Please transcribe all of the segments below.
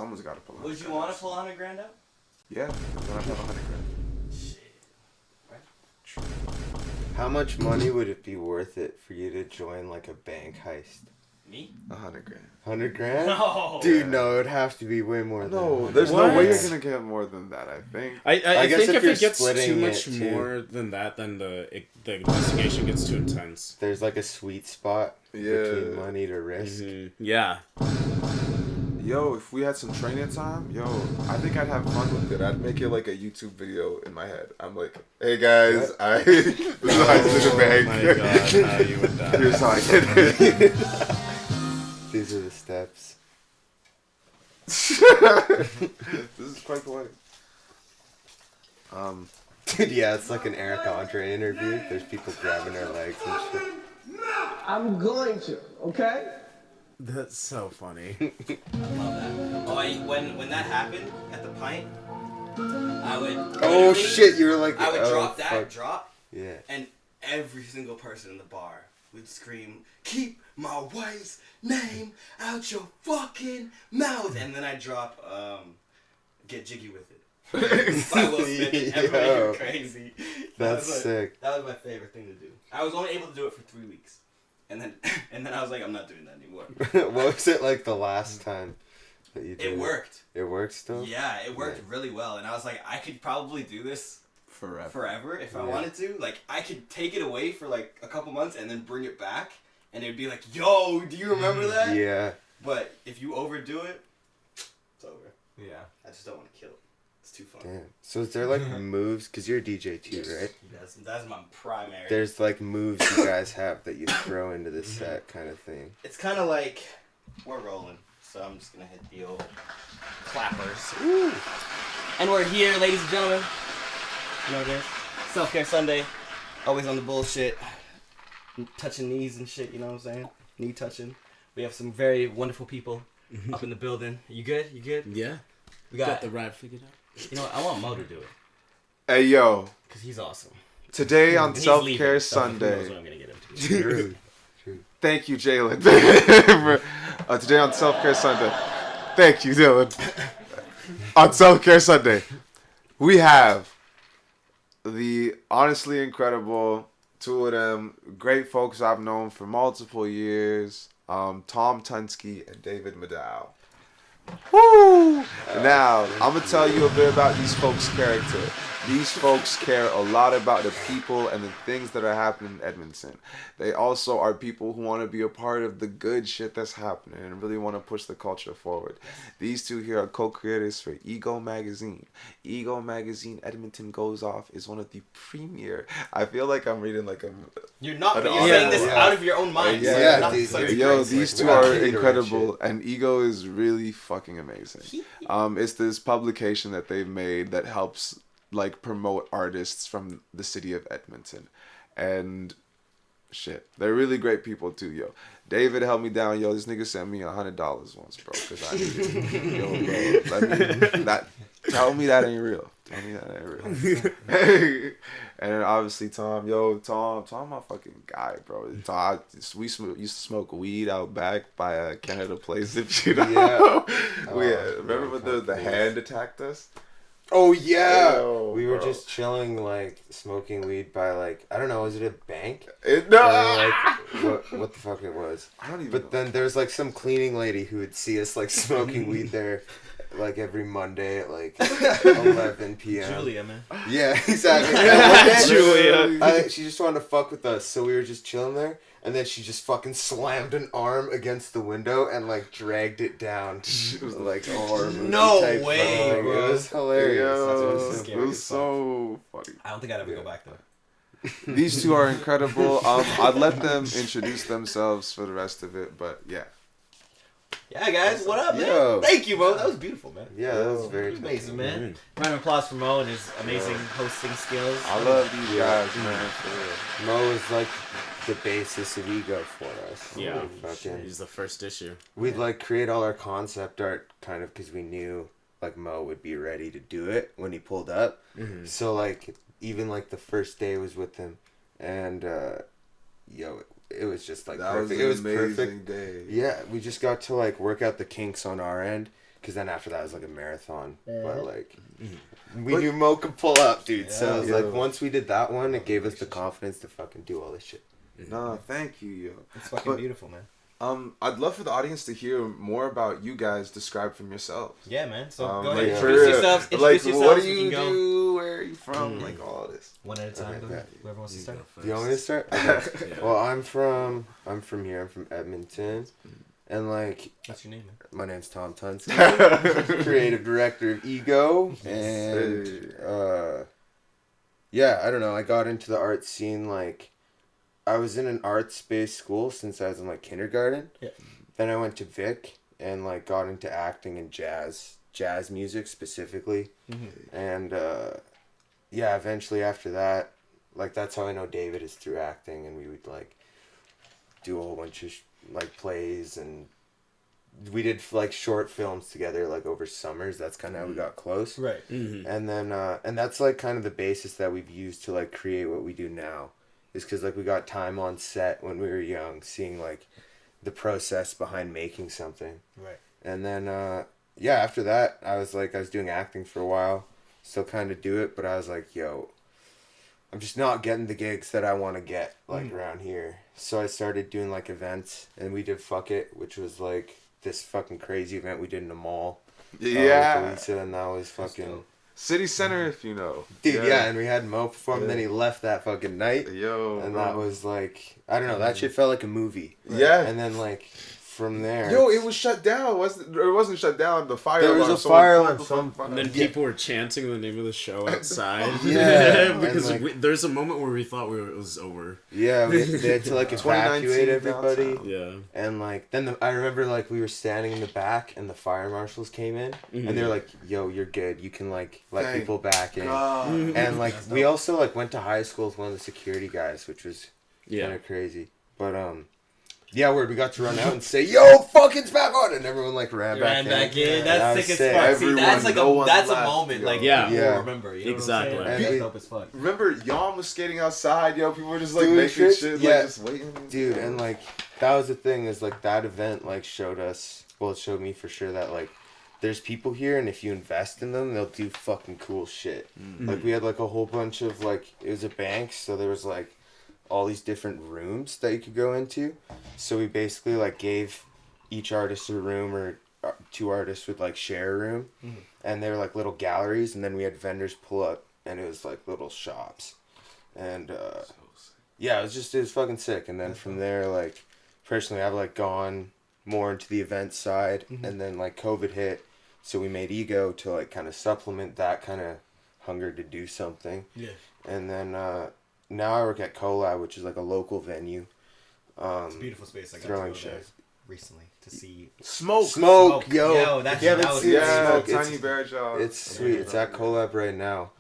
Someone's got to pull. Would you want to pull 100 grand out? Yeah, then I'd have 100 grand. Shit. Right? How much money would it be worth it for you to join like a bank heist? Me? 100 grand. 100 grand? No. Dude, no, it'd have to be way more than No, that. there's no What? way you're gonna get more than that. I think. I guess think if if you're it gets splitting too much it, too. more than that, then the investigation gets too intense. There's like a sweet spot between money to risk. Mm-hmm. Yeah. Yo, if we had some training time, I think I'd have fun with it. I'd make it like a YouTube video in my head. I'm like, hey guys, this is how I did the bank. Oh my god, how you would die. Here's how I did it. These are the steps. This is quite poetic. Dude, yeah, it's like an Eric Andre interview. There's people grabbing their legs and shit. I'm going to, okay? That's so funny. I love that. Oh, when that happened at the pint, I would. Oh literally- shit, you were like, I would oh, drop that fuck. drop, Yeah. and every single person in the bar would scream, "Keep my wife's name out your fucking mouth!" And then I drop, "Get Jiggy with It." By Will Smith, and everybody Yo. went crazy. That's like, sick. That was my favorite thing to do. I was only able to do it for 3 weeks, and then I was like, I'm not doing that anymore. What was it like the last time that you did It worked. It worked still? Yeah, it worked really well, and I was like, I could probably do this forever if I wanted to. Like, I could take it away for like a couple months and then bring it back, and it'd be like, yo, do you remember that? Yeah. But if you overdo it, it's over. Yeah. I just don't want to kill it. It's too fun. Damn. So is there like moves? Because you're a DJ too, right? That's my primary. There's like moves you guys have that you throw into the set kind of thing. It's kind of like we're rolling, so I'm just gonna hit the old clappers. Woo. And we're here, ladies and gentlemen. You know what it is? Self-Care Sunday. Always on the bullshit. Touching knees and shit, you know what I'm saying? Knee touching. We have some very wonderful people up in the building. You good? You good? Yeah. We Got the rap figured out. You know what? I want Mo to do it. Hey yo, Because he's awesome. today on And he's Self leaving, Care so who knows Sunday. what I'm going to get him to. Thank you, Jaylin. For, today on Self Care Sunday. Thank you, Dylan. On Self Care Sunday, we have the honestly incredible two of them great folks I've known for multiple years, Tom Tunsky and David Maddow. Woo! Now, I'm going to tell you a bit about these folks' character. These folks care a lot about the people and the things that are happening in Edmonton. They also are people who want to be a part of the good shit that's happening and really want to push the culture forward. These two here are co-creators for Ego Magazine. Ego Magazine Edmonton Goes Off is one of the premier. I feel like I'm reading like a... You're not, but an you're article. saying this out of your own mind. Yeah, so yeah, you're not- these- so these- Yo, like, these two we're are catering incredible, shit. and Ego is really fucking amazing. It's this publication that they've made that helps like promote artists from the city of Edmonton, and shit, they're really great people too, yo. David held me down, yo. This nigga sent me $100 once, bro, because I needed it. Yo, bro, tell me that ain't real. Tell me that ain't real. And then obviously Tom, my fucking guy, bro. Tom, we used to smoke weed out back by Canada Place, if you know. Yeah. Remember when the hand attacked us? Oh yeah, Yo, we were bro. just chilling, like smoking weed by like I don't know, was it a bank? No. Or, like what the fuck it was? I don't even. But then there's like some cleaning lady who would see us like smoking weed there, like every Monday at like 11 p.m. Julia, man. Yeah, exactly. And one day, Julia. I think she just wanted to fuck with us, so we were just chilling there. And then she just fucking slammed an arm against the window and like dragged it down. It was like horror movie No type way, thing. bro. It was hilarious. Yo, scary it was as fuck. so funny. I don't think I'd ever go back though. These two are incredible. I'd let them introduce themselves for the rest of it, but yeah. Yeah, guys, what up, man? Yo. Thank you, Mo. That was beautiful, man. Yeah, that was very Amazing, man. Round of applause for Mo and his amazing hosting skills. I love these guys, man. For real. Mo is like the basis of Ego for us. Yeah. Like, fucking, He's the first issue. we'd like create all our concept art kind of because we knew like Mo would be ready to do it when he pulled up. Mm-hmm. So like even like the first day was with him, and it was just like That was perfect. an It was amazing perfect. day. Yeah, we just got to like work out the kinks on our end, because then after that was like a marathon. But like, we knew Mo could pull up, dude. So it was like once we did that one, it gave us the confidence to fucking do all this shit. No, thank you, yo. It's fucking beautiful, man. I'd love for the audience to hear more about you guys described from yourselves. Yeah, man. So go like, ahead, for introduce real. yourselves. Like, what do We you can go do? Where are you from? Like all this. one at a time. Okay, Go ahead. Whoever wants to start. Do you want me to start? Okay. Well, I'm from here. I'm from Edmonton, and like What's your name, man? my name's Tom Tunson, creative director of Ego, and yeah, I don't know. I got into the art scene like I was in an arts-based school since I was in like kindergarten. Yeah. Then I went to Vic and like got into acting and jazz music specifically, and yeah, eventually after that, like that's how I know David is through acting, and we would like do a whole bunch of like plays, and we did like short films together like over summers. That's kind of how we got close. Right. And then and that's like kind of the basis that we've used to like create what we do now, is because like we got time on set when we were young, seeing like the process behind making something. Right. And then yeah, after that I was doing acting for a while, still kind of do it, but I was like, yo, I'm just not getting the gigs that I want to get like around here. So I started doing like events, and we did Fuck It, which was like this fucking crazy event we did in a mall. Yeah. With Lisa, and that was fucking City Center, if you know. dude. Yeah, and we had Mo perform, and then he left that fucking night. Yo. And bro. that was like, I don't know, that shit felt like a movie. Yeah. And then like from there, Yo, it was shut down. It wasn't shut down. The fire There was alarm. a fire alarm. And then people were chanting the name of the show outside. Yeah, because and, like, there's a moment where we thought it was over. yeah, they had to like evacuate 2019 everybody. downtown. Yeah. And like then I remember like we were standing in the back, and the fire marshals came in, and they were like, "Yo, you're good. You can like let Thank people back in." God. And like we also like went to high school with one of the security guys, which was kind Yeah. of crazy. But yeah, where we got to run out and say, "Yo, fuck, it's back on," and everyone like ran back in. That's That was sick as sick. fuck. See, Everyone, that's like no one that's a left, moment yo. like Yeah. you Yeah. will remember. You know Exactly. What I'm And saying? we- That's dope as fuck. Remember, y'all was skating outside, yo. People were just like Doing making shit? shit, Yeah. like just waiting. Dude, and like that was the thing, is like that event like showed us, well, it showed me for sure that like there's people here, and if you invest in them, they'll do fucking cool shit. Like we had like a whole bunch of like, it was a bank, so there was like all these different rooms that you could go into. So we basically like gave each artist a room, or two artists would like share a room, and they were like little galleries, and then we had vendors pull up, and it was like little shops, and yeah, it was fucking sick. And then from there, like personally, I've like gone more into the event side, and then like COVID hit, so we made Ego to like kind of supplement that kind of hunger to do something. Yeah. And then now I work at Collab, which is like a local venue. It's a beautiful space. I got to throwing go there shows. recently to see. Smoke. Smoke, yo. Yo, that's- If you haven't that was- seen Yeah, Smoke, Tiny Bear Job. it's sweet. It's at Collab right now.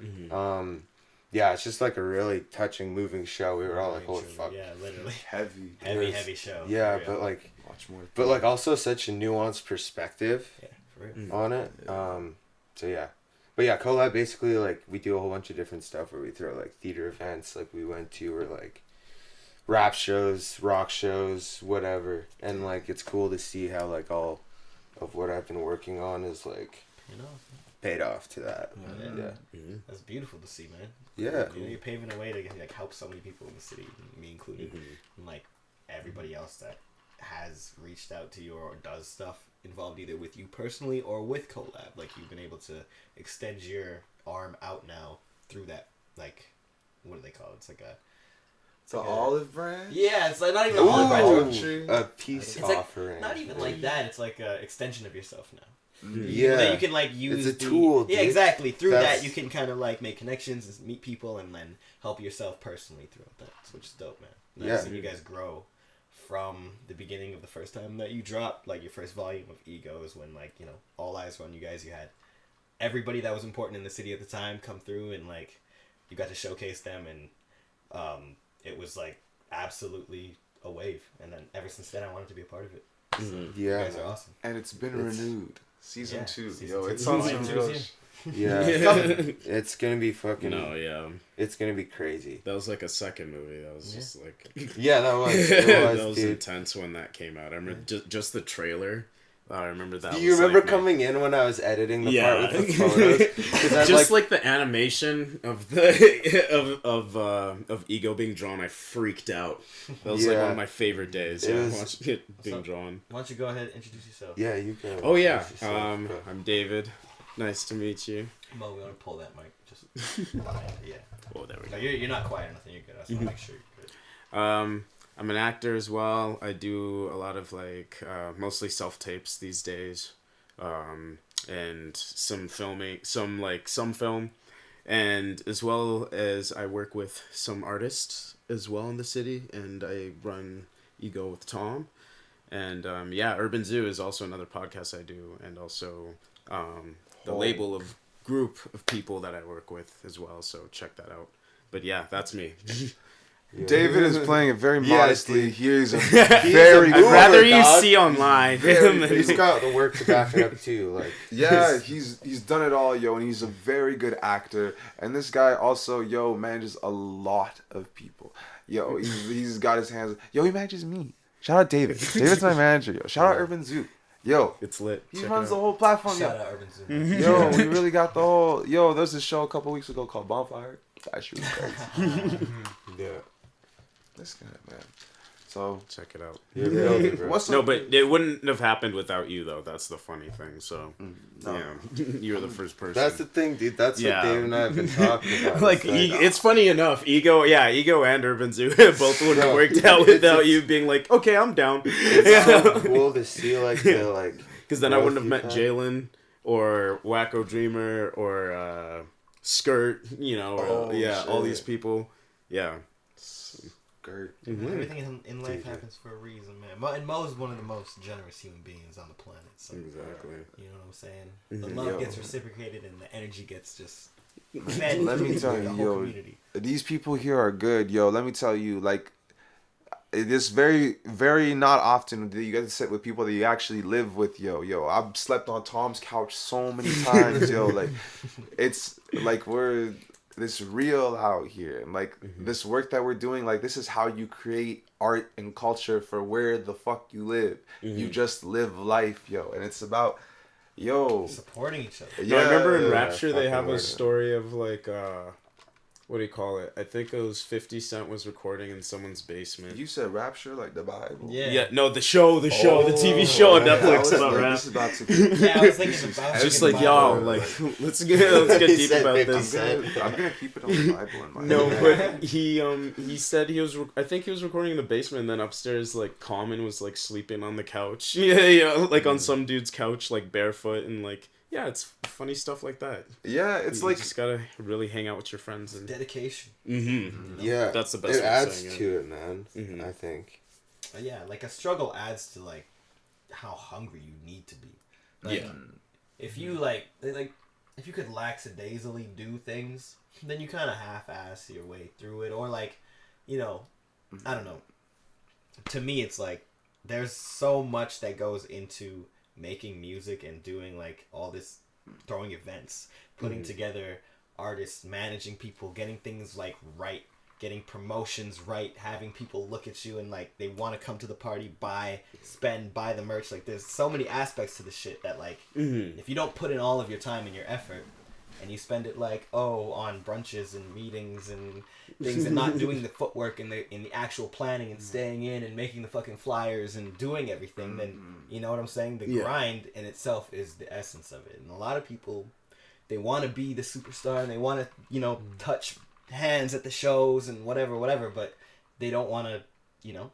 Yeah, it's just like a really touching, moving show. We were all like, holy fuck. Yeah, literally. Heavy. Heavy show. Yeah, For real. but like, Watch more. but like also such a nuanced perspective Yeah, for real. on it. So yeah. But yeah, Collab basically like we do a whole bunch of different stuff where we throw like theater events like we went to, or like rap shows, rock shows, whatever. And like it's cool to see how like all of what I've been working on is like You know, paid off to that. Yeah. that's beautiful to see, man. Yeah. You know, you're paving a way to like help so many people in the city, me included, and like everybody else that has reached out to you or does stuff involved either with you personally or with Collab. Like you've been able to extend your arm out now through that, like, what do they call it? It's like a The olive branch? yeah, it's like not even Ooh. a olive branch. Tree. A peace It's like offering. not even like that. It's like an extension of yourself now. Yeah. That you can like use. It's a tool, Yeah, dude. exactly. Through That's- that, you can kind of like make connections and meet people, and then help yourself personally throughout that, which is dope, man. And Yeah. I've seen you guys grow from the beginning of the first time that you dropped like your first volume of Ego is when like, you know, all eyes were on you guys. You had everybody that was important in the city at the time come through, and like you got to showcase them, and it was like absolutely a wave. And then ever since then, I wanted to be a part of it. So you Yeah. guys are awesome. And it's been renewed. Season Yeah, 2. season Yo, two. it's on Season some 2 real is sh- Yeah. Yeah. It's gonna be fucking. No, yeah. It's gonna be crazy. That was like a second movie. That was just like Yeah, that was. It that was, was dude. intense when that came out. I remember just the trailer, I remember that. Do you was, remember like, coming in when I was editing the Yeah. part with the photos? 'Cause I Just like the animation of the of Ego being drawn, I freaked out. That was like one Yeah. of my favorite days. It Yeah, was- watching it being drawn. Why don't you go ahead and introduce yourself? Yeah, you go. Oh yeah, Introduce yourself, go. I'm David. Nice to meet you. Mo, we want to pull that mic. Just yeah. Oh, there we No, go. you're not quiet or nothing. You're good. I just want to make sure you're good. I'm an actor as well. I do a lot of like mostly self tapes these days, and some filming, some film, and as well as I work with some artists as well in the city, and I run Ego with Tom, and Urban Zoo is also another podcast I do, and also the label of group of people that I work with as well. So check that out. But yeah, that's me. Yeah. David is playing it very Yeah, modestly. dude. He's a He's very a I'd Uber rather you dog. see online. He's got the work to back it up too. Like yeah, he's done it all, yo, and he's a very good actor. And this guy also, yo, manages a lot of people. Yo, he's got his hands. Yo, he manages me. Shout out David. David's my manager, yo. Shout out Urban Zoo. Yo, It's lit. he Check it runs the out. whole platform. Shout Yo. out Urban Zoo. Yo, we really got the whole. Yo, there's a show a couple weeks ago called Bonfire. That shit was crazy. yeah, This guy, man. So, Check it out. you're the elder, bro. what's No, up? but it wouldn't have happened without you, though. That's the funny thing. So, no. yeah, you were the first person. That's the thing, dude. That's Yeah. what Dave and I have been talking about. like, It's it's funny enough. Ego and Urban Zoo both wouldn't have No, worked out it's- without it's- you being like, okay, I'm down. it's so cool to see like the like. Because then I wouldn't have met growth you've had. Jaylin or Wacko Dreamer or Skirt. You know, or, Oh, all shit. these people. Yeah. Skirt. Everything in life happens for a reason, man. And Mo's one of the most generous human beings on the planet. So, Exactly. you know what I'm saying? The Mhm. love Yo. gets reciprocated and the energy gets just fed Let me to tell the you, whole yo, community. these people here are good, yo. Let me tell you, like, it is very, very not often that you get to sit with people that you actually live with, yo. I've slept on Tom's couch so many times, yo. Like, it's like we're this real out here, and like this work that we're doing, like this is how you create art and culture for where the fuck you live. You just live life, yo, and it's about, yo. Supporting each other. No, I remember in Yeah, Rapture they fucking have a word. story of like what do you call it? I think it was 50 Cent was recording in someone's basement. You said Rapture like the Bible. Yeah. No, the show, the TV show on Yeah, I Netflix was about like, rap. this is about to Yeah, I was thinking about Just thinking like about y'all, it. like let's get He deep said about 50 this. Cent. I'm gonna keep it on the Bible in my No, head. but he said he was. I think he was recording in the basement, and then upstairs, like Common was like sleeping on the couch. Yeah, like on some dude's couch, like barefoot, and like yeah, it's funny stuff like that. Yeah, it's You like just gotta really hang out with your friends and. dedication. Mm-hmm. Yeah, That's the best It way of adds saying it. to it, man. Mhm. I think. Yeah, like a struggle adds to like how hungry you need to be. Like, Yeah. if you like if you could lackadaisically do things, then you kind of half-ass your way through it, or like, you know, I don't know. To me, it's like there's so much that goes into making music and doing like all this, throwing events, putting together artists, managing people, getting things like right, getting promotions right, having people look at you and like they want to come to the party, buy the merch. Like there's so many aspects to the shit that like if you don't put in all of your time and your effort and you spend it like on brunches and meetings and things and not doing the footwork and the actual planning and staying in and making the fucking flyers and doing everything, then you know what I'm saying? The Yeah. grind in itself is the essence of it. And a lot of people, they want to be the superstar and they want to, you know, touch hands at the shows and whatever, but they don't want to, you know,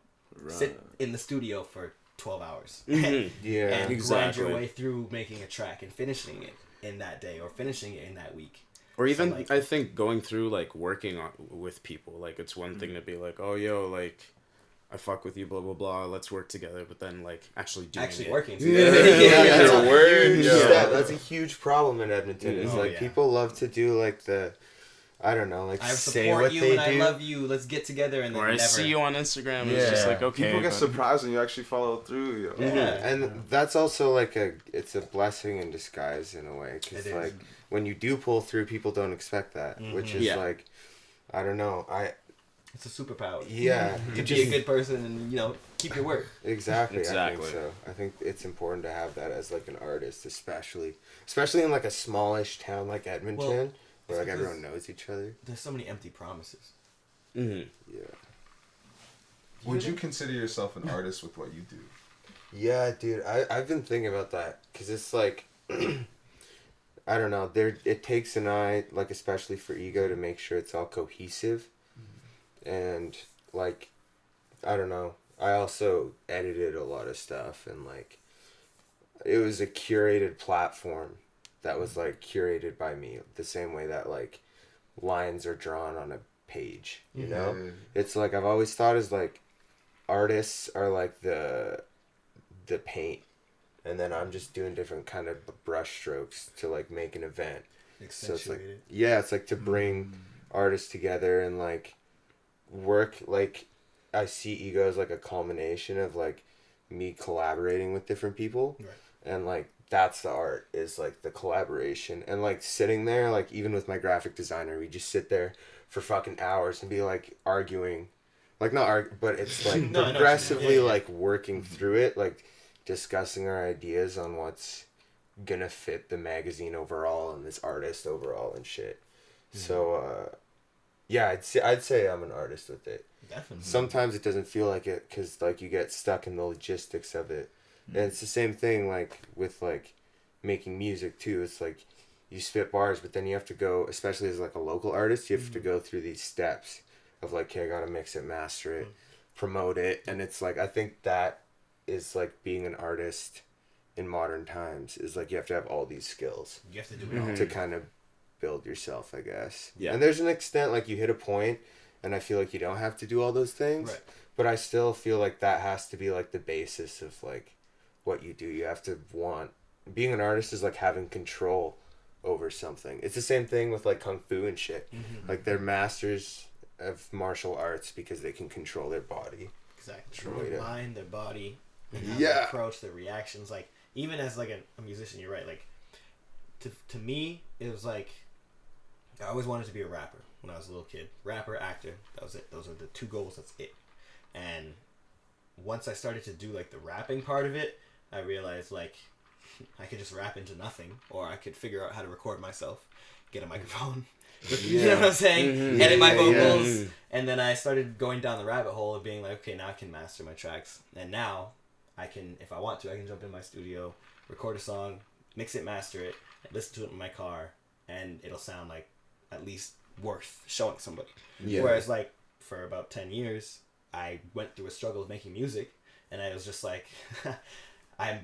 sit in the studio for 12 hours Yeah. and grind exactly. your way through making a track and finishing it in that day or finishing it in that week. Or even, like- I think going through like working with people, like it's one thing to be like, oh yo, like I fuck with you, blah blah blah, let's work together, but then like actually doing Actually it. working. Yeah. That's Your a word, huge yo. step. That's a huge problem in Edmonton. Is Oh, like yeah. people love to do like the, I don't know, like I say support what you they and do. I love you. Let's get together and then Or I never. see you on Instagram, and it's just Yeah. like okay. people get but- surprised when you actually follow through, yo. Yeah. And that's also like it's a blessing in disguise in a way, because It is. like when you do pull through, people don't expect that, which is Yeah. like, I don't know, It's a superpower. Yeah. To be a good person and, you know, keep your word. Exactly. I Exactly. think so. I think it's important to have that as like an artist, especially in like a smallish town like Edmonton, Well, where like because everyone knows each other. There's so many empty promises. Mm-hmm. Yeah. Would you consider yourself an artist with what you do? Yeah, dude. I've been thinking about that because it's like, I don't know. It takes an eye, like especially for ego, to make sure it's all cohesive, and like, I don't know. I also edited a lot of stuff, and like, it was a curated platform that was like curated by me, the same way that like lines are drawn on a page. You know, it's like I've always thought as like artists are like the paint, and then I'm just doing different kind of brush strokes to like make an event. So it's like, yeah, it's like to bring artists together and like work. Like I see ego as like a culmination of like me collaborating with different people, Right. and like that's the art, is like the collaboration, and like sitting there, like even with my graphic designer, we just sit there for fucking hours and be like arguing, like not argue, but it's like No, I know what you mean. progressively Yeah, yeah. like working through it, like discussing our ideas on what's gonna fit the magazine overall and this artist overall and shit. So yeah, I'd say I'm an artist with it. Definitely. Sometimes it doesn't feel like it because like you get stuck in the logistics of it, and it's the same thing like with like making music too. It's like you spit bars, but then you have to go, especially as like a local artist, you have to go through these steps of like, okay, I gotta mix it, master it, promote it, and it's like I think that is like being an artist in modern times, is like you have to have all these skills You have to do it all. to kind of build yourself, I guess. Yeah. And there's an extent like you hit a point and I feel like you don't have to do all those things. Right. But I still feel like that has to be like the basis of like what you do. You have to want, being an artist is like having control over something. It's the same thing with like kung fu and shit. Like they're masters of martial arts because they can control their body. Exactly. Right. Their mind, their body, and how Yeah. they approach, their reactions. Like, even as like a musician, you're right. Like, to me, it was like, I always wanted to be a rapper when I was a little kid. Rapper, actor, that was it. Those are the two goals, that's it. And once I started to do like the rapping part of it, I realized like I could just rap into nothing, or I could figure out how to record myself, get a microphone, you know what I'm saying, edit my vocals, and then I started going down the rabbit hole of being like, okay, now I can master my tracks, and now I can, if I want to, I can jump in my studio, record a song, mix it, master it, and listen to it in my car, and it'll sound like at least worth showing somebody. Yeah. Whereas like for about 10 years, I went through a struggle of making music, and I was just like,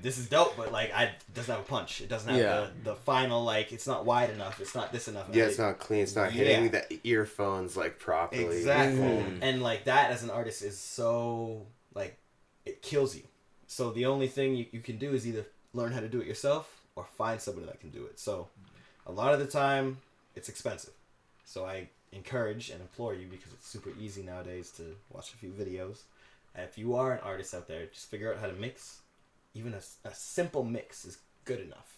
this is dope, but like it doesn't have a punch. It doesn't have the final, like, it's not wide enough. It's not this enough. Yeah, it's not clean. It's not hitting the earphones like properly. Exactly. And like that as an artist is so like, it kills you. So the only thing you can do is either learn how to do it yourself or find somebody that can do it. So a lot of the time it's expensive. So I encourage and implore you, because it's super easy nowadays to watch a few videos. If you are an artist out there, just figure out how to mix. Even a simple mix is good enough.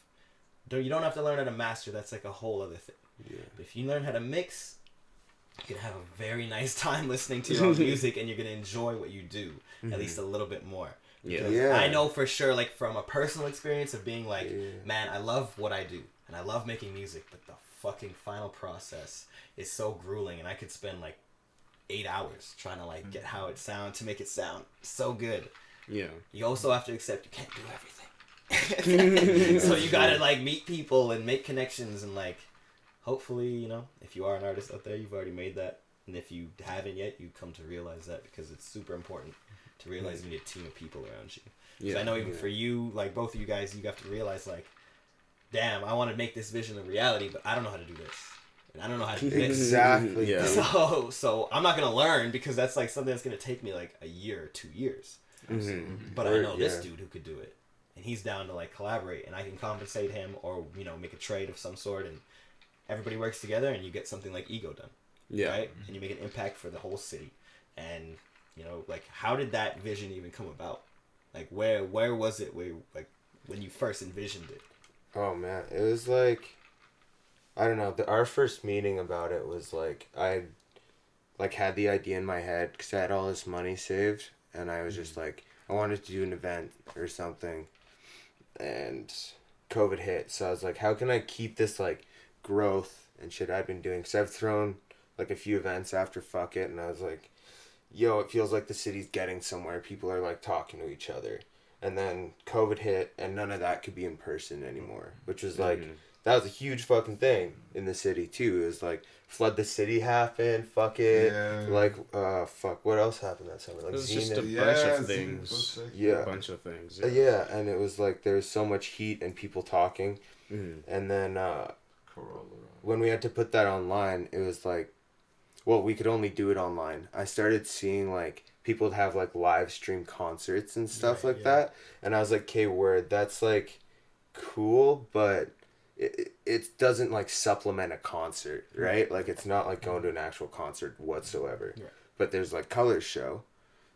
You don't have to learn how to master. That's like a whole other thing. Yeah. But if you learn how to mix, you can have a very nice time listening to your own music, and you're going to enjoy what you do, at least a little bit more. Because Yeah. I know for sure, like from a personal experience of being like, man, I love what I do, and I love making music, but the fucking final process is so grueling, and I could spend like 8 hours trying to like get how it sounds to make it sound so good. Yeah. You also have to accept you can't do everything. So you gotta like meet people and make connections, and like hopefully, you know, if you are an artist out there, you've already made that, and if you haven't yet, you come to realize that, because it's super important to realize you need a team of people around you. So I know even for you, like both of you guys, you have to realize like, damn, I want to make this vision a reality, but I don't know how to do this, and I don't know how to do this. Exactly. Yeah. So I'm not gonna learn, because that's like something that's gonna take me like a year or 2 years. But I know this dude who could do it, and he's down to like collaborate, and I can compensate him, or you know, make a trade of some sort, and everybody works together, and you get something like Ego done. Yeah. Right? And you make an impact for the whole city. And you know, like, how did that vision even come about? Like, where was it like when you first envisioned it? Oh man, it was like, I don't know. Our first meeting about it was like, like had the idea in my head because I had all this money saved, and I was just like, I wanted to do an event or something, and COVID hit. So I was like, how can I keep this like growth and shit I've been doing? Because I've thrown like a few events after Fuck It, and I was like, yo, it feels like the city's getting somewhere. People are like talking to each other. And then COVID hit, and none of that could be in person anymore, which was like, that was a huge fucking thing in the city too. It was like, Flood the City happened, Fuck It. Yeah. Like, fuck, what else happened that summer? Like, It was just a Zenith. bunch Yeah, of Zenith things. was sick. Yeah. A bunch of things. Yeah, and it was like, there was so much heat and people talking. And then, when we had to put that online, it was like, well, we could only do it online. I started seeing like people would have like live stream concerts and stuff that, and I was like, okay, word, that's like cool, but it doesn't like supplement a concert, right? Like it's not like going to an actual concert whatsoever. Yeah. But there's like Colors Show,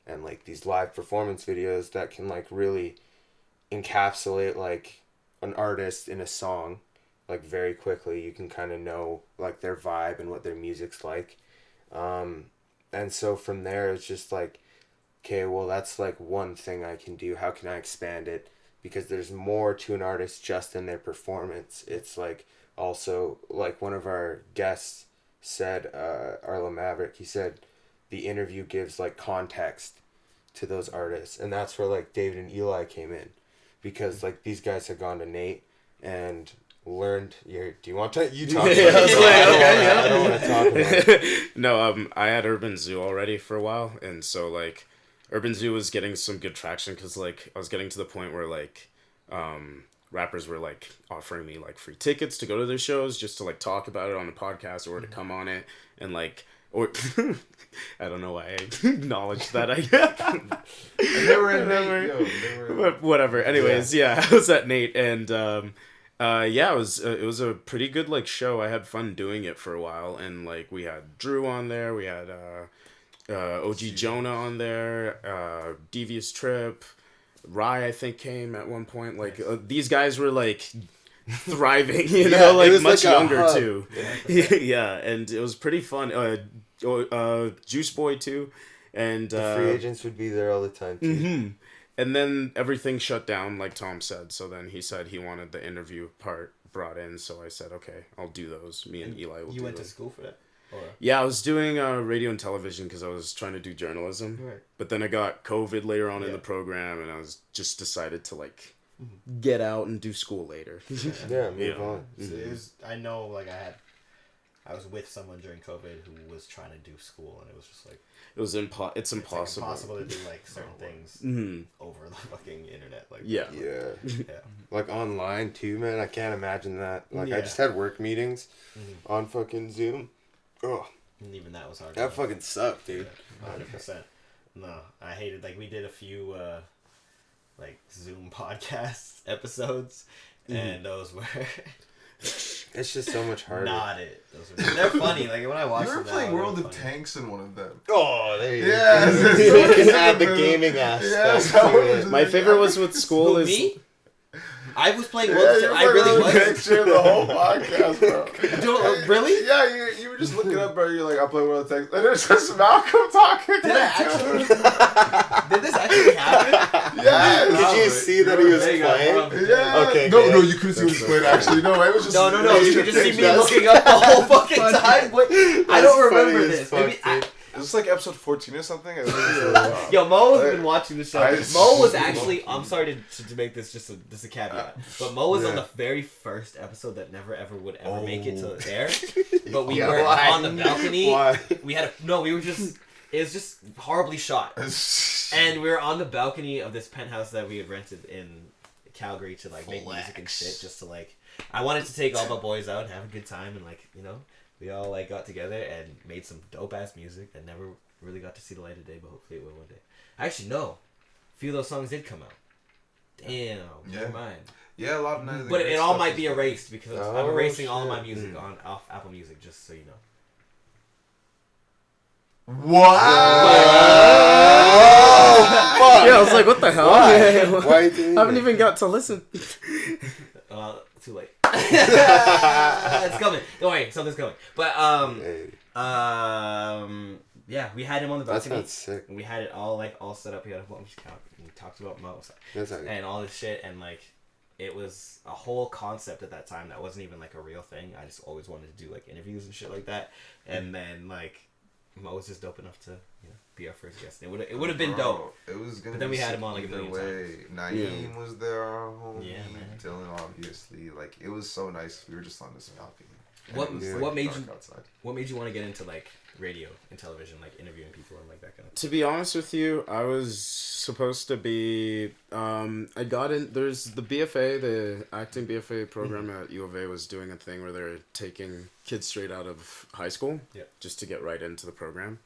and like these live performance videos that can like really encapsulate like an artist in a song, like very quickly. You can kind of know like their vibe and what their music's like. And so from there, it's just like, okay, well, that's like one thing I can do. How can I expand it? Because there's more to an artist just in their performance. It's like also like one of our guests said, Arlo Maverick, he said the interview gives like context to those artists. And that's where like David and Eli came in, because like these guys had gone to Nate and learned do you want to you talk about Yeah, I was it? like, I don't want to talk about it. No, I had Urban Zoo already for a while, and so like Urban Zoo was getting some good traction because like I was getting to the point where like rappers were like offering me like free tickets to go to their shows just to like talk about it on the podcast or to come on it, and like or I don't know why I acknowledged that. They were in Nate, yo. They were Whatever. Anyways, yeah, I was at Nate, and yeah, it was a pretty good like show. I had fun doing it for a while, and like we had Drew on there, we had OG Jonah on there, Devious Trip, Rye I think came at one point. Like these guys were like thriving, you know, like much like younger too. Yeah, and it was pretty fun. Juice Boy too, and The free agents would be there all the time too. And then everything shut down, like Tom said. So then he said he wanted the interview part brought in. So I said, okay, I'll do those. Me and Eli will do those. You went to school for that? Or? Yeah, I was doing radio and television because I was trying to do journalism. Right. But then I got COVID later on in the program, and I was just decided to like get out and do school later. Yeah, move on. So it was, I know, like I was with someone during COVID who was trying to do school, and it was just like It's impossible. it's like impossible to do like certain things over the fucking internet. Like Yeah. Like online too, man. I can't imagine that. Like I Yeah. just had work meetings on fucking Zoom. Oh, and even that was hard. that fucking sucked, dude. 100%. No, I hated, like we did a few like Zoom podcast episodes, and those were It's just so much harder. not it. They're funny. Like when I watch You were them playing now, World they're of funny. Tanks in one of them. Oh, there you Yeah, go. You can add the gaming aspect to it. My favorite was with school Who, is me? I was playing Yeah, World you of were I really playing was. Tanks the whole podcast, bro. Really? Yeah, you were just looking up, bro. You're like, I play World of Tanks. And there's just Malcolm talking. Did I actually? Did this actually happen? Yeah. Did you see that he was There you go, playing? bro. Yeah. Okay, No, good. no, you couldn't see what he was playing, actually. No, it was just... No. it was You could just see me Tanks. looking up the whole fucking time. Wait, I don't funny remember as this. fuck, Maybe dude. It was like episode 14 or something. I think. Yo, Mo has been watching the show. I- Mo was actually. I'm sorry to make this just a caveat, but Mo was on Yeah. the very first episode that never ever would ever make it to air. But we Yeah, were why? on the balcony. Why? We had we were just. It was just horribly shot, and we were on the balcony of this penthouse that we had rented in Calgary to like make music and shit. Just to like, I wanted to take all my boys out and have a good time, and like we all like got together and made some dope ass music that never really got to see the light of day, but hopefully it will one day. Actually, no. A few of those songs did come out. Damn, never mind. Yeah, a lot of But it all might be erased because I'm Oh, erasing all of shit. my music off Apple Music, just so you know. Wow! Yeah, I was like, what the hell? Why you doing I haven't that? even got to listen. Too late. It's coming. Don't worry, something's coming. But Hey. Yeah, we had him on the That balcony. sounds sick. And we had it all set up. He had a bunch of couch. And we talked about Mo That's like, and all this shit. And like, it was a whole concept at that time that wasn't even like a real thing. I just always wanted to do like interviews and shit like that. And then like, Mo was just dope enough to be our first guest. It would have been dope. It was gonna. But then be we had sick him on like a either million times. Naeem was there, our homie. Yeah, man. Dylan, obviously, like it was so nice. We were just on this balcony. And What- it was, what made dark you- outside. What made you want to get into like radio and television, like interviewing people and like that kind of? To be honest with you, I was supposed to be. I got in. There's the BFA, the acting BFA program at U of A was doing a thing where they're taking kids straight out of high school, just to get right into the program,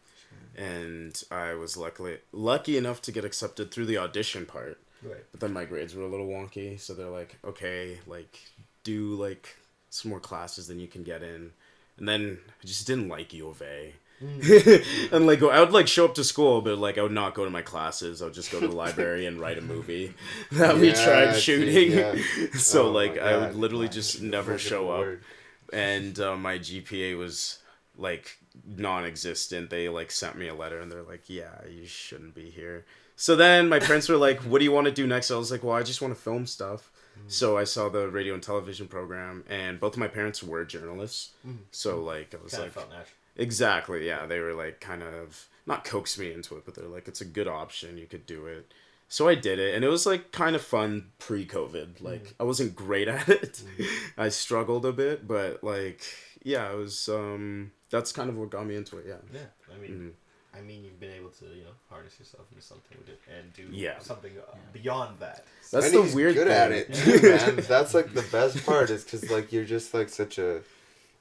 and I was lucky enough to get accepted through the audition part. Right. But then my grades were a little wonky, so they're like, okay, like do like some more classes than you can get in, and then I just didn't like U of A. And like I would like show up to school, but like I would not go to my classes. I would just go to the library and write a movie that we tried shooting. So like I would literally just never show up, and my GPA was like non-existent. They like sent me a letter and they're like, yeah, you shouldn't be here. So then my parents were like, what do you want to do next? I was like, well, I just want to film stuff. So I saw the radio and television program, and both of my parents were journalists. So like I was Kind like, of felt natural. exactly, yeah. They were like kind of not coaxed me into it, but they're like, it's a good option. You could do it. So I did it, and it was like kind of fun pre-COVID. Like I wasn't great at it. I struggled a bit, but like yeah, it was. That's kind of what got me into it. Yeah. Yeah, I mean, you've been able to harness yourself into something with it and do something beyond that. That's and the he's weird good thing. at it too, man. That's like the best part is because like you're just like such a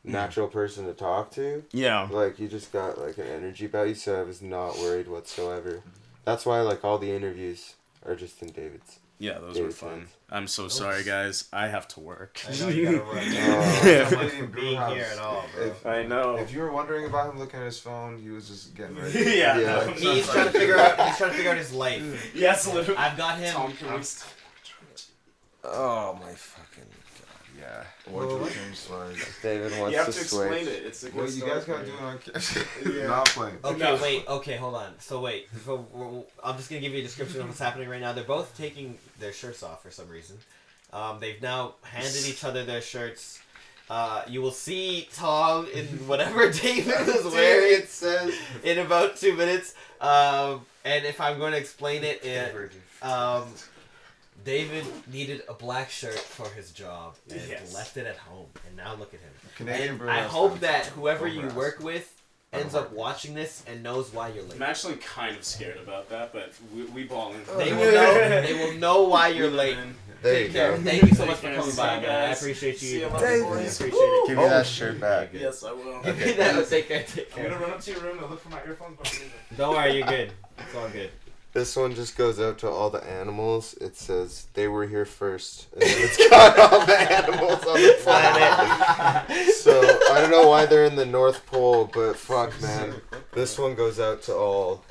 natural person to talk to. Yeah. Like you just got like an energy about you, so I was not worried whatsoever. That's why like all the interviews are just in David's. Yeah, those were fun. I'm so sorry, guys. I have to work. I know you gotta run. Yeah. For being here at all, bro. I know. If you were wondering about him looking at his phone, he was just getting ready. Yeah. He's trying to figure out his life. Yes, literally. I've got him. Oh my fucking Yeah. Wardrobe change stories. David wants You have to to switch. explain it. It's a good Well, you guys story gotta for do you. it on camera. Yeah. Not playing. Okay, hold on. So I'm just gonna give you a description of what's happening right now. They're both taking their shirts off for some reason. They've now handed each other their shirts. You will see Tom in whatever David was wearing. It says. In about 2 minutes. And if I'm going to explain it, David needed a black shirt for his job and left it at home. And now look at him. Canadian And Brew I has hope time. that whoever you Over work with ends up watching this and knows why you're late. I'm actually kind of scared about that, but we ball in. They will know. They will know why you're late. There you Take care. go. Thank you so much for Take coming care. by, See you man. I guys. appreciate See you. you, I David. appreciate it. Give me that shirt back. Yes, I will. Give me that. Take care. Take I'm gonna care. run up to your room and look for my earphones, but I'm leaving. Don't worry, you're good. It's all good. This one just goes out to all the animals. It says they were here first, and then it's got all the animals on the planet. So I don't know why they're in the North Pole, but fuck, man. This one goes out to all.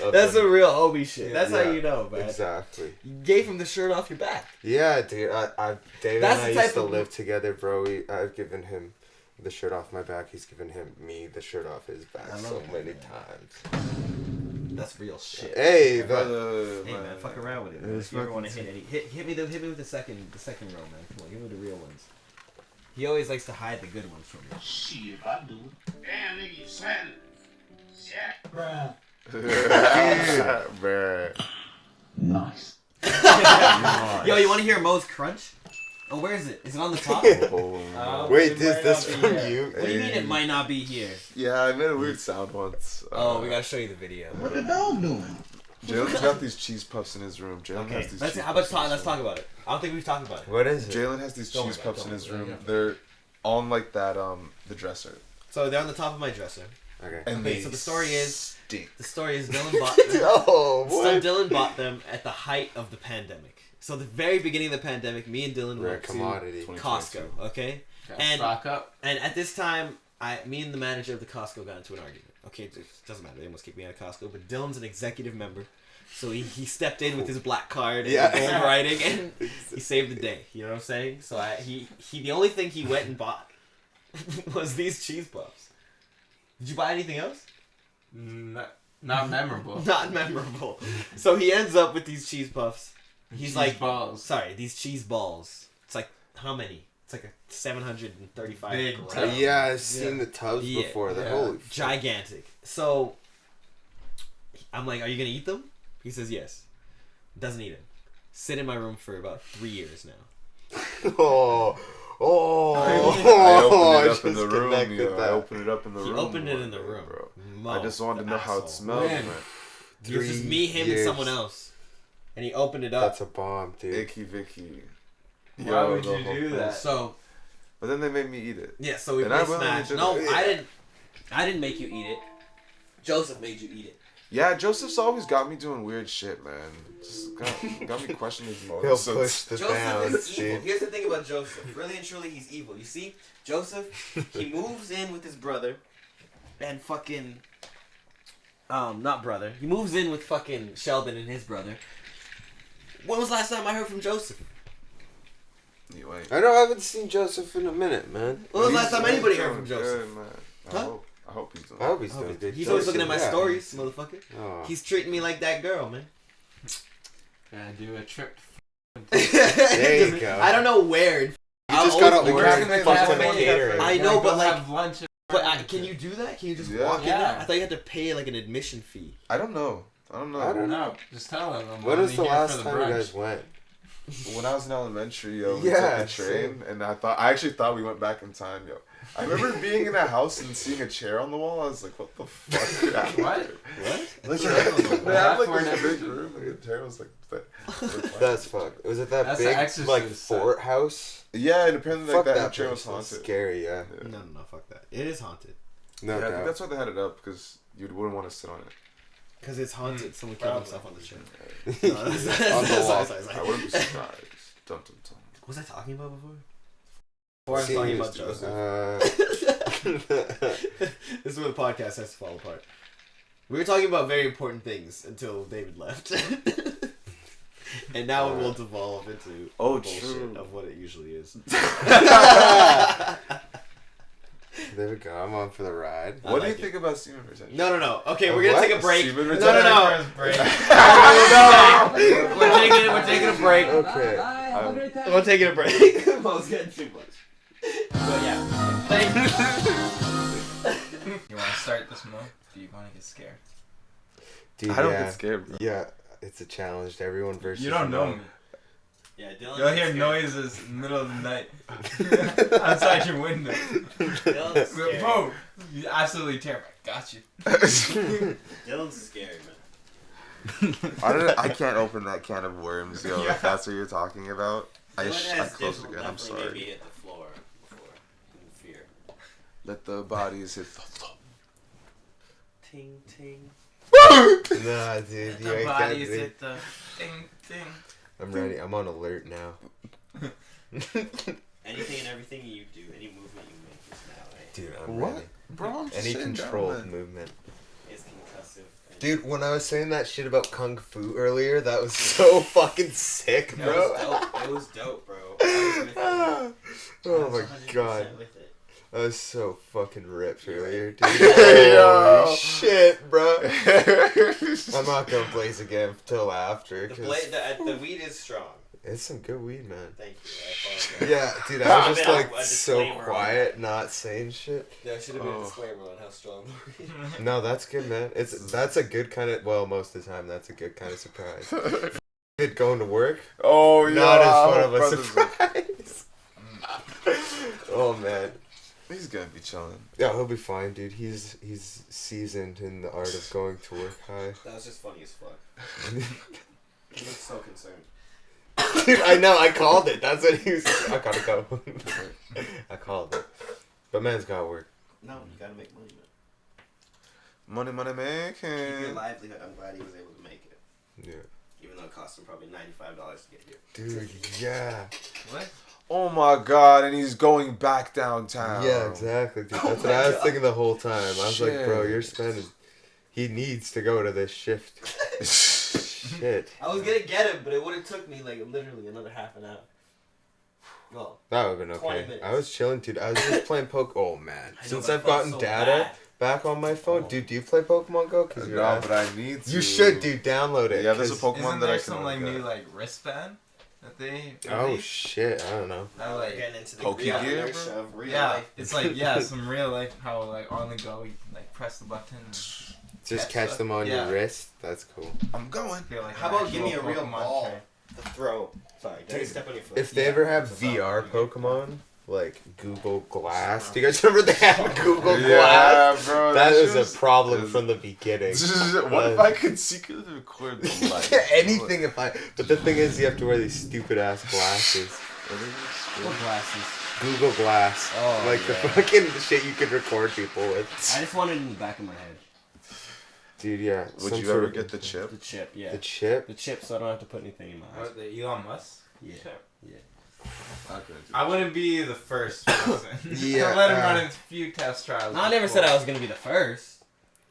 Of That's them. a real homie shit. That's how Yeah, you know, man. Exactly. You gave him the shirt off your back. Yeah, dude. David That's and I the type used to of- live together, bro. I've given him the shirt off my back. He's given me the shirt off his back I love so it, many man. times. That's real shit. Hey, Hey but man, fuck around with it. Man. If you ever want to hit any, hit me with the second row, man. Come on, give me the real ones. He always likes to hide the good ones from me. Shit, I do. Damn, nigga, you sweating. Shit. Bruh. Nice. Yo, you want to hear Mo's crunch? Oh, where is it? Is it on the top? wait, is this from you? What do you mean it might not be here? Yeah, I made a weird sound once. Oh, we gotta show you the video. What the dog doing? Jalen's got these cheese puffs in his room. Jalen Okay, has these let's cheese how about puffs in his let's room. talk about it. I don't think we've talked about it. What is it? Jalen has these Don't cheese worry about it, puffs in don't his worry, room. yeah. They're on like that the dresser. So they're on the top of my dresser. Okay. And Okay, they so the story is stink. Dylan bought them. Oh, So what? Dylan bought them at the height of the pandemic. So the very beginning of the pandemic, me and Dylan Rare went commodity. to Costco, okay? And Stock up. and at this time, me and the manager of the Costco got into an argument. Okay, it doesn't matter. They almost kicked me out of Costco, but Dylan's an executive member. So he stepped in with his black card and Yeah. gold writing, and he saved the day. You know what I'm saying? So he the only thing he went and bought was these cheese puffs. Did you buy anything else? Not memorable. Not memorable. So he ends up with these cheese puffs. He's Cheese like, balls. sorry, these cheese balls. It's like, how many? It's like a 735 Big grams. tub. Yeah, I've seen the tubs Yeah. before. They're Yeah. holy. Gigantic. So I'm like, are you gonna eat them? He says yes. Doesn't eat it. Sit in my room for about 3 years now. I opened it up in just the room. connected Yo. I that. opened it up in the He room. opened it one in the day, room. bro. I just wanted to know how it smelled, Man. man. It was just 3 me, him, and years. someone else. And he opened it up. That's a bomb, dude. Icky Vicky. Why would the you whole do thing. that? So But then they made me eat it. yeah, so we And I played willingly Smash. did No, it. I didn't make you eat it. Joseph made you eat it. Yeah, Joseph's always got me doing weird shit, man. Just got me questioning his He'll motives. push the Joseph bounds, is evil. dude. Here's the thing about Joseph. Really and truly, he's evil. You see, Joseph, he moves in with his brother, and fucking, not brother. He moves in with fucking Sheldon and his brother. When was the last time I heard from Joseph? Anyway. I know I haven't seen Joseph in a minute, man. When was the last time He's anybody doing heard from Joseph? Good, man. Huh? I hope he's doing I hope he's doing good. He's always looking at my Joseph, yeah. stories, motherfucker. Oh. He's treating me like that girl, man. Gotta do a trip. There you go. I don't know where. You just gotta order cafe- fucking cafe- catering. I know, but like, have lunch. can you do that? Can you just Yeah. walk in Yeah. there? I thought you had to pay like an admission fee. I don't know. I don't know. I don't know. No, just tell them. I'm When was only the here last for time you brunch. guys went? When I was in elementary, yo, we Yeah, took the train, and I actually thought we went back in time, yo. I remember being in a house and seeing a chair on the wall. I was like, what the fuck? What? Like, What? they had like For an this big episode. room. Like, the chair was like that. That's fucked. Was it that That's the big Exorcist like set. fort house? Yeah, and apparently like Fuck that, that chair was place. That's haunted. scary, yeah. Yeah. No, fuck that. It is haunted. No Yeah, I think doubt. that's why they had it up, because you wouldn't want to sit on it. Because it's haunted. Someone killed himself on the chair. On the wall. I wouldn't be surprised. Dun, dun, dun. What was I talking about before? Before I was talking about Joseph. This is where the podcast has to fall apart. We were talking about very important things until David left. And now it will devolve into bullshit true. of what it usually is. There we go. I'm on for the ride. I What do like you think about semen retention? No. Okay, we're What? gonna take a break. Semen No. retention? First break. No. We're taking a break. Okay. We're taking a break. Mo's getting too much. But yeah, thank you. You want to start this month? Do you want to get scared? Dude, I don't yeah. get scared, bro. Yeah, it's a challenge to everyone versus You don't know me. Yeah, Dylan. You'll hear noises in the middle of the night outside your window. Dylan's scary. Boom! You're absolutely terrified. Got you. Dylan's scary, man. I can't open that can of worms, yo. Yeah. If that's what you're talking about, I Dylan has closed it definitely again. I'm maybe sorry. hit the floor before in fear. Let the bodies hit the floor. Ting ting. Nah, dude. The You ain't got bodies me. hit the thing, thing. I'm ready. I'm on alert now. Anything and everything you do, any movement you make is now, right? Dude, I'm What? ready. Bro, I'm just Any sitting down, controlled man. movement. Is concussive. And Dude, when I was saying that shit about Kung Fu earlier, that was so fucking sick, That bro. was dope. It was dope, bro. I was with it. I Oh was my 100% god. with it. I was so fucking ripped You're earlier, right. dude. Yo. Holy shit, bro. I'm not gonna blaze again till after, The, cause the weed is strong. it's some good weed, man. Thank you. I apologize. Yeah, dude, I was just A like so disclaimer on quiet, not saying shit. There should have been Oh. a disclaimer on how strong the weed is. No, that's good, man. That's a good kind of. Well, most of the time, that's a good kind of surprise. It going to work, Oh, yeah. not as fun of a brothers- surprise. Oh man, He's gonna be chilling. yeah, he'll be fine, dude. He's seasoned in the art of going to work high. That was just funny as fuck. He looks so concerned. Dude, I know. I called it. That's what he was. I gotta go. I called it. But man's gotta work. No, you gotta make money, Money, man. money Keep your making. livelihood. I'm glad he was able to make it. Yeah. Even though it cost him probably $95 to get here. Dude, yeah. What? Oh my god, and he's going back downtown. Yeah, exactly, dude. Oh That's what my I was God. thinking the whole time. I was like, bro, Shit. you're spending. He needs to go to this shift. Shit. I was gonna get him, but it would have took me like literally another half an hour. Well, That would have been 20 okay. minutes. I was chilling, dude. I was just playing poke. Oh, man. I know, Since but I I've felt gotten so data, bad. back on my phone. Dude, do you play Pokemon Go? Cause No, but I need to. You should, dude. Download it. Yeah, there's a 'cause- Pokemon Isn't that I there can some like get. new like wristband that they? Oh released? shit! I don't know. That We're like getting into the Pokegear, real bro? inertia of real yeah, life. it's like some real life how like on the go you like press the button. And Just catch catch stuff. them on Yeah. your wrist. That's cool. I'm going. feel like How an about give me a actual real Pokemon ball train. to throw? Sorry, did I Dude, step on your foot? If they Yeah, ever have that's a problem. VR Pokemon, like Google Glass, do you guys remember they had Google Glass? Yeah, bro. That is shit's- a problem is- from the beginning. What if I could secretly record the life? Anything if I. But the thing is, you have to wear these stupid ass glasses. What glasses? Google Glass. Oh, Like the yeah. fucking shit you could record people with. I just wanted it in the back of my head. Dude, yeah. Would some you sort ever of- get the chip? The chip, yeah. The chip? The chip, so I don't have to put anything in my eyes. What, the Elon Musk? Yeah. Chip? Okay, I wouldn't be the first person. Yeah, I'll let him run a few test trials. No, I never said I was gonna be the first.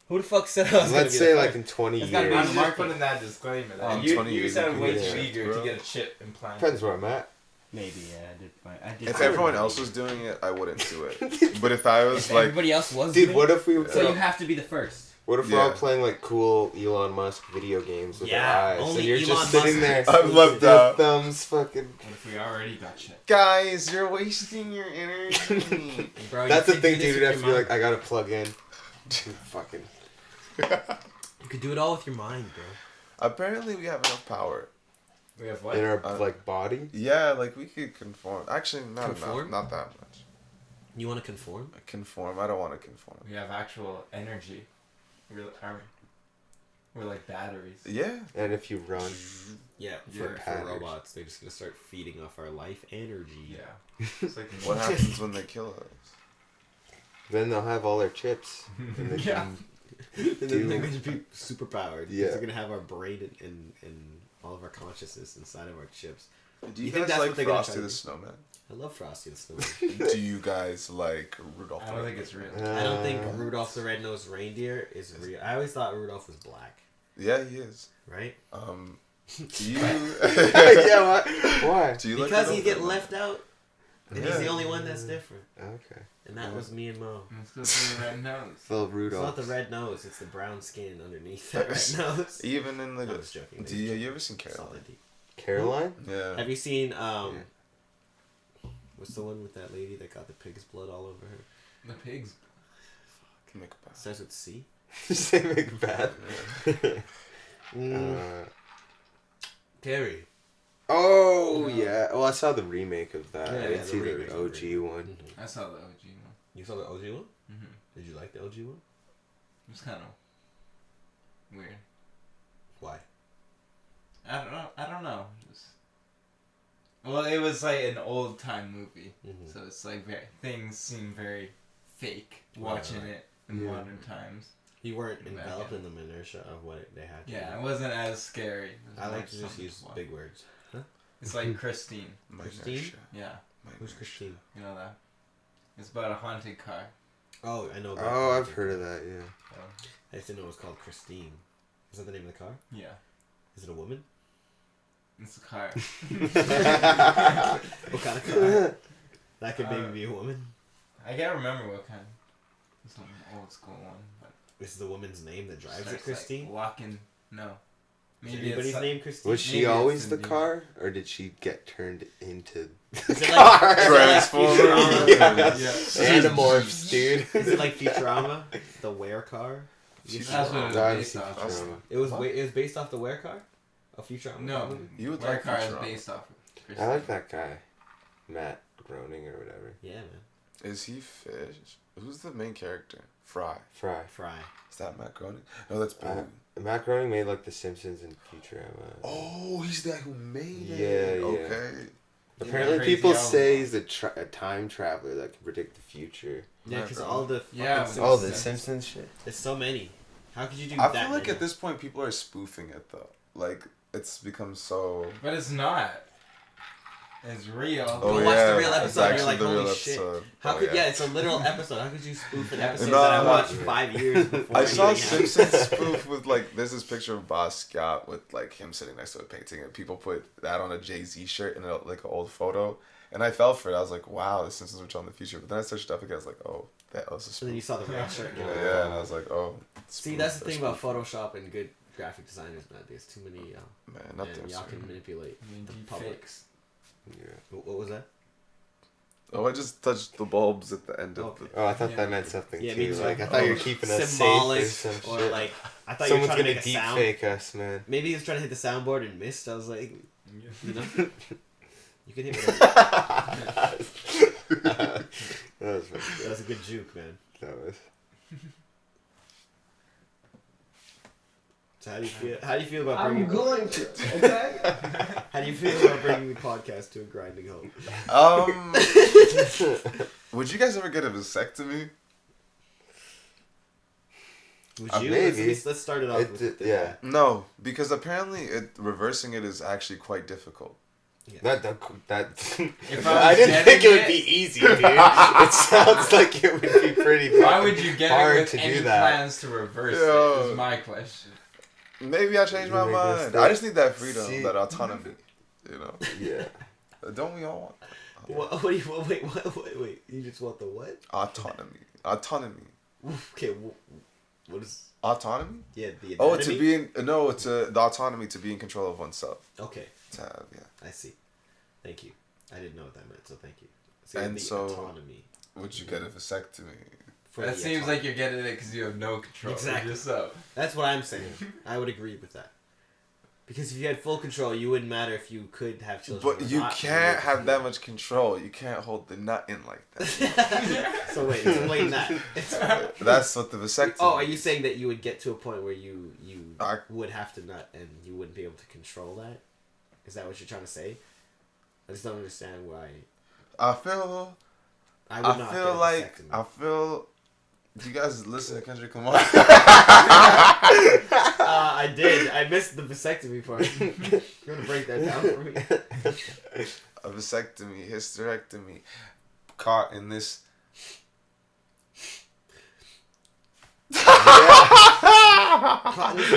Who the fuck said I was gonna Let's be say the like first? in 20 It's gotta be years. I'm on just market. putting that disclaimer. That In you 20 years, said you way can too get it, eager bro. to get a chip implanted. Depends where I'm at. Maybe, yeah. I did. If everyone else was doing it, I wouldn't do it. But if I was If like, everybody else was Dude, doing what it, if we so you have to be the first. What if we're all Yeah. playing like cool Elon Musk video games with Yeah, our eyes? only And you're Elon just sitting Musk there. I love with that. your thumbs fucking. What if we already got chip? guys, you're wasting your energy. Bro, That's you the could thing, do dude. this You'd have with to be your like, I gotta plug in. Fucking. You could do it all with your mind, bro. Apparently, we have enough power. We have what? In our Uh, like body. Yeah, like we could conform. Actually, not Conform? enough. Not that much. You want to conform? Conform. I don't want to conform. We have actual energy. We're like batteries. Yeah. And if you run, Yeah, for patterns. robots, they're just gonna start feeding off our life energy. Yeah. It's like What happens when they kill us? then they'll have all their chips. And they Yeah. can And then do- they're gonna be super powered. Yeah. They're gonna have our brain and all of our consciousness inside of our chips. Do you, You think guys that's like what they're gonna Frosty try to the do? Snowman? I love Frosty the Snowman. Do you guys like Rudolph? I don't think it's real. I don't think Uh, Rudolph the Red-Nosed Reindeer is real. I always thought Rudolph was black, Yeah, he is. right? Do you? Yeah, why? Do you like Because Rudolph he get the left out, and he's Yeah. the only one that's different. Okay. And that was me and Mo. It's still the red nose. Little It's Rudolph. not the red nose; it's the brown skin underneath that red nose. Even in the. I was joking. Do you ever seen Solid Caroline? deep. Caroline? Yeah. Have you seen what's the one with that lady that got the pig's blood all over her? The pigs. Macbeth. Starts with C. Say Macbeth. Carrie. Oh yeah. Well, I saw the remake of that. Yeah, I yeah, didn't the see remake the of OG it. one. I saw the OG one. You saw the OG one? Mm-hmm. Did you like the OG one? It was kind of weird. Why? I don't know. Just, well, it was like an old time movie, Mhm. so it's like things seem very fake watching Right. it in Yeah. modern times. You weren't Back enveloped in. in the minutia of what they had to Yeah, do. it wasn't as scary. It was I more like to just something use watch. big words. It's like Christine. My Christine? inertia. Yeah, My Who's inertia. Christine? you know that. It's about a haunted car. Oh, I know. about Oh, that. I've heard of that. Yeah. So, I just didn't know it was called Christine. Is that the name of the car? yeah, Is it a woman? it's a car. What kind of car? That could maybe be a woman. I can't remember what kind. It's an old school one, but This is the woman's name that drives starts, it, Christine? Like, walking. No. Is Maybe anybody's it's name Christine? Was she Maybe it's always the indeed. car, or did she get turned into Is the it like- car? is it like Transformers. Futurama? Yeah. Animorphs, dude. Is it like Futurama? The Where car? She's- That's what it was I've based seen off. Futurama. It was What? it was based off the Where car? A Futurama? No, You would Where like car is Futurama. based off of I Christine. like that guy, Matt Groening or whatever. Yeah, man. Is he fish? Who's the main character? Fry. Fry. Fry. Is that Matt Groening? No, that's Blue. Matt Groening made like The Simpsons and Futurama. Oh, he's the guy who made Yeah, it. yeah. Okay. Apparently, Crazy people Album. say he's a time traveler that can predict the future. Yeah, because Right, all the Yeah, fucking Oh, Simpsons- the Simpsons shit. There's so many. How could you do I that feel like many? at this point people are spoofing it though. Like it's become so. But it's not. It's real. Oh watch yeah, the real it's episode and you're actually like, the holy real shit. episode. How Oh, could yeah, it's a literal episode. How could you spoof an episode No, that I no, watched no. 5 years before? I saw anything happened? Simpsons spoof with like there's this picture of Boss Scott with like him sitting next to a painting and people put that on a Jay-Z shirt in like an old photo and I fell for it. I was like, wow, the Simpsons were telling the future. But then I searched up again. I was like, oh, that was a So then you spoof. saw the real shirt. and you're like, Yeah, and I was like, oh. See, that's the thing about Photoshop and good graphic designers, man. There's too many, Man, and nothing. y'all can manipulate the public. Yeah. What was that? Oh, I just touched the bulbs at the end of Okay. Oh, I thought that meant something Yeah, me too. too. Like I thought you were keeping us Symbolic, safe or some or shit. like I thought Someone's you were trying gonna to make a deep sound. fake us, man. Maybe he was trying to hit the soundboard and missed. I was like, you know, you can hit me. That was funny. That was a good juke, man. That was. So how do you feel? How do you feel about I'm bringing? going to, okay? How do you feel about bringing the podcast to a grinding halt? Would you guys ever get a vasectomy? Would you? Maybe. Let's start it off with Yeah. No, because apparently reversing it is actually quite difficult. That If I was didn't think it would getting be easy, dude. It sounds like it would be pretty. Why would you get hard it with to any do that? plans to reverse Yo. it? Is my question. Maybe I changed my You make mind. mistakes. I just need that freedom, See- that autonomy. You know, Yeah. don't we all want that? What do you? Wait. You just want the what? Autonomy? Autonomy. Okay. What is? Autonomy? Yeah. The Oh, anatomy? to be in no, it's the autonomy to be in control of oneself. Okay. To have, yeah. I see. Thank you. I didn't know what that meant, so thank you. So And the so- autonomy. Would you get a vasectomy? For That the seems autonomy. like you're getting it because you have no control Exactly. over yourself. That's what I'm saying. I would agree with that. Because if you had full control, you wouldn't matter if you could have children. But or you not. can't have that much control. You can't hold the nut in like that. So wait, explain that. That's what the vasectomy. Oh, are you saying that you would get to a point where you I- would have to nut and you wouldn't be able to control that? Is that what you're trying to say? I just don't understand why. I feel. I would not feel get a like vasectomy. I feel. Do you guys listen to Kendrick Lamar? I did. I missed the vasectomy part. You want to break that down for me? A vasectomy, hysterectomy, caught in this.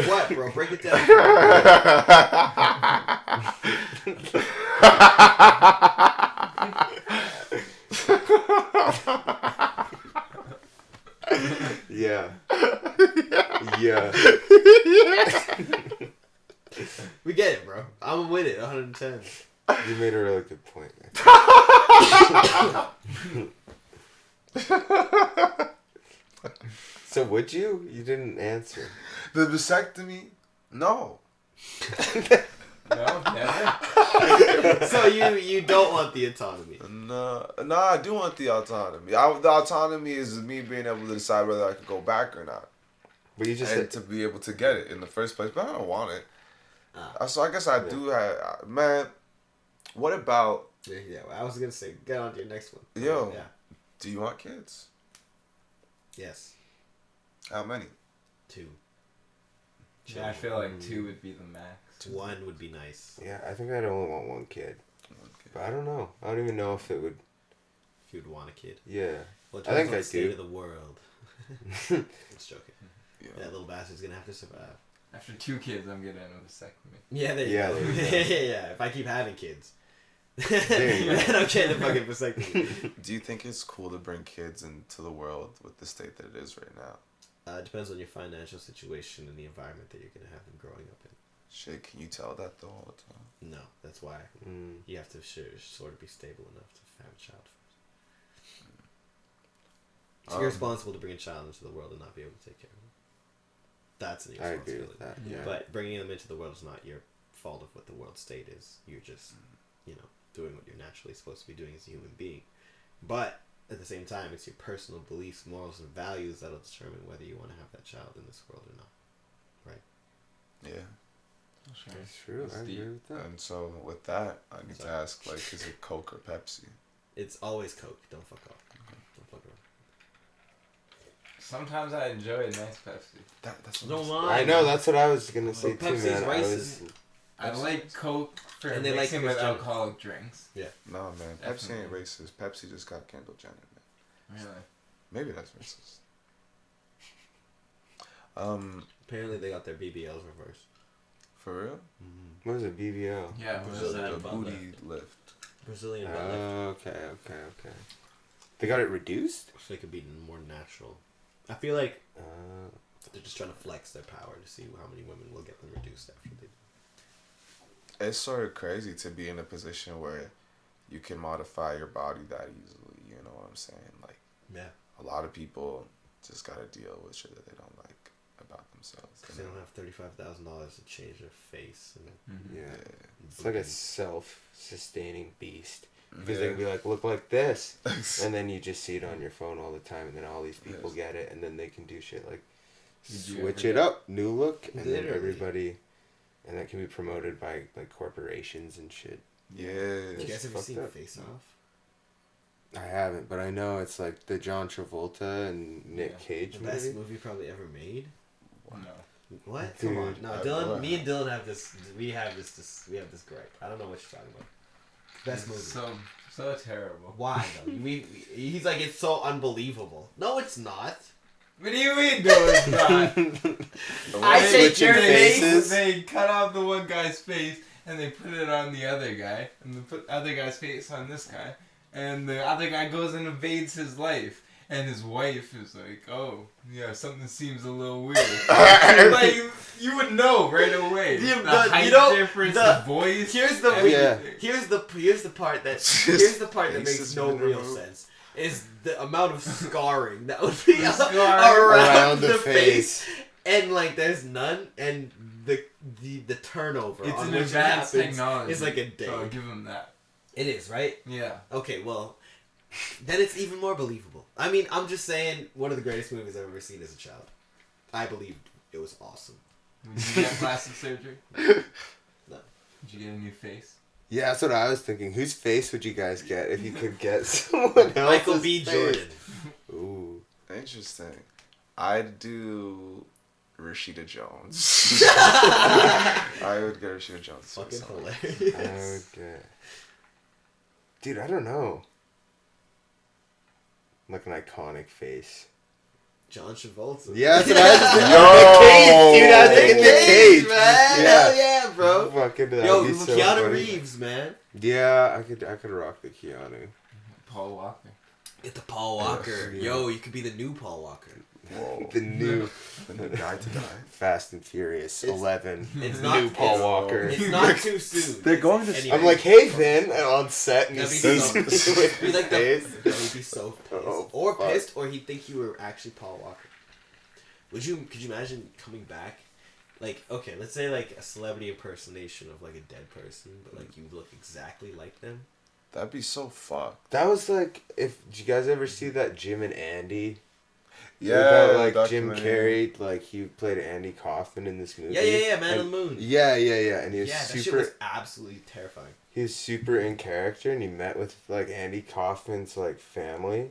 What, bro? Break it down. Yeah. Yeah. We get it, bro. I'm with it. 110. You made a really good point. So would you? You didn't answer. The vasectomy? No. No, never. So you don't want the autonomy. No, I do want the autonomy. The autonomy is me being able to decide whether I can go back or not. But you just And said, to be able to get it in the first place. But I don't want it. Ah. So I guess I do have... Man, what about... Yeah, well, I was gonna say get on to your next one. Yo. Yeah. Do you want kids? Yes. How many? 2. Yeah, I feel like 2 would be the max. 1 would be nice. yeah, I think I'd only want one kid. But I don't know. I don't even know if it would. If you'd want a kid. Yeah. Well, it I think depends on I the state do. of the world. I'm just joking. Yeah. That little bastard's gonna have to survive. After 2 kids, I'm getting a vasectomy. Yeah, there you Yeah, go. there you go. Yeah. If I keep having kids, There you go. then I'm getting a fucking vasectomy. Do you think it's cool to bring kids into the world with the state that it is right now? It depends on your financial situation and the environment that you're gonna have them growing up in. Shit, can you tell that the whole time? No, that's why Mm. you have to sort of be stable enough to have a child first. It's irresponsible to bring a child into the world and not be able to take care of them. That's an I agree irresponsibility. with that. Yeah. But bringing them into the world is not your fault of what the world state is. You're just, doing what you're naturally supposed to be doing as a human being. But at the same time, it's your personal beliefs, morals, and values that'll determine whether you want to have that child in this world or not. Yeah. That's true. It's I agree deep. with that. And so with that, I need to ask, like, is it Coke or Pepsi? It's always Coke. Don't fuck off. Don't fuck around. Sometimes I enjoy a nice Pepsi. That's what Don't I'm lie. I know. That's what I was gonna say too, Pepsi's man. I racist. was. I like Coke for And they like mixing with Kris Jenner. alcoholic drinks. saying. No, man. Pepsi ain't Definitely. racist. Pepsi just got Kendall Jenner, man. Really? Maybe that's racist. Apparently, they got their BBLs reversed. For real? What was it? BBL. Yeah, what is Brazilian that? The butt booty lift. Brazilian butt lift. Okay. They got it reduced? So it could be more natural. I feel like they're just trying to flex their power to see how many women will get them reduced after they do. It's sort of crazy to be in a position where you can modify your body that easily. You know what I'm saying? Like, Yeah. a lot of people just gotta deal with shit that they don't like about themselves. Because they don't have $35,000 to change their face. And Yeah. It's like a self-sustaining beast. Because they can be like, look like this. And then you just see it on your phone all the time. And then all these people get it. And then they can do shit like switch it up. New look. And then everybody... And that can be promoted by like corporations and shit. Yeah. You guys ever seen Face Off? I haven't, but I know it's like the John Travolta and Nick Cage The movie. best movie probably ever made. No. What? Dude, Come on. No, Dylan. Me and Dylan have this. We have this gripe. I don't know what you're talking about. Best movie. So terrible. Why though? He's like, it's so unbelievable. No, it's not. What do you mean, no, it's not? I take your face. They cut off the one guy's face and they put it on the other guy, and they put the other guy's face on this guy, and the other guy goes and invades his life, and his wife is like, "Oh, yeah, something seems a little weird." Like you would know right away. The height difference, the voice. Here's the here's the part that makes no real sense. Is the amount of scarring that would be around the face, and like there's none, and the turnover. It's on an which advanced happens technology. is like a day. So I'll give him that. It is, right? Yeah. Okay, well, then it's even more believable. I mean, I'm just saying, one of the greatest movies I've ever seen as a child. I believed it was awesome. Did you get plastic surgery? No. Did you get a new face? Yeah, that's what I was thinking. Whose face would you guys get if you could get someone else? Michael B. Jordan. Ooh. Interesting. I'd do Rashida Jones. I would get Rashida Jones. Fucking I hilarious. would get... Dude, I don't know. Like an iconic face. John Travolta. Yeah, that's what I was thinking. Nick Cage, dude. I was thinking Nick Cage, man. Hell yeah, bro. Fucking, Yo, be so Keanu funny. Reeves, man. Yeah, I could rock the Keanu. Paul Walker. Get the Paul Walker. Yeah. Yo, you could be the new Paul Walker. Whoa. The new guy to die. Fast and Furious 11. It's new not Paul it's, Walker. It's not too soon. They're going to. Anyway. I'm like, hey Vin, and on set, and he That'd be sees so- me with Be his like face. he'd be so pissed, Oh, or fuck. pissed, or he'd think you were actually Paul Walker. Could you imagine coming back? Like, okay, let's say like a celebrity impersonation of like a dead person, but like you look exactly like them. That'd be so fucked. That was like, did you guys ever see that Jim and Andy? Yeah, About, like Jim documentary. Carrey, like he played Andy Kaufman in this movie. Yeah, Man and, on the Moon. Yeah, and he was Yeah, that shit super. was absolutely terrifying. He was super in character, and he met with like Andy Kaufman's like family,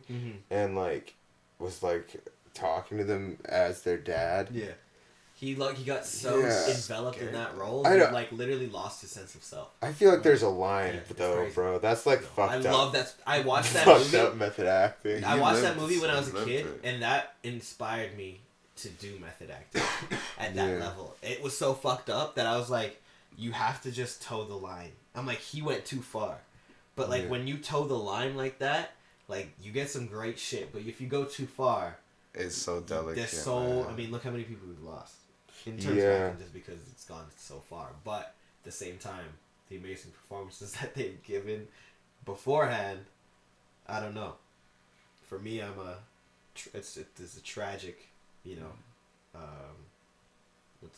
and like was like talking to them as their dad. Yeah. He got so Yeah. enveloped in that role, I he know. like literally lost his sense of self. I feel like there's a line Yeah, it's though, crazy. bro. That's like fucked I up. love that. I watched that fucked movie. up method acting. I You watched that lived movie when I was a lived kid, it. and that inspired me to do method acting at that Yeah. level. It was so fucked up that I was like, you have to just toe the line. I'm like, he went too far. But like, Yeah. when you toe the line like that, like, you get some great shit. But if you go too far, It's so delicate. there's so... man. I mean, look how many people we've lost. In terms of Yeah. acting, just because it's gone so far. But at the same time, the amazing performances that they've given beforehand, I don't know. For me, it's a tragic, you know,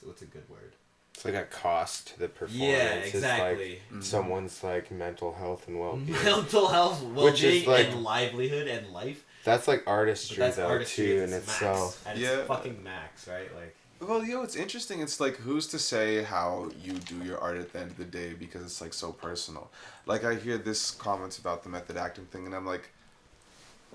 what's a good word? It's like a cost to the performance. Yeah, It's exactly. like someone's like mental health and well-being. Mental health, Which is, well-being, like- and livelihood and life. That's like But artistry that's though artistry too at in its itself. max. At Yeah. its fucking max, right? Like, Well, it's interesting. It's like, who's to say how you do your art at the end of the day, because it's like so personal. Like, I hear this comments about the method acting thing, and I'm like,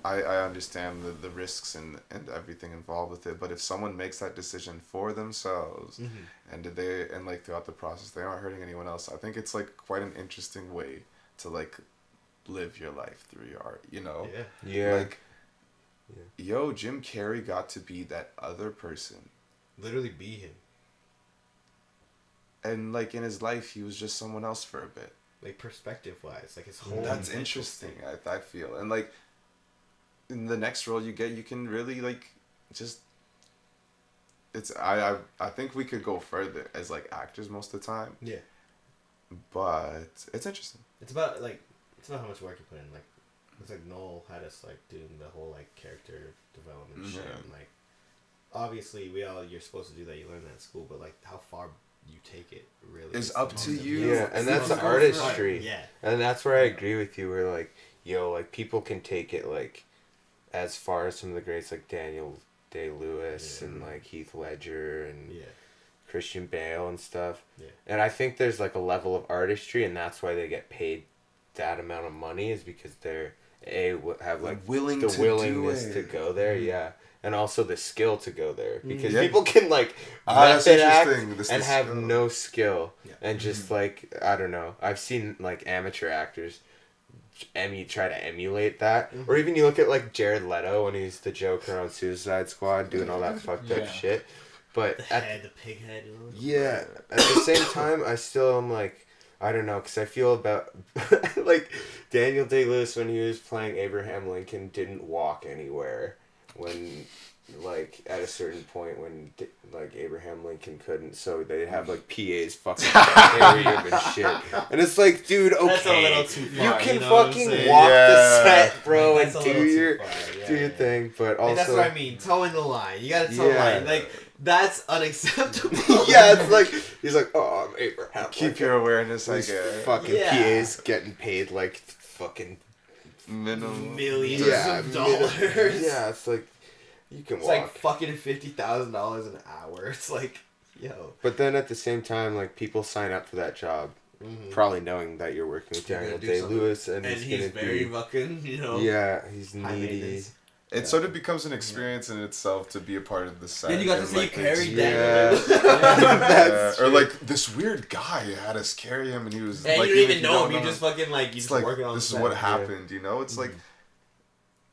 I understand the risks and everything involved with it, but if someone makes that decision for themselves, and like throughout the process they aren't hurting anyone else, I think it's like quite an interesting way to like live your life through your art, you know? Yeah. Like, yo, Jim Carrey got to be that other person. literally be him. And like in his life, he was just someone else for a bit. Like, perspective-wise. Like, his whole... That's mental interesting. state. I feel, and like, in the next role you get, you can really like just. It's I think we could go further as like actors most of the time. Yeah. But it's interesting. It's about how much work you put in. Like, it's like Noel had us like doing the whole like character development shit. Yeah. And, like, obviously you're supposed to do that. You learn that in school, but like how far you take it really It's is up the to most you. important. Yeah, and that's the Go for it. artistry. Yeah. And that's where I agree with you. Where like, like people can take it like as far as some of the greats like Daniel Day-Lewis and like Heath Ledger and Christian Bale and stuff. Yeah. And I think there's like a level of artistry, and that's why they get paid that amount of money, is because they're have like willing the to willingness do to it. go there. Yeah. And also the skill to go there, because Yeah. people can like That's method act interesting. This and is have skill. no skill, Yeah. and just like I don't know. I've seen like amateur actors try to emulate that, or even you look at like Jared Leto when he's the Joker on Suicide Squad doing all that fucked up shit. But The pig head. You know? yeah, at the same time, I still am like, I don't know, because I feel about like Daniel Day-Lewis when he was playing Abraham Lincoln didn't walk anywhere when like at a certain point when like Abraham Lincoln couldn't, so they'd have like PAs fucking carry him and shit, and it's like, dude, okay, That's a little too far, you can you know what I'm fucking saying? walk Yeah. the set, bro, Like, and that's a do little too your far, yeah, do your yeah. thing, but Like, also that's what I mean. Towing the line. You gotta toe the Yeah. line. Like, that's unacceptable. yeah, it's like he's like, oh, I'm Abraham. Keep Lincoln. your awareness, I These guess. fucking Yeah. PAs getting paid like fucking Minimum. Millions yeah, of dollars. Yeah, it's like you can It's walk. like fucking $50,000 an hour. It's like, yo. But then at the same time, like people sign up for that job, probably knowing that you're working with You're Daniel gonna do Day-Lewis, and And he's he's gonna very be fucking, you know. yeah, he's high needy. maintenance. It sort of becomes an experience in itself to be a part of the set. Then you got to and, say you like, carried Yeah. that. yeah. Or like this weird guy had us carry him, and he was And like, you don't if even know him. You don't just fucking like, you It's just like working on this is set. what happened. You know, it's like.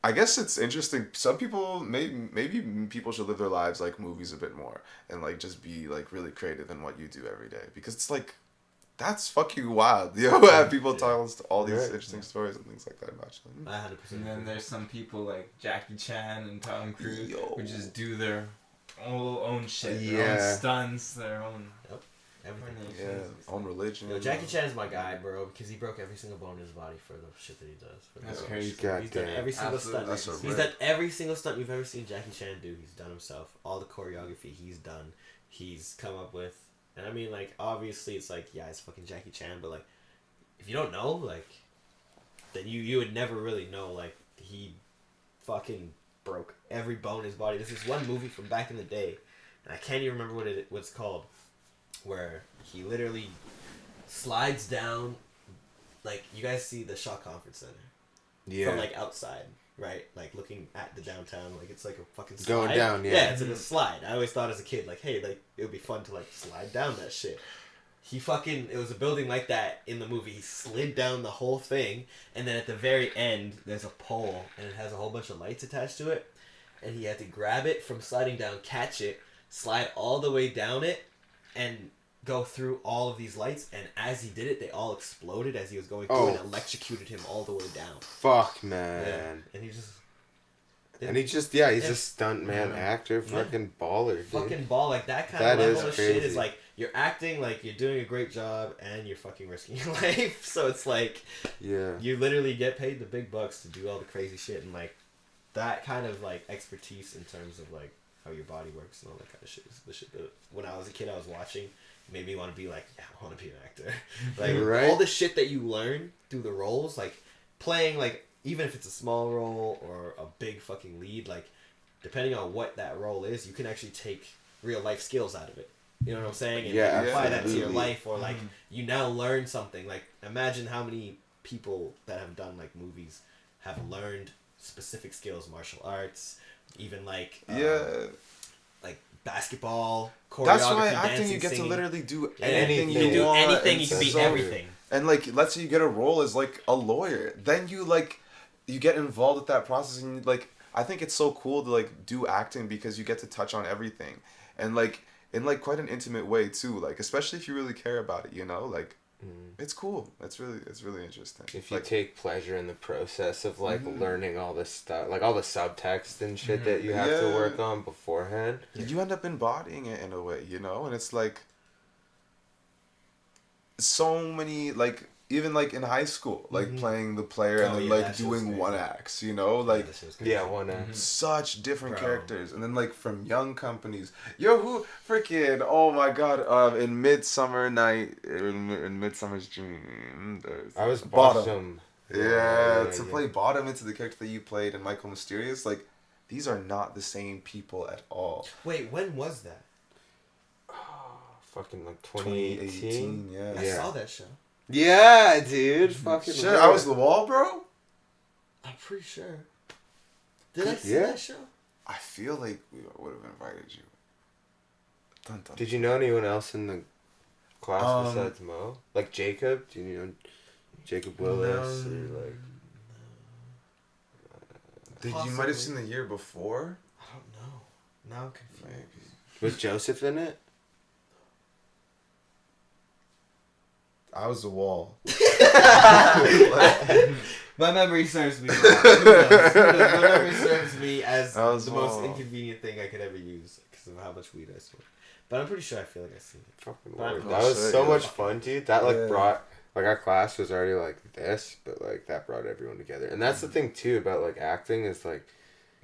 I guess it's interesting. Some people maybe people should live their lives like movies a bit more and like just be like really creative in what you do every day, because it's like that's fucking wild. You know, have people tell us all these interesting stories and things like that about you. 100%. And then there's some people like Jackie Chan and Tom Cruise Yo. who just do their own shit, their Yeah. own stunts, their own. Everything. Yeah, own religion. Yo, Jackie Chan is my guy, bro, because he broke every single bone in his body for the shit that he does. For That's the- crazy. God He's done damn. every single Absolutely. stunt. That's a He's rip. done every single stunt you've ever seen Jackie Chan do. He's done himself. All the choreography he's done. He's come up with. And I mean, like, obviously it's like, yeah, it's fucking Jackie Chan, but like, if you don't know, like, then you would never really know, like, he fucking broke every bone in his body. There's this one movie from back in the day, and I can't even remember what it's called, where he literally slides down, like, you guys see the Shaw Conference Center Yeah, from like outside, right? Like looking at the downtown, like it's like a fucking slide. Going down, yeah. it's like a slide. I always thought as a kid, like, hey, like it would be fun to like slide down that shit. It was a building like that in the movie. He slid down the whole thing, and then at the very end, there's a pole, and it has a whole bunch of lights attached to it, and he had to grab it from sliding down, catch it, slide all the way down it, and go through all of these lights, and as he did it, they all exploded as he was going through and electrocuted him all the way down. fuck man. And he just... And he just he's Yeah. a stunt man, actor, Yeah. fucking baller, dude. fucking ball, like that kind That of is level of shit is crazy. like, you're acting like you're doing a great job and you're fucking risking your life, so it's like, Yeah. you literally get paid the big bucks to do all the crazy shit, and like, that kind of like expertise in terms of like how your body works and all that kind of shit is the shit that when I was a kid I was watching made me want to be like, yeah, I want to be an actor. Like, Right. all the shit that you learn through the roles, like playing, like, even if it's a small role or a big fucking lead, like, depending on what that role is, you can actually take real life skills out of it. You know what I'm saying? And Yeah, like, apply that to your absolutely. life, or like, you now learn something. Like, imagine how many people that have done like movies have learned specific skills, martial arts, even like like basketball, choreography, That's why acting, dancing, you get singing. to literally do Yeah, anything you can do want. anything. You It's can be so- everything. And like, let's say you get a role as like a lawyer, then you get involved with that process, and like, I think it's so cool to like do acting because you get to touch on everything, and like in like quite an intimate way too. Like, especially if you really care about it, you know, like It's cool. It's really interesting. If you take pleasure in the process of like learning all this stuff, like all the subtext and shit that you have to work on beforehand, you end up embodying it in a way, you know, and it's like so many, like even like in high school, like playing the player and then like doing one acts, you know, like one act. such different characters, and then like from young companies, who freaking, oh my god, in Midsummer Dream, I was Bottom. To play Bottom into the character that you played in Michael Mysterious, like these are not the same people at all. Wait, when was that? Fucking like 2018. I saw that show. Yeah, dude. Fucking shit, I was the wall, bro. I'm pretty sure. Did I see that show? I feel like we would have invited you. Dun, dun. Did you know anyone else in the class besides Mo? Like Jacob? Do you know Jacob Willis? Or like... Did you might have seen the year before? I don't know. Now I'm confused. Maybe. Was Joseph in it? I was the wall. My memory serves me. My memory serves me as the most inconvenient thing I could ever use because of how much weed I smoke. But I'm pretty sure I feel like I've seen it. Fucking weird. That was so much fun, dude. That like brought like our class was already like this, but like that brought everyone together. And that's the thing too about like acting is like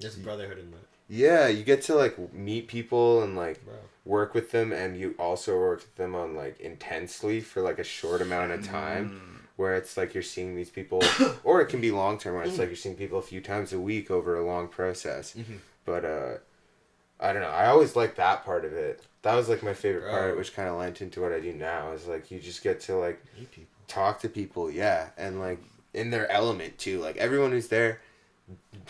there's brotherhood in that. Yeah, you get to like meet people and like work with them, and you also work with them on like intensely for like a short amount of time, where it's like you're seeing these people, or it can be long term where it's like you're seeing people a few times a week over a long process. But I don't know. I always liked that part of it. That was like my favorite part, which kind of lent into what I do now. Is like you just get to like meet people, talk to people, and like in their element too. Like everyone who's there,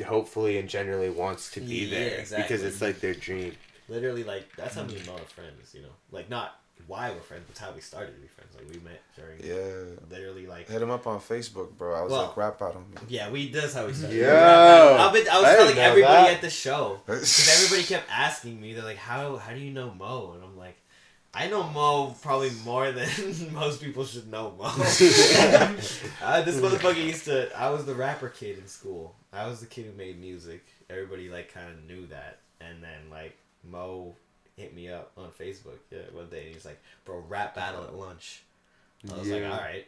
hopefully and generally wants to be there because it's like their dream. Literally, like that's how me and Mo are friends. You know, like not why we're friends, but how we started to be friends. Like we met during literally like hit him up on Facebook, bro. I was like rap battle me. Yeah, that's how we started. Yo, I was telling everybody at the show because everybody kept asking me. They're like, how do you know Mo? And I'm like, I know Mo probably more than most people should know Mo. This motherfucker I was the rapper kid in school. I was the kid who made music. Everybody like kind of knew that. And then like Mo hit me up on Facebook one day and he's like, bro, rap battle at lunch. I was like, alright.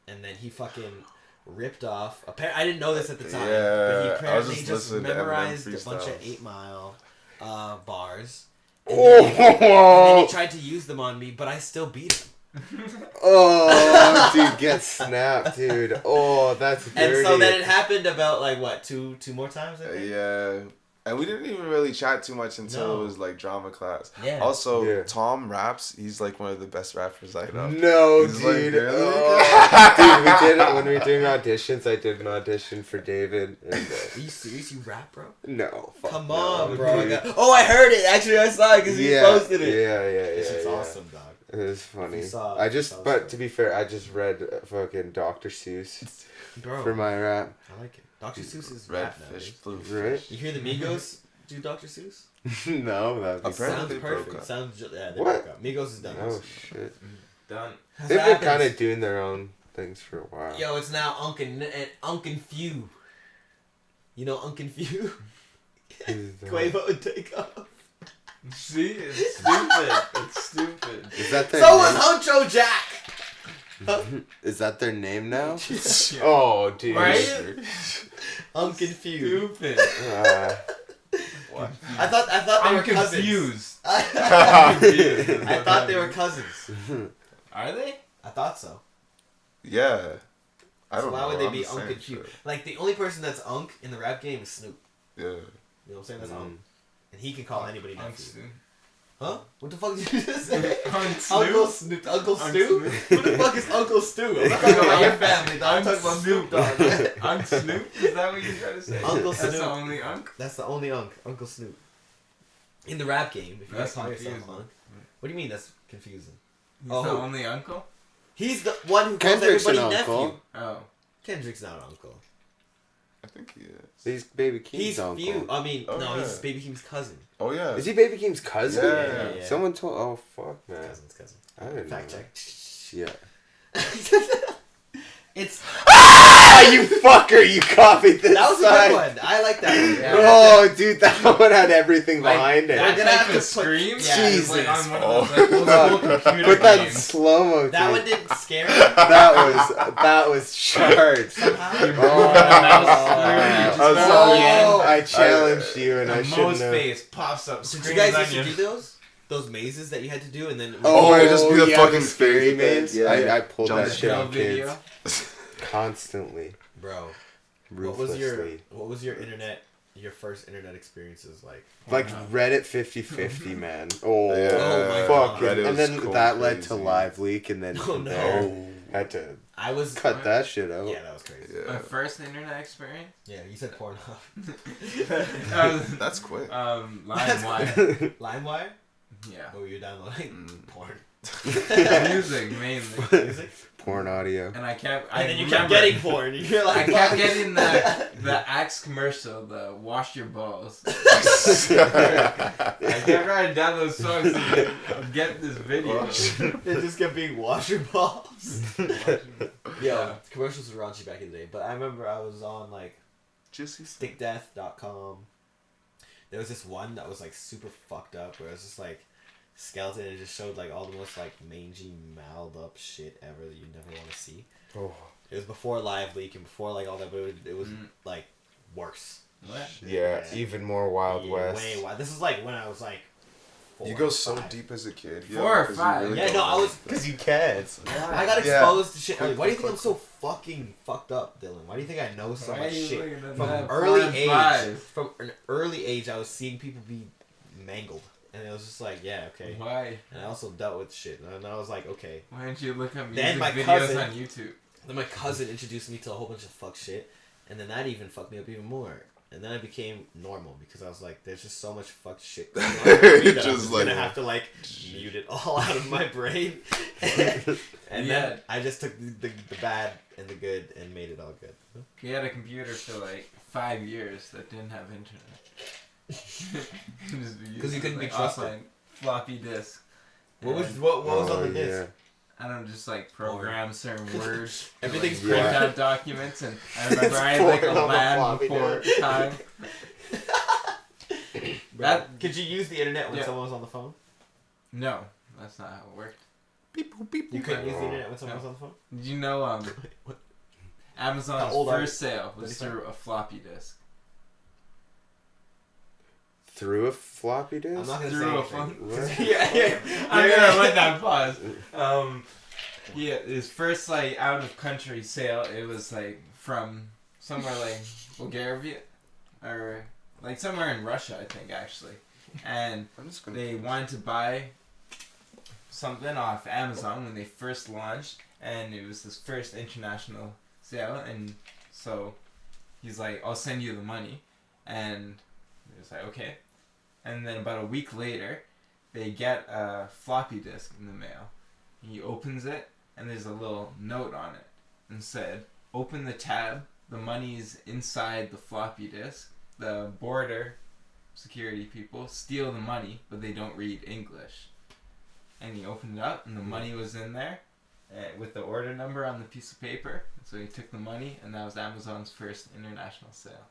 And then he fucking ripped off. I didn't know this at the time. But he apparently just memorized a bunch of 8 Mile bars. And then he tried to use them on me, but I still beat him. Oh, dude, get snapped, dude. Oh, that's dirty. And so then it happened about like what, two more times, I think? Yeah. And we didn't even really chat too much until it was like drama class. Yeah. Also, Tom raps. He's like one of the best rappers I know. No, he's dude. Like, really? Dude, we did it when we were doing auditions. I did an audition for David. And, Are you serious? You rap, bro? No. Come on, bro. I heard it. Actually, I saw it because he posted it. Yeah. This is awesome, dog. It was funny. But to be fair, I just read fucking Dr. Seuss for my rap. I like it. Dr. Seuss is Red rap Fish, now, Blue right? Fish. You hear the Migos do Dr. Seuss? No, that'd be sounds perfect. They broke up. Migos is done. Oh shit. Done. They've been kind of doing their own things for a while. Yo, it's now Unk and Few. You know Unk and Few? Quavo would take off. See, it's stupid. It's stupid. Is that their name? Was Huncho Jack. Is that their name now? Oh, dude. Right? Unk and Few. Stupid. What? I thought they were cousins. I thought they were cousins. Are they? I thought so. Yeah. I don't know. Why would they be Unk and Few? Like the only person that's Unk in the rap game is Snoop. Yeah. You know what I'm saying? That's Unk. And he can call anybody nephew. Snoop. Huh? What the fuck did you just say? Uncle Snoop. Uncle Stu? Who the fuck is Uncle Stu? I'm not talking about your family, dog. I'm talking about Snoop, dog. Unc Snoop? Is that what you're trying to say? Uncle Snoop. That's the only Unc? That's the only Unc. Uncle Snoop. In the rap game, if you that's call confusing. yourself Unc. What do you mean that's confusing? He's the only uncle? He's the one who calls Kendrick's everybody an uncle. nephew. Oh. Kendrick's not uncle. I think he is. He's Baby Keem's He's uncle. Few. I mean, he's Baby Keem's cousin. Oh, yeah. Is he Baby Keem's cousin? Yeah. Someone told... Oh, fuck, man. Cousin. I didn't Fact know check. that. Yeah. It's Ah, you fucker! You copied this. that was a side. good one. I like that one. Yeah. Oh, dude, that one had everything behind it. That We're gonna type have of to put- scream. yeah, is like Jesus. on one of those like old school computer Put that in games. slow mo. That one didn't scare me. That was charged. Somehow. You broke the mouse through, you just Oh, go, I challenged you, and I the shouldn't Mo's have. face pops up. Did you Screams guys on used to you. do those? Those mazes that you had to do, and then Oh, it'd just be the fucking scary face. maze. Yeah. I pulled Jump that the shit Drill on kids video. constantly, bro. ruthlessly. What was your first internet experiences like? Like Reddit 50/50, man. Oh, Yeah. Oh my fuck. God. And Reddit was then cool, that led to crazy. Live Leak, and then Oh, from no. there had to I was cut that shit out. Yeah, that was crazy. Yeah. My first internet experience. Yeah, you said Pornhub. That's quick. LimeWire. LimeWire? Yeah. Oh, you're downloading porn. Music mainly. Music? Porn audio. And I kept. And I then you remember, kept getting porn. And you're I like, kept fuck. getting the Axe commercial, the wash your balls. I kept writing down those songs to get this video. It just kept being washer balls. Yeah. Commercials were raunchy back in the day, but I remember I was on like Juicy. stickdeath.com. There was this one that was like super fucked up where it was just like skeleton and it just showed like all the most like mangy, mauled up shit ever that you never want to see. Oh, It was before Live Leak and before like all that, but it was like worse. What? yeah, even more Wild Yeah, West. Way wild. This is like when I was like 4 You go or so 5. deep as a kid. 4 or 'cause you 5. Yeah, go no, I was. Because you can. I got Yeah. exposed to shit. Why do you think I'm so fucking fucked up, Dylan? Why do you think I know so Why much are you shit? looking at From that? early Porn age, five. from an early age, I was seeing people be mangled, and it was just like, yeah, okay. Why? And I also dealt with shit, and I was like, okay. Why don't you look up Then music my videos cousin- on YouTube? Then my cousin introduced me to a whole bunch of fuck shit, and then that even fucked me up even more. And then I became normal because I was like, there's just so much fucked shit going on with me that I'm Just just like- gonna have to like mute it all out of my brain. And Yeah. then I just took the bad and the good and made it all good. We had a computer for like 5 years that didn't have internet. Because you couldn't be trusted. offline floppy disk. What was And what was on Oh, the disc? I don't know, just like program certain words. Everything's like, print Yeah. out documents, and I remember I had like a porn on the LAN floppy before disk. time. That could you use the internet when Yeah. someone was on the phone? No, that's not how it worked. Beep, boop, beep, You boop. couldn't use the internet when someone was on the phone. Did you know What? Amazon's How old are first sale was 37? through a floppy disk? Through a floppy disk? I'm not gonna Through a say phone. anything. What? yeah. I'm gonna let that pause. Yeah, his first like out of country sale, it was like from somewhere like Bulgaria, or like somewhere in Russia, I think actually, and I'm just gonna. they wanted to buy something off Amazon when they first launched, and it was his first international sale, and so he's like, I'll send you the money, and he was like, okay, and then about a week later, they get a floppy disk in the mail. He opens it, and there's a little note on it, and said, open the tab, the money's inside the floppy disk, the border security people steal the money, but they don't read English. And he opened it up, and the money was in there with the order number on the piece of paper. So he took the money, and that was Amazon's first international sale.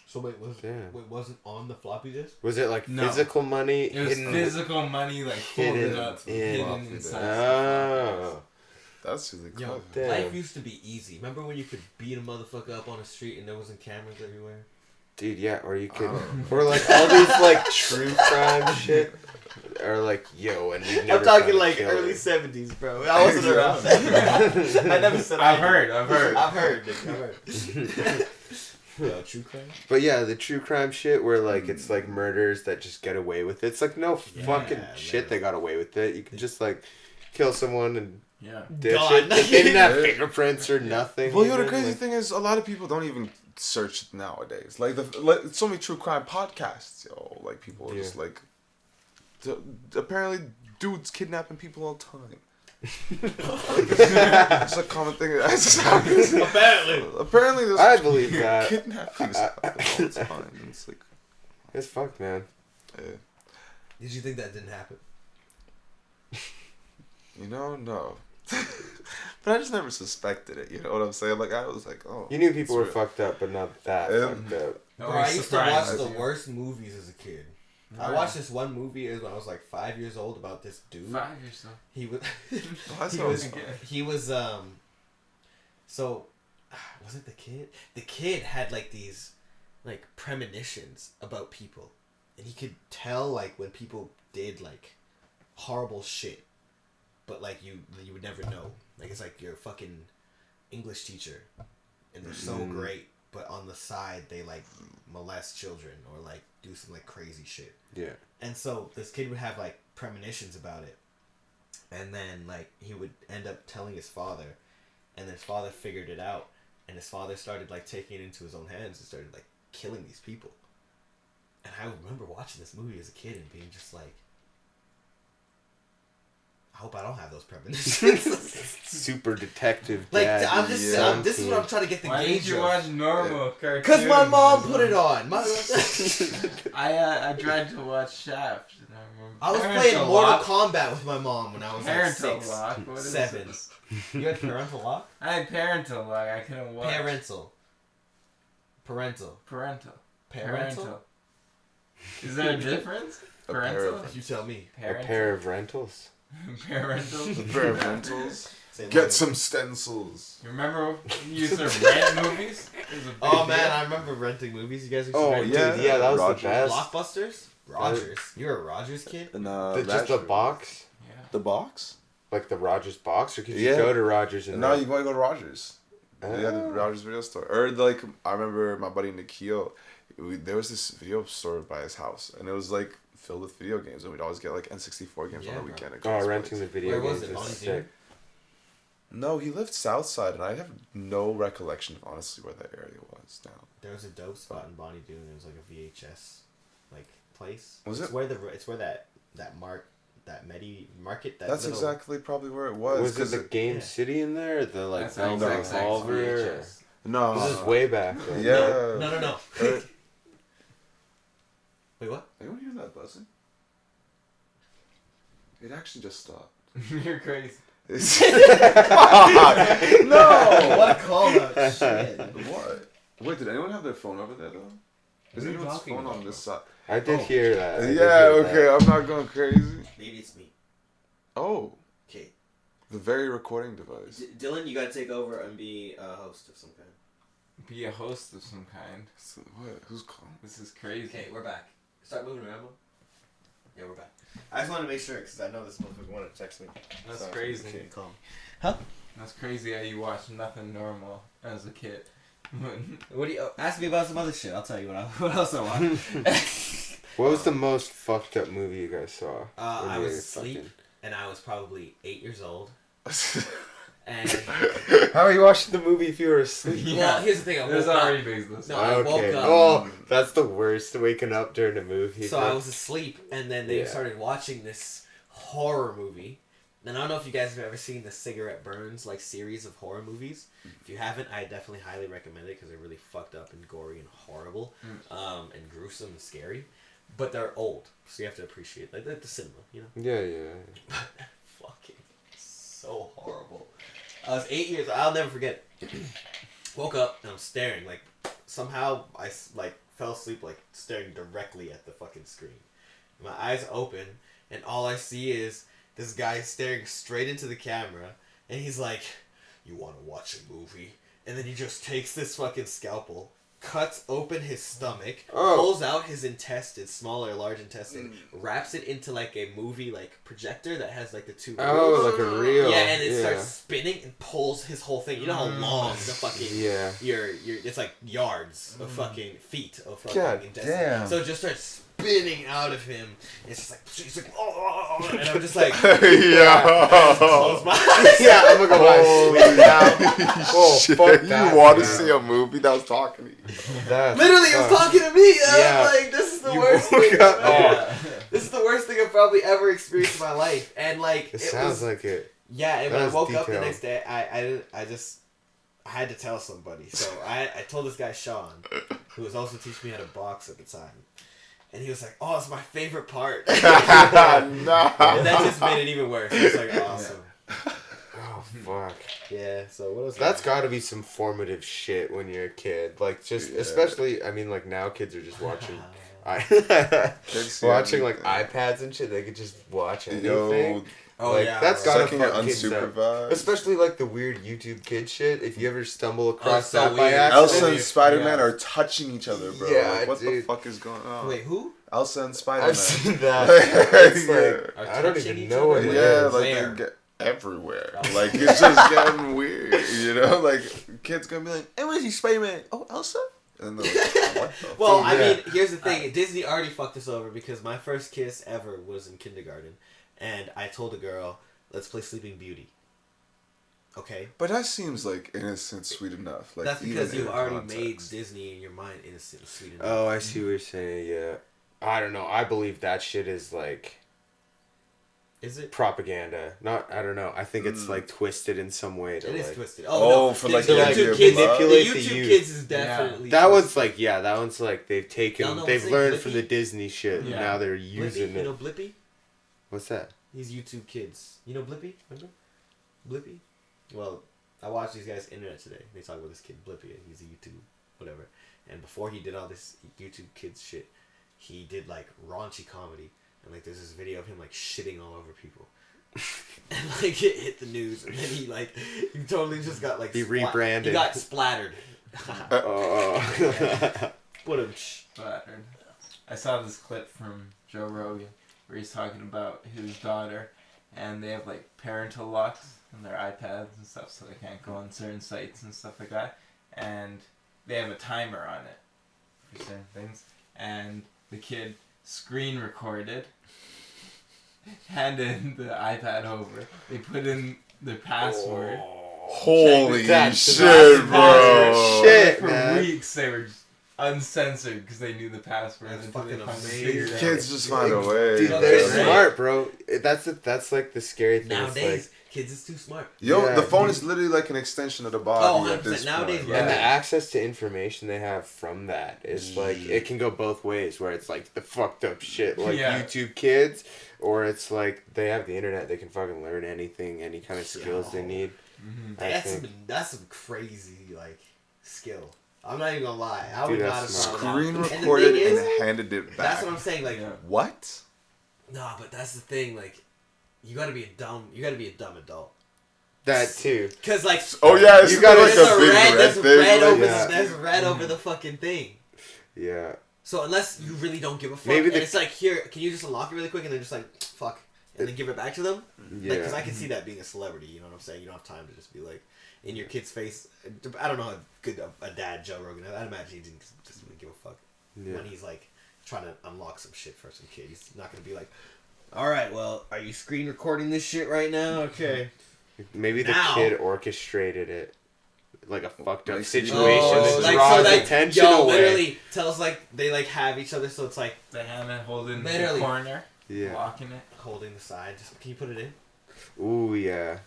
So wait, Damn. wasn't on the floppy disk? Was it like No. physical money It was hidden? physical money, like folded hidden up, in hidden floppy inside. Oh. That's really Yo, clever. Damn. life used to be easy. Remember when you could beat a motherfucker up on the street and there wasn't cameras everywhere? Dude, yeah, or you could, Oh. or like all these like true crime shit, or like yo, and we never. I'm talking found a like killer. early 70s, bro. I wasn't around. I never said I've I heard. I've heard, Nick. I've heard. Yo, true crime? But yeah, the true crime shit where like it's like murders that just get away with it. It's like no fucking shit man. they got away with it. You can just like kill someone and Yeah. ditch Gone. it. They didn't have Yeah. fingerprints or nothing. Well, you know, the even, crazy like- thing is, a lot of people don't even search nowadays. Like so many true crime podcasts, yo. Like people are just like, apparently, dudes kidnapping people all the time. It's a common thing that just happens. Apparently, there's I believe that. kidnappings happen all the time. It's like, It's fucked, man. Did you think that didn't happen? you know, no. but I just never suspected it. You know what I'm saying? Like I was like, oh. You knew people were real. fucked up, but not that fucked up. Bro, I used to watch surprised the you. worst movies as a kid. I Right. watched this one movie when I was like 5 years old about this dude. 5 years old. He was. that he sounds was. fun. He was. So, was it the kid? The kid had like these, like premonitions about people, and he could tell like when people did like horrible shit, but like you would never know. Like it's like your fucking English teacher, and they're so great, but on the side they like molest children or like do some like crazy shit. Yeah. And so this kid would have like premonitions about it, and then like he would end up telling his father, and his father figured it out, and his father started like taking it into his own hands and started like killing these people. And I remember watching this movie as a kid and being just like, I hope I don't have those premonitions. Super detective. Like dad. I'm just, Yeah. this is what I'm trying to get the Why gauge didn't you of. watch normal cartoons? Cause my mom put it on. I tried to watch Shaft. And I was Parental playing Mortal Lock. Kombat with my mom when I was like Parental 6, Lock. What is 7. this? You had parental lock? I had Parental Lock. I couldn't watch. Parental. Parental. Parental. Is there a difference? A pair Parental. of- You tell me. A pair of rentals. Parental. A pair of rentals. Say Get no. some stencils. You remember when you used to rent movies? It was a big Oh man, deal. I remember renting movies. You guys used to Oh rent yeah, yeah, that was Rogers. the best. Blockbusters? Rogers. You're a Rogers kid? And Just a box, Yeah. The box. like the Rogers box, or could you Yeah. go to Rogers and And now you want to go to Rogers. Oh. Yeah, the Rogers video store. Or like I remember my buddy Nikhil. There was this video store by his house, and it was like filled with video games, and we'd always get like N64 games Yeah, on the bro. weekend. at Oh, Chris renting Place. the video Where was games it? is Bonnie sick. No, he lived south side, and I have no recollection of honestly where that area was now. There was a dope spot in Bonnie Doon. It was like a VHS like place. Was it's it? where that market that That's little, exactly probably where it was. Was it 'cause the Game yeah. City in there? Or the like That's Velvet XX Revolver? VHS. No, This is way back. Though. Yeah. No. Uh, Wait, what? Anyone hear that buzzing? It actually just stopped. You're crazy. No! What a call out. Shit. What? Wait, did anyone have their phone over there though? Is What are you anyone's talking phone about, on this bro? side? I did Oh. hear that. I did Yeah, hear okay, that. I'm not going crazy. Maybe it's me. Oh, Okay. the very recording device. Dylan, you gotta take over and be a host of some kind. Be a host of some kind. So, what? Who's calling? This is crazy. Okay, we're back. Start moving around. Yeah, we're back. I just want to make sure because I know this motherfucker wanted to text me. That's So, crazy. okay, calm. That's crazy how you watched nothing normal as a kid. What do you ask me about some other shit? I'll tell you what else I want. What was the most fucked up movie you guys saw? When I you was were asleep, fucking- and I was probably 8 years old. And How are you watching the movie if you were asleep? well, here's the thing. I There's woke already up. business. No, I woke Okay. up. Oh, that's the worst. Waking up during a movie. So I was asleep, and then they Yeah. started watching this horror movie. And I don't know if you guys have ever seen the Cigarette Burns like series of horror movies. If you haven't, I definitely highly recommend it because they're really fucked up and gory and horrible, and gruesome and scary. But they're old, so you have to appreciate like the cinema, you know. Yeah. Fucking so horrible. I was 8 years. I'll never forget it. Woke up and I'm staring like somehow I like fell asleep like staring directly at the fucking screen. My eyes open and all I see is this guy staring straight into the camera and he's like, "You want to watch a movie?" And then he just takes this fucking scalpel, cuts open his stomach, pulls out his intestine, small or large intestine, wraps it into like a movie like projector that has like the two Oh, reels. like a reel. Yeah, and it starts spinning and pulls his whole thing. You know how long the fucking Yeah. your it's like yards of fucking feet of fucking God intestine. damn. So it just starts spinning out of him. It's just like he's like oh, and I'm just like Yeah. close my eyes. Yeah, I'm gonna go Holy sleep now. Oh, shit. fuck You that, want to man. see a movie that was talking to you? That's Literally, it was fucked. talking to me. And I Yeah. was like, this is the You worst woke thing. up- Yeah. This is the worst thing I've probably ever experienced in my life. And like, It sounds like it. yeah. And when That I was woke up the detailed. next day, I had to tell somebody. So I told this guy Sean, who was also teaching me how to box at the time, and he was like, "Oh, it's my favorite part." No. And that just made it even worse. It was like awesome. Oh fuck. Yeah, Yeah. So what else? That's got to be some formative shit when you're a kid. Like, just especially, I mean, like now kids are just watching, watching like iPads and shit. They could just watch anything. Yo, Oh like, yeah. that's bro. gotta sucking it fuck kids up. unsupervised. Especially like the weird YouTube kid shit. If you ever stumble across so that by weird. accident. Elsa and Spider-Man are touching each other, bro. Yeah, like, what the dude. fuck is going on? Wait, who? Elsa and Spider-Man. I've seen that. Yeah. It's like, Are I don't touching even each know what other? it Yeah, is. like Where? they get everywhere. Like it's just getting weird, you know? Like kids gonna be like, "Hey, where's he Spider-Man? Oh, Elsa?" And they're like, "What the Well, fuck?" I mean, here's the thing. Disney already fucked us over because my first kiss ever was in kindergarten, and I told a girl, "Let's play Sleeping Beauty." Okay. But that seems like innocent, sweet enough. Like That's even because in you've already context. made Disney in your mind innocent and sweet enough. Oh, I see what you're saying. Yeah, I don't know. I believe that shit is like Is it? propaganda. Not, I don't know. I think it's like twisted in some way to It like. is twisted. Oh, no. for the, like the the YouTube idea of kids. love? The Manipulate the YouTube youth. kids is definitely. That one's twisted. like, yeah, that one's like they've taken, Y'all know they've what's learned Blippi? from the Disney shit. And Yeah. now they're Blippi. using You know it. Blippi? What's that? These YouTube kids. You know Blippi? Remember? Blippi? Well, I watched these guys internet today. They talk about this kid Blippi. And he's a YouTube whatever. And before he did all this YouTube kids shit, he did like raunchy comedy. And like there's this video of him like shitting all over people. And like it hit the news, and then he totally just got like He rebranded. He got splattered. Oh. Put him. Flattered. I saw this clip from Joe Rogan where he's talking about his daughter, and they have like parental locks on their iPads and stuff, so they can't go on certain sites and stuff like that. And they have a timer on it for certain things. And the kid screen recorded, handed the iPad over. They put in their password. Holy That's shit, the bro! password. Shit, For man. weeks they were uncensored because they knew the password. That's until they fucking finally amazing. figured it out. Kids just find a way. Dude, No, they're they're smart, bro. That's like the scary thing. It's Nowadays, like, kids is too smart. Yo, Yeah, the phone dude. is literally like an extension of the Oh, body at 100%. this Nowadays, point. yeah. and the access to information they have from that is like it can go both ways. Where it's like the fucked up shit, like Yeah. YouTube kids, or it's like they have the internet. They can fucking learn anything, any kind of skills they need. I think. That's some crazy like skill. I'm not even gonna lie. I Dude, would not that's have smart. found Screen out. And the recorded thing is, and handed it back. that's what I'm saying. Like, What? nah, but that's the thing. Like, you gotta be a dumb adult. That too. Cause like, Oh yeah, it's You got like there's a big red there's thing. red like- over Yeah. there's red over the fucking thing. Yeah. So unless you really don't give a fuck, Maybe and the- it's like, here, can you just unlock it really quick and then just like, fuck, and then give it back to them? Yeah. Like, cause I can see that being a celebrity. You know what I'm saying? You don't have time to just be like in your kid's face. I don't know how good a dad Joe Rogan is. I'd imagine he didn't just really give a fuck Yeah. when he's like trying to unlock some shit for some kid. He's not gonna be like, all right, well, are you screen recording this shit right now? Okay. Maybe the Now- kid orchestrated it, like a fucked up Like, situation oh, that like draws so that attention yo away. literally tells like they like have each other, so it's like They have it holding Literally. the corner, Yeah. locking it. holding the side. Just can you put it in? Ooh yeah.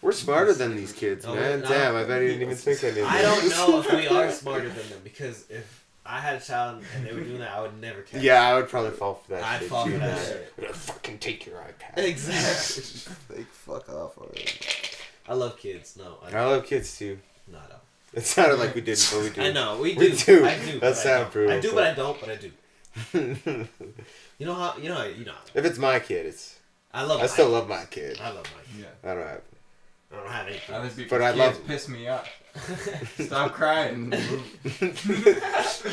We're smarter than these kids, No, man. we're not. Damn, I bet he didn't even think I knew. I don't know if we are smarter than them because if I had a child and they were doing that, I would never catch. Yeah, I would probably fall for that I'd shit. fall for too, that man. shit. I'm gonna fucking take your iPad. Exactly. Like fuck off already. I love kids. No, I love kids too. no, I don't. It sounded like we didn't, but we do. I know we do. We do. I do. That but I sound don't. brutal, I do, but- but I don't. But I do. You know how? You know. If it's my kid, it's. I love. I still love my kid. I love my kid. Yeah. I don't have. I don't have any Other kids. people's But I kids love- piss me off. Stop crying.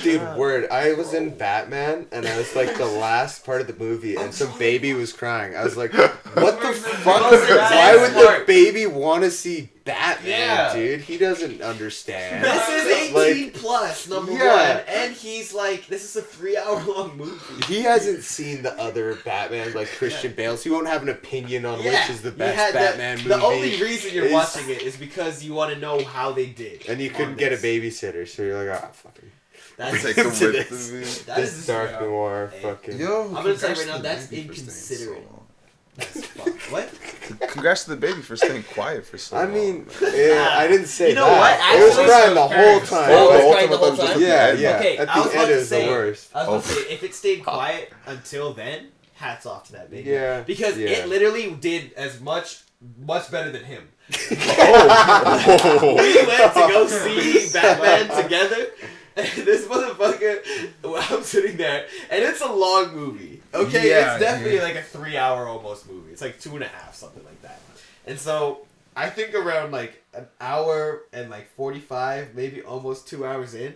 Dude, word. I was in Batman, and I was like the last part of the movie, and some baby was crying. I was like, "What the fuck? Listen, Why would the smart. baby want to see Batman, Yeah. dude? He doesn't understand." This is 18 Like, plus, number yeah. one, and he's like, this is a 3-hour-long movie. he hasn't seen the other Batman, like Christian Bale's. He won't have an opinion on which is the he best had Batman movie. The only reason you're is- watching it is because you want to know how they did. And you on couldn't get a this. babysitter, so you're like, "Ah, fucking." That's Take him him to with this. me. that This is dark yeah. noir, Hey. fucking. Yo, I'm gonna tell you congrats right now, to the that's baby for staying inconsiderate. so long. that's fuck. What? Congrats to the baby for staying quiet for so I long. mean, yeah, I didn't say You know that. what? It was Actually, crying the whole so time. Oh, the it's whole crying time the I whole thought it was just time? Yeah, at the yeah. end. Okay, At I was the about end to is the say- worst. I was Oh. gonna say, if it stayed quiet until then, hats off to that baby. Yeah, Because yeah. it literally did as much much better than him. Oh. We went to go see Batman together, and this motherfucker, I'm sitting there, and it's a long movie. Okay, Yeah, it's definitely dude. like a 3-hour almost movie. It's like 2.5, something like that. And so I think around like an hour and like 45, maybe almost 2 hours in,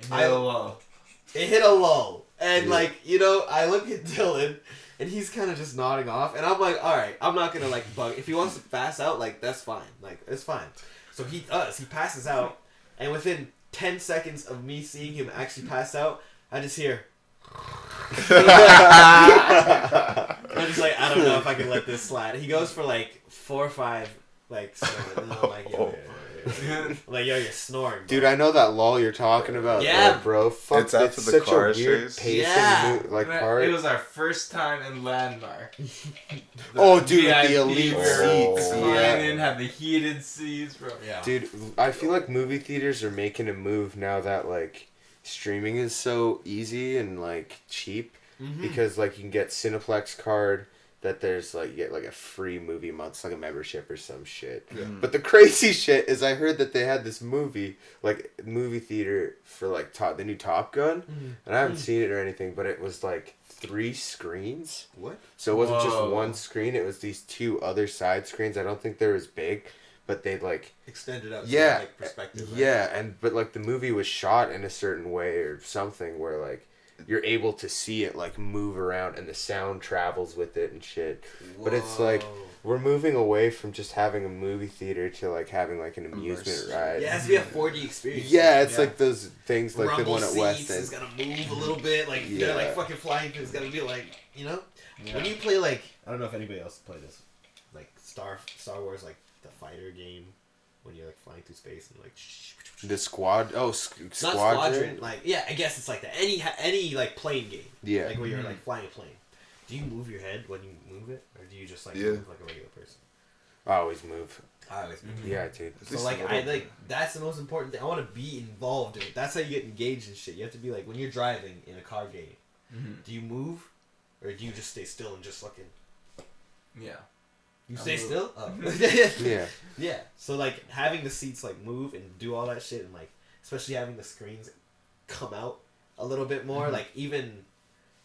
it hit a lull. And like, you know, I look at Dylan, and he's kind of just nodding off, and I'm like, all right, I'm not gonna like bug. If he wants to pass out, like that's fine, like it's fine. So he does. He passes out, and within 10 seconds of me seeing him actually pass out, I just hear. I'm just like, I don't know if I can let this slide. He goes for like 4 or 5, like, and I'm like, yo. Like, yo, you're snoring, bro. Dude, I know that lull you're talking about. Yeah. though, bro. Fuck, It's after the such car a weird chase. pacing Yeah. part. It was our first time in Landmark. Oh, dude, VIP, the elite we were seats. reclining, Yeah. had the heated seats, bro. Yeah. Dude, I feel like movie theaters are making a move now that, like, streaming is so easy and, like, cheap. Mm-hmm. Because, like, you can get Cineplex card that there's, like, you get, like, a free movie month. It's like a membership or some shit. Yeah. But the crazy shit is I heard that they had this movie, like, movie theater for, like, the new Top Gun. And I haven't seen it or anything, but it was, like, 3 screens. What? So it wasn't just Whoa. one screen. It was these 2 other side screens. I don't think they're as big, but they, like... Extended out Yeah. like perspective. Right? Yeah, but like the movie was shot in a certain way or something where like you're able to see it like move around and the sound travels with it and shit. But it's like Whoa. we're moving away from just having a movie theater to like having like an amusement ride. Yeah, it has to be a 4D experience. Yeah, it's like those things like Rumble the one at seats, West it's End. gotta move a little bit, like Yeah. they're like fucking flying, it's gotta be like, you know? Yeah. When you play like, I don't know if anybody else played this, like Star Wars, like the fighter game, when you're like flying through space and like The squad. Oh, not Squadron. squadron, like yeah, I guess it's like that. Any like plane game, Yeah. like where you're like flying a plane. Do you move your head when you move it, or do you just like Yeah. move like a regular person? I always move. I always move. Yeah, dude. So like I like that's the most important thing. I want to be involved in it. That's how you get engaged in shit. You have to be like when you're driving in a car game. Do you move, or do you just stay still and just fucking? Yeah. You I stay move. still. Oh. Yeah. Yeah. So like having the seats like move and do all that shit and like especially having the screens come out a little bit more. Like even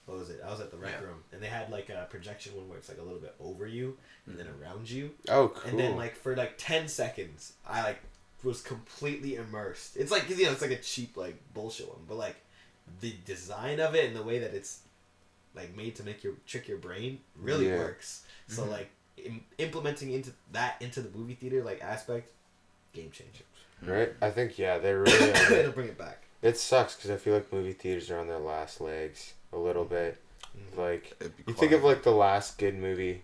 what was it? I was at the rec room and they had like a projection one where it's like a little bit over you and then around you. Oh, cool. And then like for like 10 seconds I like was completely immersed. It's like, you know, it's like a cheap like bullshit one, but like the design of it and the way that it's like made to make your trick your brain really Yeah. works. So like implementing into the movie theater like aspect, game changer. Right? I think they really. It'll bring it back. It sucks because I feel like movie theaters are on their last legs a little bit. Like, It'd be you think of quiet. like the last good movie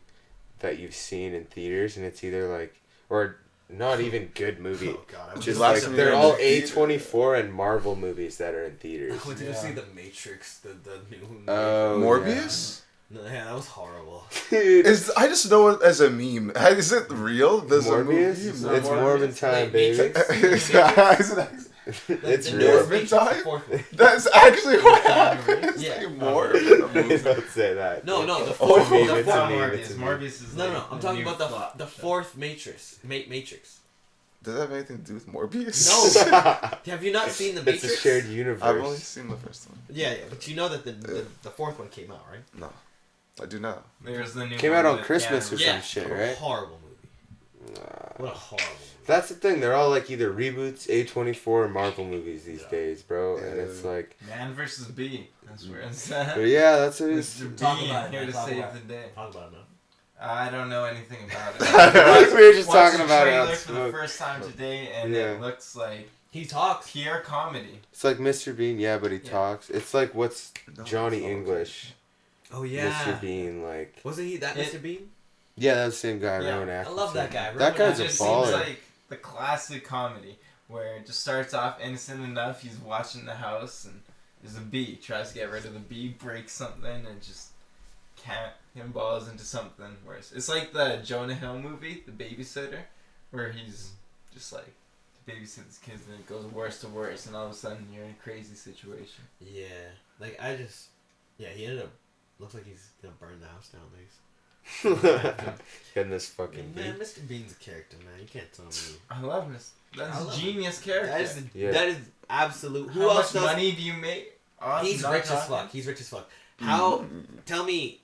that you've seen in theaters, and it's either like, or not even good movie. Oh god, I was Just last like movie they're in all the theater. A24 and Marvel movies that are in theaters. Oh, did you Yeah. see the Matrix? The new Oh, Morbius? No, yeah, that was horrible. Dude, I just know it as a meme. Is it real? There's Morbius? a It's movie. Morbin time, Like baby. Matrix? It's the real. newest Matrix, the Time? fourth one. That's actually what happened. Yeah. It's like Morbin. Don't say that. No, the It's fourth a meme, the it's a fourth- meme, Morbius. it's a meme. Morbius is No, like I'm the talking new about flop. the fourth Matrix. Matrix. Does that have anything to do with Morbius? No. Have you not seen the It's Matrix? a shared universe. I've only seen the first one. Yeah, but you know that the fourth one came out, right? No, I do not. There's the new Came one out on with Christmas Keanu or Yeah. some shit, What a right? horrible movie. What a horrible movie. That's the thing. They're all like either reboots, A24, or Marvel movies these days, bro. And it's like, Man versus Bee. That's where it's at. but yeah, that's what it is. Mr. Talk Bean about it, here man. to Talk save about the day. Talk about it now. I don't know anything about it. We were just Watched talking the about it trailer on for the Smoke. first time today, and Yeah. it looks like He talks. pure comedy. It's like Mr. Bean, yeah, but he Yeah. talks. It's like what's No, Johnny it's not. English, Oh yeah. Mr. Bean, like. Wasn't he that It- Mr. Bean? Yeah, that's the same guy, Yeah, Rowan I Atkinson. love that guy. That Rowan guy's It a just baller. seems like the classic comedy where it just starts off innocent enough. He's watching the house, and there's a bee. Tries to get rid of the bee, breaks something, and just can't. Him balls into something worse. It's like the Jonah Hill movie, The Babysitter, where he's just like babysits kids, and it goes worse to worse, and all of a sudden you're in a crazy situation. Yeah. Like he ended up. Looks like he's gonna burn the house down. Getting this fucking Man, beat. Mr. Bean's a character, man. You can't tell me. I love Miss. That's I a love genius character. That is absolute. Who How else much does? money do you make? Us He's not rich as talking? fuck. He's rich as fuck. How? Tell me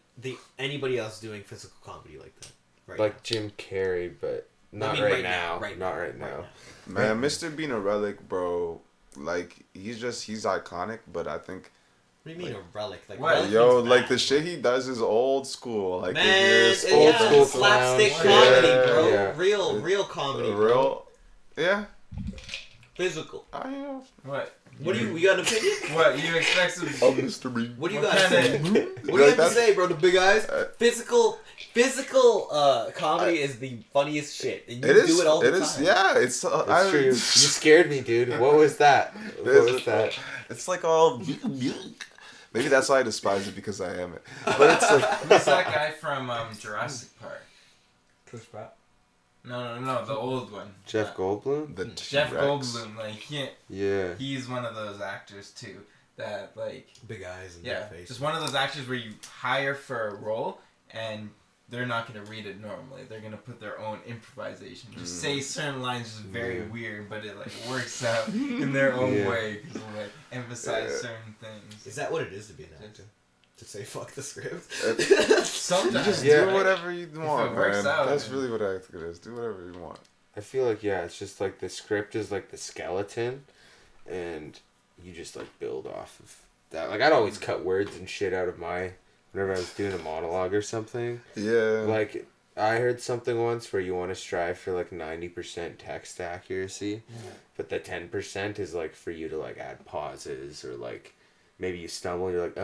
anybody else doing physical comedy like that? Right. Like Jim Carrey, but not mean right, right now. now, right Not now, right now. right Man, Mr. Bean a relic, bro. Like he's iconic, but I think What do you mean a relic? Like What? relic yo, means like bad. the shit he does is old school. Like Man, if you're old yeah, school slapstick clown comedy, shit. bro. Yeah. Real comedy, bro. real, yeah. Physical. I know. What? What do you got an opinion? What you expect some? Oh, Mr. Bean. What do you What got to say? kinda- What do you have to that? say, bro? The big eyes. Physical comedy is the funniest shit, and you It is. do it all the It is. time. Yeah. It's. It's true. You scared me, dude. What was that? What was that? It's like all. Maybe that's why I despise it because I am it. But it's like. Who's that guy from Jurassic Park? Chris Pratt. No, the old one. Jeff Goldblum? The Jeff T-Rex. Goldblum, like Yeah. he's one of those actors too that like Big eyes and yeah, big face. just one of those actors where you hire for a role and they're not gonna read it normally. They're gonna put their own improvisation. Just say certain lines just very Yeah. weird, but it like works out in their own Yeah. way because they like emphasize certain things. Is that what it is to be an actor? To say fuck the script? Sometimes You just Yeah. do whatever you want, it works man. out, That's man. really what I think it is. Do whatever you want. I feel like, yeah, it's just like the script is like the skeleton, and you just like build off of that. Like, I'd always cut words and shit out of whenever I was doing a monologue or something. Yeah. Like, I heard something once where you want to strive for like 90% text accuracy, but the 10% is like for you to like add pauses or like maybe you stumble, you're like,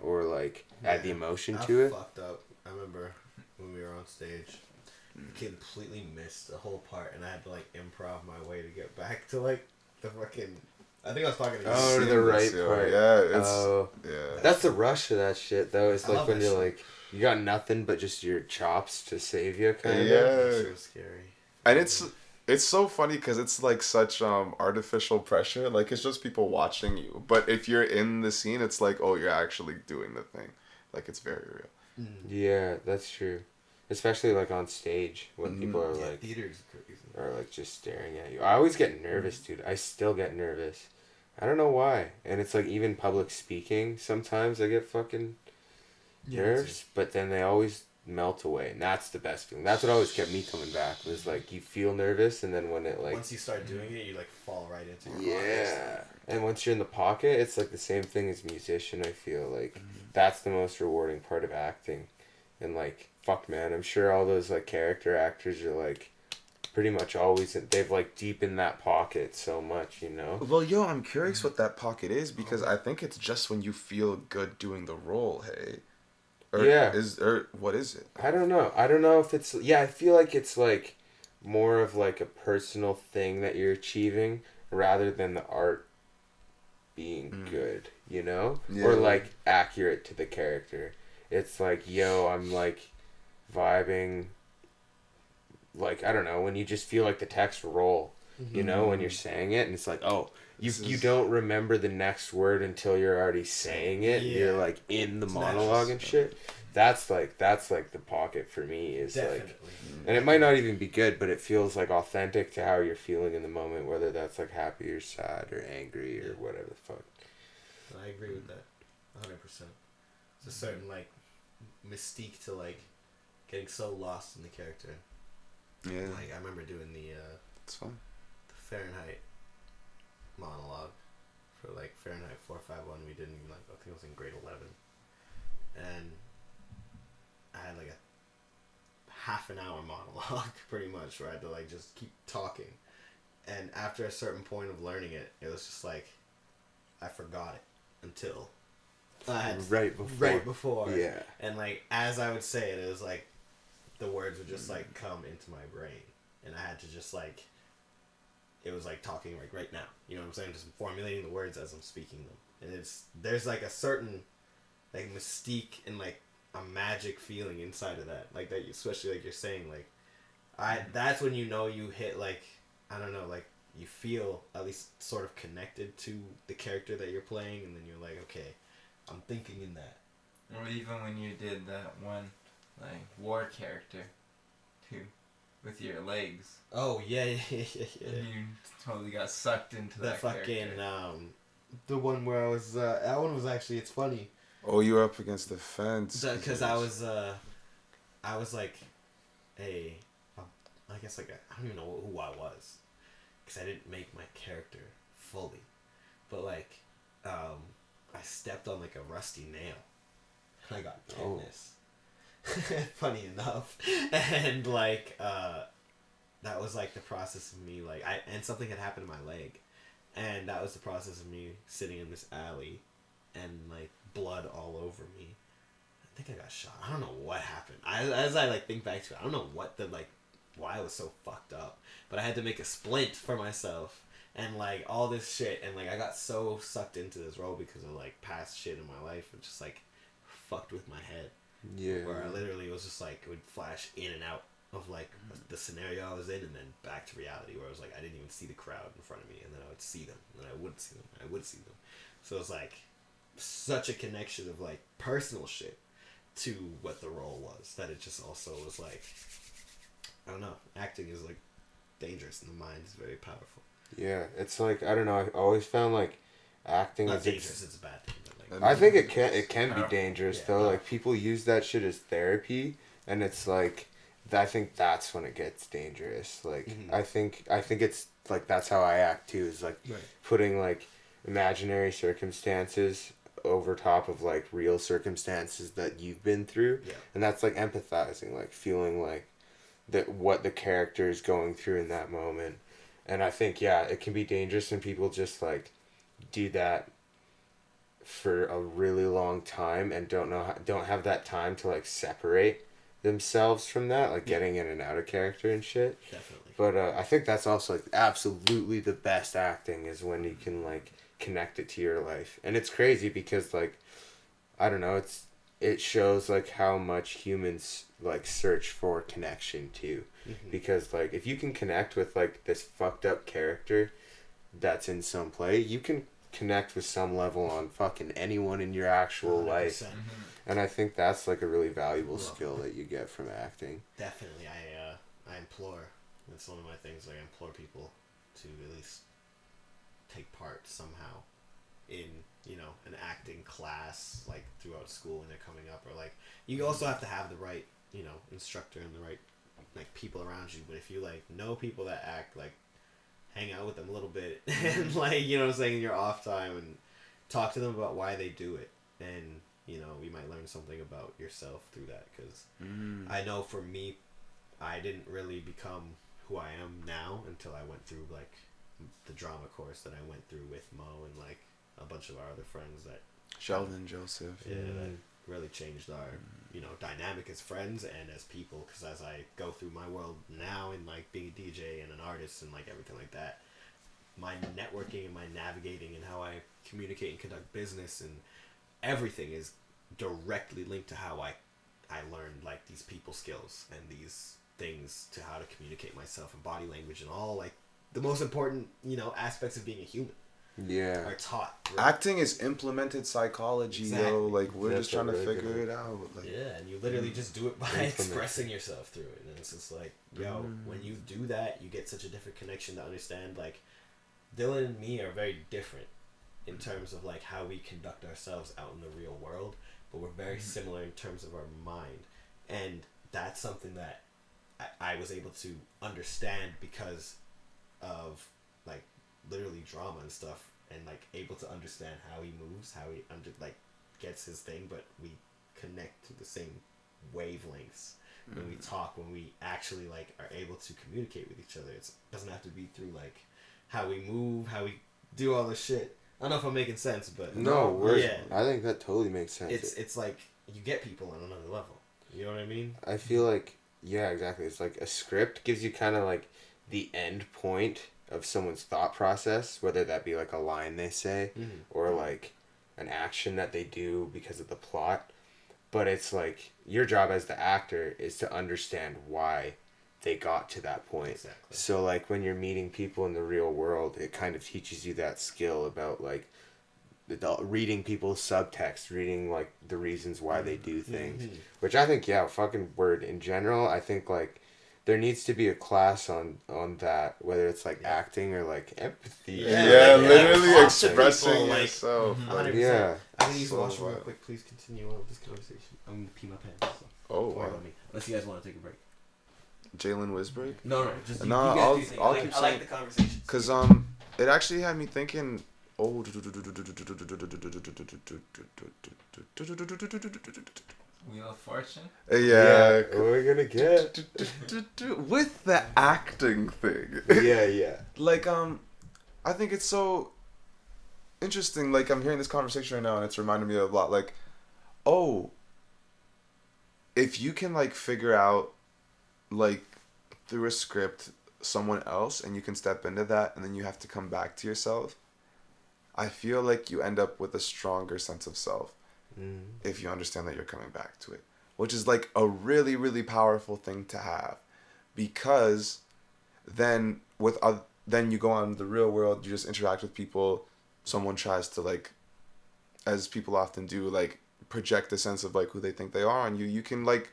or like add the emotion to it. Fucked up. I remember when we were on stage, completely missed the whole part, and I had to like improv my way to get back to like the fucking. I think I was talking to you. Oh, to the Seamless, right yo. part. Yeah, it's Oh. yeah. That's the rush of that shit, though. It's I like love when that you're shit. like, you got nothing but just your chops to save you, kind of. Yeah. It's so scary. And it's so funny because it's like such artificial pressure. Like it's just people watching you. But if you're in the scene, it's like, oh, you're actually doing the thing. Like it's very real. Yeah, that's true. Especially like on stage when people are Yeah, like, theater's crazy. are like just staring at you. I always get nervous, dude. I still get nervous. I don't know why. And it's like even public speaking, sometimes I get fucking nerves, but then they always melt away, and that's the best feeling. That's what always kept me coming back, was like you feel nervous, and then when it like Once you start doing it, you like fall right into your yeah, and once you're in the pocket, it's like the same thing as musician. I feel like that's the most rewarding part of acting, and like fuck man, I'm sure all those like character actors are like pretty much always they've like deepened that pocket so much, you know. Well, yo, I'm curious what that pocket is because I think it's just when you feel good doing the role. Hey. Or Yeah. What is it? I don't know. I don't know if it's I feel like it's like more of like a personal thing that you're achieving rather than the art being good, you know? Yeah. Or like accurate to the character. It's like, yo, I'm like vibing, like, I don't know, when you just feel like the text roll, you know, when you're saying it, and it's like, oh, you don't remember the next word until you're already saying it. Yeah. You're like in the It's monologue natural and shit. That's like the pocket for me is Definitely. like, and it might not even be good, but it feels like authentic to how you're feeling in the moment, whether that's like happy or sad or angry or whatever the fuck. I agree with that, 100%. It's a certain like mystique to like getting so lost in the character. Yeah, Like I remember doing the it's fun. Fahrenheit monologue for like Fahrenheit 451. We did in like I think it was in grade 11, and I had like a half an hour monologue pretty much where I had to like just keep talking, and after a certain point of learning it, it was just like I forgot it until I had Right before. Yeah. and like as I would say it, it was like the words would just like come into my brain, and I had to just like it was like talking like right now, you know what I'm saying, just formulating the words as I'm speaking them, and there's like a certain like mystique and like a magic feeling inside of that, like that especially like you're saying like that's when you know you hit like I don't know, like you feel at least sort of connected to the character that you're playing, and then you're like, okay, I'm thinking in that. Or even when you did that one like war character, too, with your legs. Oh yeah. And you totally got sucked into The that fucking character. the one where I was that one was actually, it's funny Oh, you were up against the fence. because I was like I guess like I don't even know who I was because I didn't make my character fully, but like I stepped on like a rusty nail and I got tetanus. Funny enough. And like that was like the process of me like and something had happened to my leg, and that was the process of me sitting in this alley and like blood all over me. I think I got shot. I don't know what happened. As I like think back to it, I don't know what the like why I was so fucked up, but I had to make a splint for myself and like all this shit, and like I got so sucked into this role because of like past shit in my life and just like fucked with my head. Yeah. Where I literally was just like, it would flash in and out of like the scenario I was in, and then back to reality where I was like, I didn't even see the crowd in front of me, and then I would see them, and then I wouldn't see them, and I would see them. So it was like such a connection of like personal shit to what the role was that it just also was like, I don't know, acting is like dangerous and the mind is very powerful. Yeah, it's like, I don't know, I always found like acting Not is dangerous, it's a bad thing, but like I think it can be dangerous Yeah, though. no. Like people use that shit as therapy, and it's like I think that's when it gets dangerous. Like I think it's like that's how I act too. Is like putting like imaginary circumstances over top of like real circumstances that you've been through, and that's like empathizing, like feeling like that what the character is going through in that moment. And I think it can be dangerous when people just like do that for a really long time and don't have that time to like separate themselves from that, like getting in and out of character and shit. Definitely. But I think that's also like absolutely the best acting is when you can like connect it to your life. And it's crazy because like I don't know, it shows like how much humans like search for connection too. Because like if you can connect with like this fucked up character that's in some play, you can connect with some level on fucking anyone in your actual 100%. life. And I think that's like a really valuable skill that you get from acting. Definitely, I implore. That's one of my things. Like I implore people to at least take part somehow in an acting class like throughout school when they're coming up, or like you also have to have the right instructor and the right like people around you. But if you like know people that act, like hang out with them a little bit and like what I'm saying, in your off time, and talk to them about why they do it, and you might learn something about yourself through that, because I know for me I didn't really become who I am now until I went through like the drama course that I went through with Mo and like a bunch of our other friends that Sheldon, Joseph. that really changed our dynamic as friends and as people, because as I go through my world now and like being a DJ and an artist and like everything like that, my networking and my navigating and how I communicate and conduct business and everything is directly linked to how I learned like these people skills and these things to how to communicate myself and body language and all like the most important aspects of being a human are taught. Right? Acting is implemented psychology, though. Like we're just trying to figure it out. Like, and you literally just do it by expressing yourself through it, and it's just like, when you do that, you get such a different connection to understand. Like, Dylan and me are very different in terms of like how we conduct ourselves out in the real world, but we're very similar in terms of our mind, and that's something that I was able to understand because of like literally drama and stuff, and like able to understand how he moves, how he gets his thing, but we connect to the same wavelengths when we talk, when we actually like are able to communicate with each other. It doesn't have to be through like how we move, how we do all this shit. I don't know if I'm making sense, but I think that totally makes sense. It's like you get people on another level. You know what I mean? I feel like exactly. It's like a script gives you kind of like the end point of someone's thought process, whether that be like a line they say or like an action that they do because of the plot. But it's like your job as the actor is to understand why they got to that point. Exactly. So like when you're meeting people in the real world, it kind of teaches you that skill about like reading people's subtext, reading like the reasons why they do things, which I think fucking word in general. I think like there needs to be a class on that, whether it's like acting or like empathy. Yeah, literally talk to expressing people, like, yourself. Like, 100%. Yeah. I'm gonna use the So washroom real wild. quick. Please continue on with this conversation. I'm gonna pee my pants. So oh don't worry wow, about me. Unless you guys want to take a break. Jalen Wisbreak. No, just you, No, you guys I'll- do your thing. I'll I keep like, I like saying- the conversation. Cause it actually had me thinking. Oh. Wheel of Fortune. Yeah. We're gonna get. With the acting thing. Yeah. Like I think it's so interesting. Like I'm hearing this conversation right now, and it's reminding me of a lot. Like, oh, if you can like figure out, like, through a script, someone else, and you can step into that, and then you have to come back to yourself. I feel like you end up with a stronger sense of self if you understand that you're coming back to it, which is like a really, really powerful thing to have, because then then you go on the real world, you just interact with people, someone tries to, like, as people often do, like, project a sense of like who they think they are on you. You can like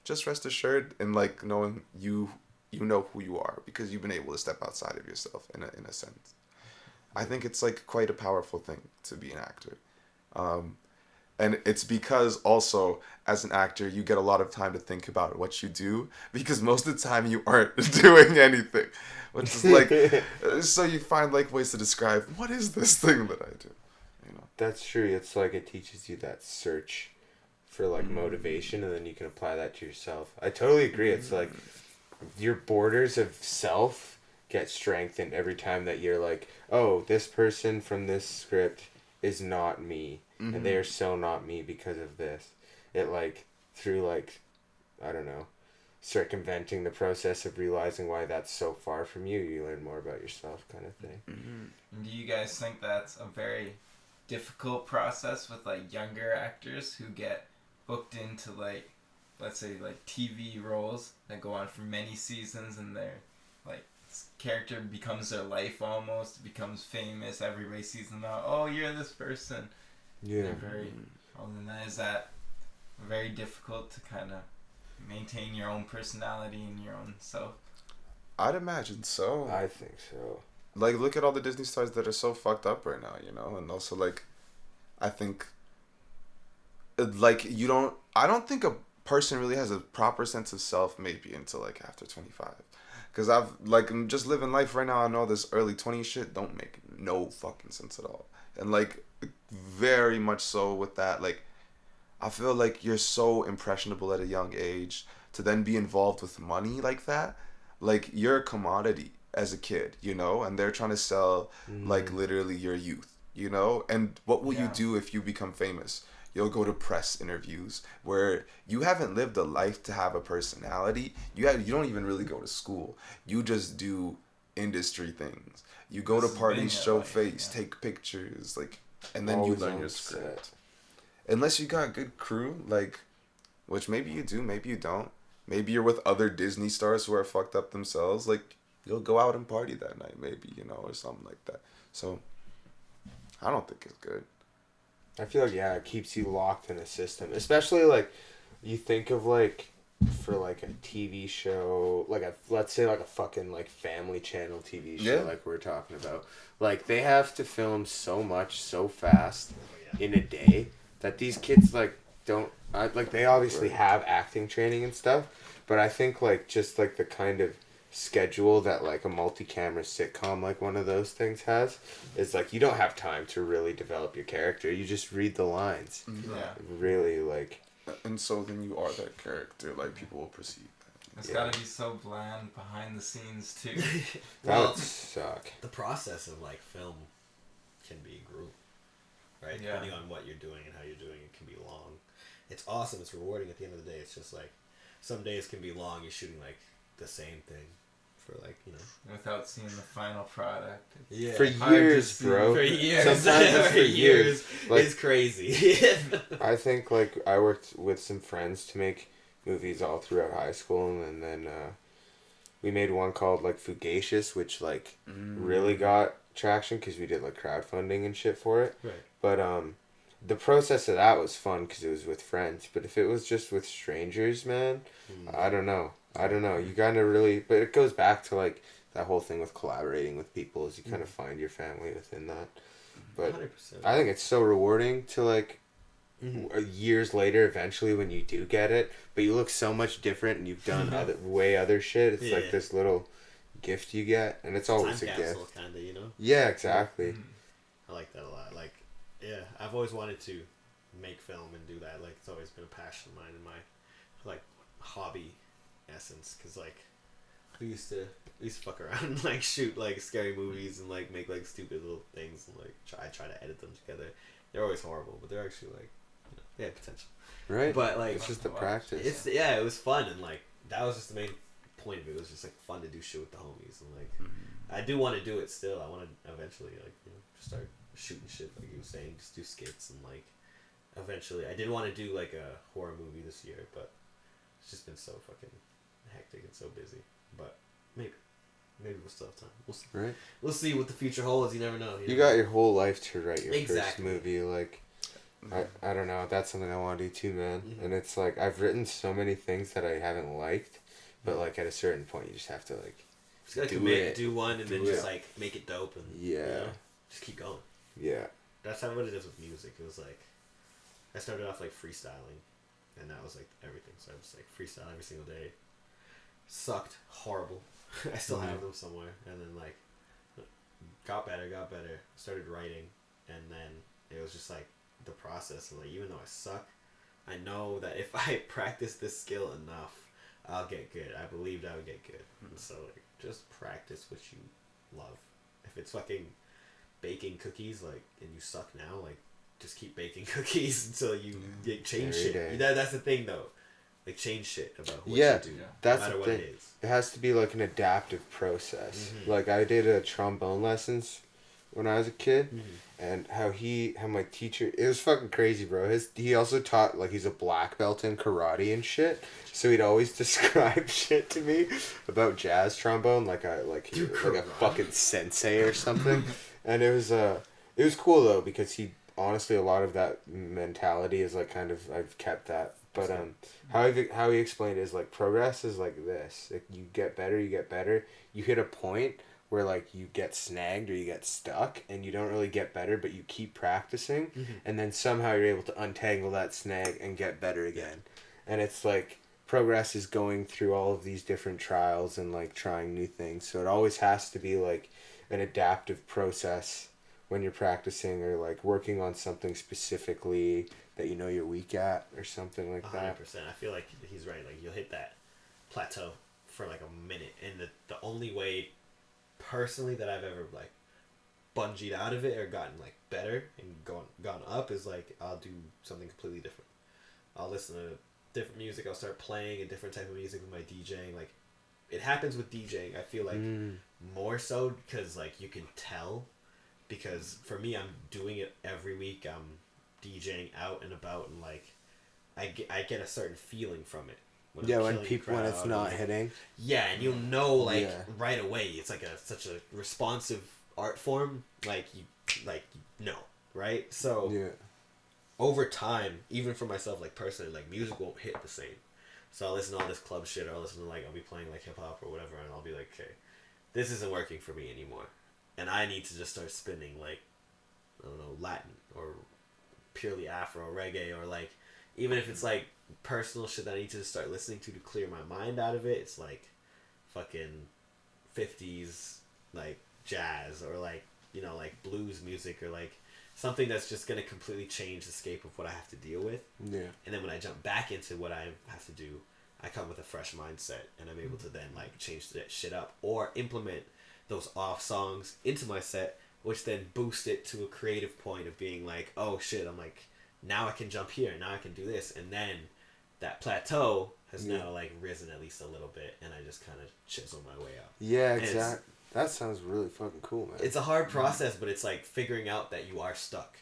just rest assured in like knowing you know who you are, because you've been able to step outside of yourself in a sense. I think it's like quite a powerful thing to be an actor. And it's because also as an actor, you get a lot of time to think about what you do, because most of the time you aren't doing anything, which is like, so you find like ways to describe what is this thing that I do, you know? That's true. It's like it teaches you that search for like motivation, and then you can apply that to yourself. I totally agree. It's like your borders of self get strengthened every time that you're like, oh, this person from this script is not me, and they are so not me because of this. It like through like, I don't know, circumventing the process of realizing why that's so far from you, you learn more about yourself, kind of thing. And do you guys think that's a very difficult process with like younger actors who get booked into like, let's say like TV roles that go on for many seasons, and their like character becomes their life almost, becomes famous, everybody sees them out, oh, you're this person. Yeah. They're very, other than that, is that very difficult to kind of maintain your own personality and your own self? I'd imagine so. I think so. Like, look at all the Disney stars that are so fucked up right now, you know? And also, like, I think, like, I don't think a person really has a proper sense of self maybe until, like, after 25. Because I'm just living life right now. I know this early 20 shit don't make no fucking sense at all. And, like, very much so with that, like, I feel like you're so impressionable at a young age to then be involved with money like that. Like, you're a commodity as a kid, you know? And they're trying to sell, like, literally your youth, you know? And what will you do if you become famous? You'll go to press interviews where you haven't lived a life to have a personality. You don't even really go to school. You just do industry things. You go to parties, show face, take pictures, like, and then Always you learn on your set. script. Unless you got a good crew, like, which maybe you do, maybe you don't. Maybe you're with other Disney stars who are fucked up themselves. Like, you'll go out and party that night, maybe, you know, or something like that. So, I don't think it's good. I feel like, yeah, it keeps you locked in a system. Especially, like, you think of, like, for, like, a TV show, like, let's say, like, a fucking, like, Family Channel TV show, like we're talking about. Like, they have to film so much, so fast in a day that these kids, like, don't, like, they obviously have acting training and stuff, but I think, like, just, like, the kind of schedule that, like, a multi-camera sitcom like one of those things has is, like, you don't have time to really develop your character. You just read the lines. Yeah. Really, like... And so then you are that character, like, people will perceive that. It's gotta be so bland behind the scenes, too. That Well, would suck. the process of like film can be grueling, right? Yeah. Depending on what you're doing and how you're doing it, can be long. It's awesome. It's rewarding. At the end of the day, it's just like some days can be long. You're shooting like the same thing for like, you know, Without seeing the final product. yeah, For hard to years, see. bro. for years. Sometimes it's for years. Like, It's crazy. I think, like, I worked with some friends to make movies all throughout high school, and then we made one called, like, Fugacious, which, like, really got traction because we did, like, crowdfunding and shit for it. Right. But the process of that was fun because it was with friends. But if it was just with strangers, man, I don't know. You kind of really, but it goes back to like that whole thing with collaborating with people, is you kind of find your family within that. But 100%. I think it's so rewarding to like years later, eventually when you do get it, but you look so much different and you've done other shit. It's like this little gift you get, and it's always Time a capsule, gift. kind of, you know. Yeah, exactly. I like that a lot. Like, yeah, I've always wanted to make film and do that. Like, it's always been a passion of mine in my like hobby essence. Cause like we used to fuck around and like shoot like scary movies and like make like stupid little things and like try to edit them together. They're always horrible, but they're actually like, you know, they have potential. Right. But like it's just the practice. It was fun, and like that was just the main point of it. It was just like fun to do shit with the homies, and like I do want to do it still. I want to eventually like, you know, start shooting shit like you were saying, just do skits, and like eventually I did want to do like a horror movie this year, but it's just been so fucking hectic and so busy. But maybe we'll still have time. We'll see. Right. We'll see what the future holds. You never know. You got your whole life to write your first Exactly. movie. Like, I don't know. That's something I want to do too, man. And it's like I've written so many things that I haven't liked, but like at a certain point, you just have to like just gotta do one, and then just like make it dope, and you know, just keep going. Yeah. That's how what it is with music. It was like I started off like freestyling, and that was like everything. So I was like freestyle every single day. Sucked, horrible. I still have them somewhere, and then like got better. Started writing, and then it was just like the process. And like even though I suck, I know that if I practice this skill enough, I'll get good. I believed I would get good. And so like just practice what you love. If it's fucking baking cookies, like, and you suck now, like just keep baking cookies until you get change Every shit. day. That's the thing though. Like change shit about what Yeah, you do. that's no matter the what thing. it is. It has to be like an adaptive process. Like I did a trombone lessons when I was a kid, and how my teacher, it was fucking crazy, bro. He also taught, like, he's a black belt in karate and shit, so he'd always describe shit to me about jazz trombone like a fucking sensei or something. And it was cool though, because honestly, a lot of that mentality is like kind of, I've kept that. But how he explained it is like progress is like this. Like, you get better. You hit a point where like you get snagged or you get stuck and you don't really get better, but you keep practicing, and then somehow you're able to untangle that snag and get better again. And it's like progress is going through all of these different trials and like trying new things. So it always has to be like an adaptive process when you're practicing or like working on something specifically that you know you're weak at or something like 100%. that. I feel like he's right. Like, you'll hit that plateau for like a minute, and the only way personally that I've ever like bungeed out of it or gotten like better and gone up is like I'll do something completely different. I'll listen to different music. I'll start playing a different type of music with my DJing. Like, it happens with DJing. I feel like more so because like you can tell, because for me, I'm doing it every week. I'm DJing out and about, and like I get a certain feeling from it. When It's not hitting. Yeah, and you'll know like right away. It's like such a responsive art form. Like you know, right? So over time, even for myself, like personally, like music won't hit the same. So I'll listen to all this club shit, or I'll listen to like I'll be playing like hip hop or whatever, and I'll be like, okay, this isn't working for me anymore, and I need to just start spinning like, I don't know, Latin or purely Afro reggae, or like even if it's like personal shit that I need to start listening to clear my mind out of it. It's like fucking 50s like jazz, or like, you know, like blues music, or like something that's just gonna completely change the scape of what I have to deal with. Yeah. And then when I jump back into what I have to do, I come with a fresh mindset, and I'm able to then like change that shit up or implement those off songs into my set, which then boost it to a creative point of being like, oh shit, I'm like, now I can jump here, now I can do this, and then that plateau has now like risen at least a little bit, and I just kind of chisel my way up. Yeah, exactly. That sounds really fucking cool, man. It's a hard process, but it's like figuring out that you are stuck.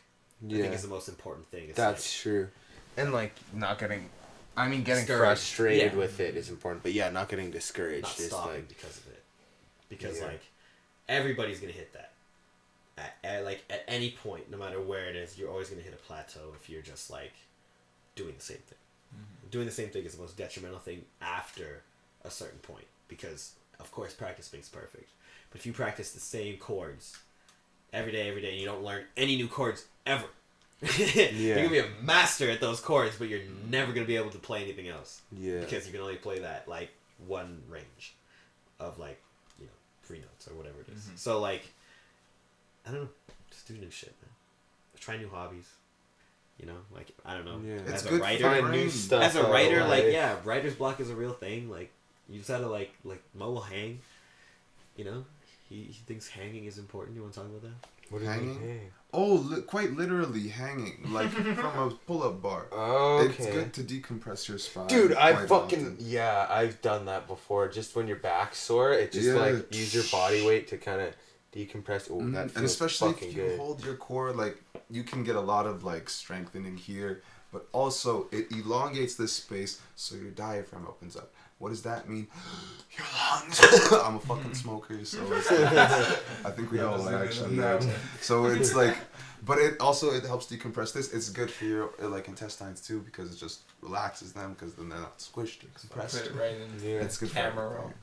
I think is the most important thing. It's that's like, true. And like not getting, getting discouraged. frustrated with it is important, but not getting discouraged not is stopping like, because of it, because like everybody's gonna hit that. at any point, no matter where it is, you're always gonna hit a plateau if you're just like doing the same thing. Mm-hmm. Doing the same thing is the most detrimental thing after a certain point, because of course practice makes perfect. But if you practice the same chords every day, and you don't learn any new chords ever, you're gonna be a master at those chords, but you're never gonna be able to play anything else. Yeah. Because you can only play that like one range of like, you know, free notes or whatever it is. Mm-hmm. So like, I don't know, just do new shit, man. Try new hobbies. You know, like I don't know. Yeah. As a writer, new stuff as a writer, like writer's block is a real thing. Like you just gotta like Mo will hang. You know, he thinks hanging is important. You want to talk about that? What is hanging? Oh, quite literally hanging, like from a pull-up bar. Oh, okay. It's good to decompress your spine. Dude, I've done that before. Just when your back's sore, it just like use your body weight to kind of decompress. Oh, that feels and especially fucking if you good. hold your core, like you can get a lot of like strengthening here, but also it elongates this space so your diaphragm opens up. What does that mean? Your lungs. I'm a fucking smoker, so it's like, I think we all actually know. So it's like, but it helps decompress this. It's good for your like intestines too, because it just relaxes them, because then they're not squished or compressed. Put it right in It's good camera roll.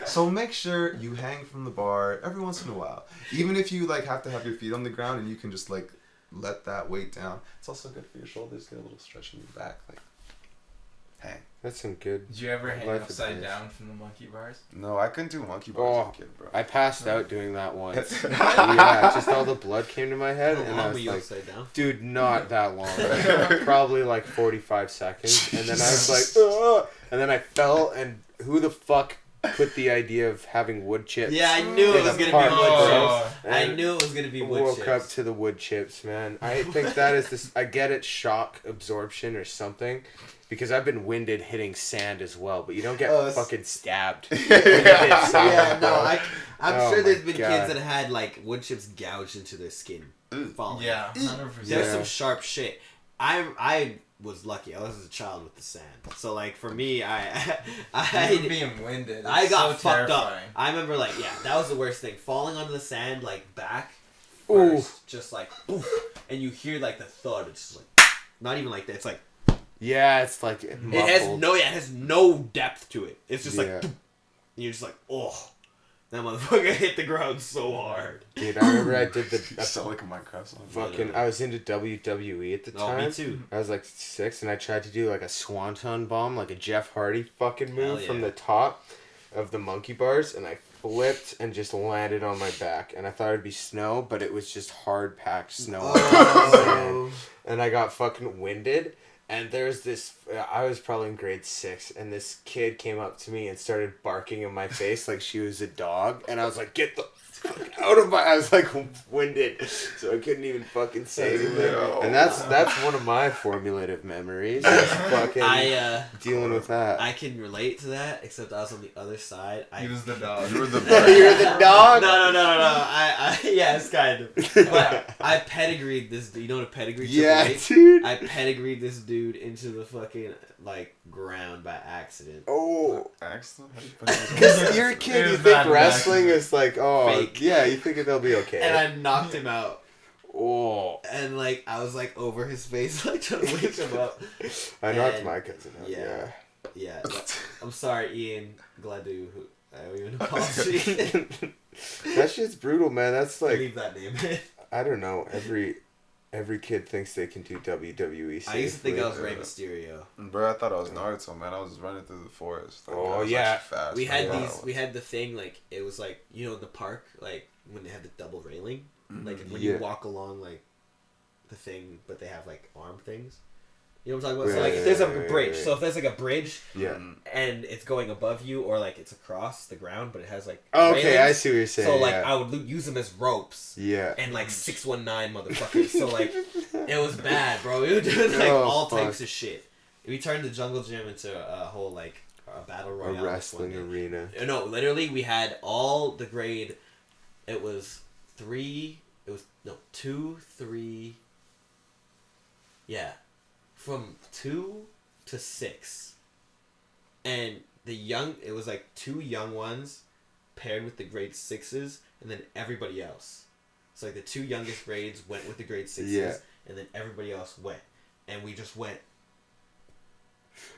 So make sure you hang from the bar every once in a while, even if you like have to have your feet on the ground and you can just like let that weight down. It's also good for your shoulders. Get a little stretch in your back, like hang. That's some good. Did you ever hang upside down from the monkey bars? No, I couldn't do monkey bars as a kid, bro. I passed out doing that once. Yeah, just all the blood came to my head, and I was like, upside down? dude, not that long. Probably like 45 seconds, and then I was like, ugh! And then I fell, and who the fuck put the idea of having wood chips? Yeah, I knew it was gonna be wood chips. I knew it was gonna be wood chips. Woke up to the wood chips, man. I think that is this. I get it, shock absorption or something. Because I've been winded hitting sand as well, but you don't get fucking stabbed. I'm sure there's been kids that had like wood chips gouged into their skin falling. Yeah, 100%. There's some sharp shit. I was lucky. I was a child with the sand, so like for me, I being winded. I got so fucked terrifying. up. I remember like that was the worst thing. Falling onto the sand like back first, just like oof, and you hear like the thud. It's just like not even like that. It's like. Yeah, it's like it has no depth to it. It's just like, and you're just like, oh, that motherfucker hit the ground so hard. Dude, I remember I did I sound like a Minecraft song. Fucking, I was into WWE at the time. Oh, me too. I was like 6, and I tried to do like a swanton bomb, like a Jeff Hardy fucking move from the top of the monkey bars, and I flipped and just landed on my back, and I thought it'd be snow, but it was just hard packed snow. And I got fucking winded. And there's this, I was probably in grade 6, and this kid came up to me and started barking in my face like she was a dog. And I was like, get the fuck out of my, I was like winded, so I couldn't even fucking say anything. And that's one of my formulative memories, is fucking dealing with that. I can relate to that, except I was on the other side. He was the dog. You were the You're the dog? No. Yes, kind of. But I pedigreed this dude. You know what a pedigree is? Yeah, dude. I pedigreed this dude into the fucking, like, ground by accident. Oh. Accident? Because you're a kid, you think wrestling is like, oh, fake. Yeah, you think they'll be okay. And I knocked him out. Oh. And, like, I was, like, over his face, like, trying to wake him up. I knocked my cousin out, Yeah. I'm sorry, Ian. Glad to owe you an apology. That shit's brutal, man. That's like... Leave that name. I don't know. Every kid thinks they can do WWE safely. I used to think I was Rey Mysterio. Bro, I thought I was Naruto, man. I was running through the forest. Like, oh, yeah. Fast. We had the thing, like, it was like, you know, in the park, like, when they had the double railing. Like, when you walk along, like, the thing, but they have, like, arm things. You know what I'm talking about? So, like, if there's, like, a bridge. So, if there's, like, a bridge, and it's going above you, or, like, it's across the ground, but it has, like, okay, railings. I see what you're saying. So, like, I would use them as ropes. Yeah. And, like, 619 motherfuckers. So, like, it was bad, bro. We were doing, like, all types of shit. We turned the jungle gym into a whole, like, a battle royale. A wrestling arena. No, literally, we had all the grade. It was 2, 3. Yeah. From 2 to 6. And it was like 2 young ones paired with the grade 6s, and then everybody else. So like the 2 youngest grades went with the grade 6s, and then everybody else went, and we just went.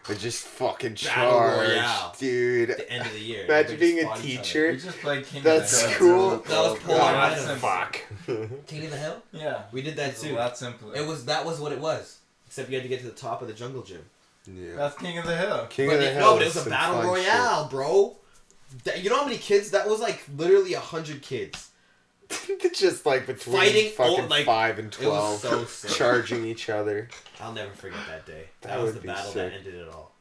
I just fucking Battle Royale. charged, dude. At the end of the year. Imagine being a We teacher. just played King That's of the Hill. cool. That was polar God, items. fuck. King of the Hill? Yeah. We did that It's too. a lot simpler. That was what it was. Except you had to get to the top of the jungle gym. Yeah. That's King of the Hill. King But of the it, Hill. no, but it is was a some battle fun royale, bro. You know how many kids? That was like literally 100 kids. shit. Just like between Fighting, fucking like, 5 and it was 12, so sick. charging each other. I'll never forget that day. That That was would the be battle sick. that ended it all.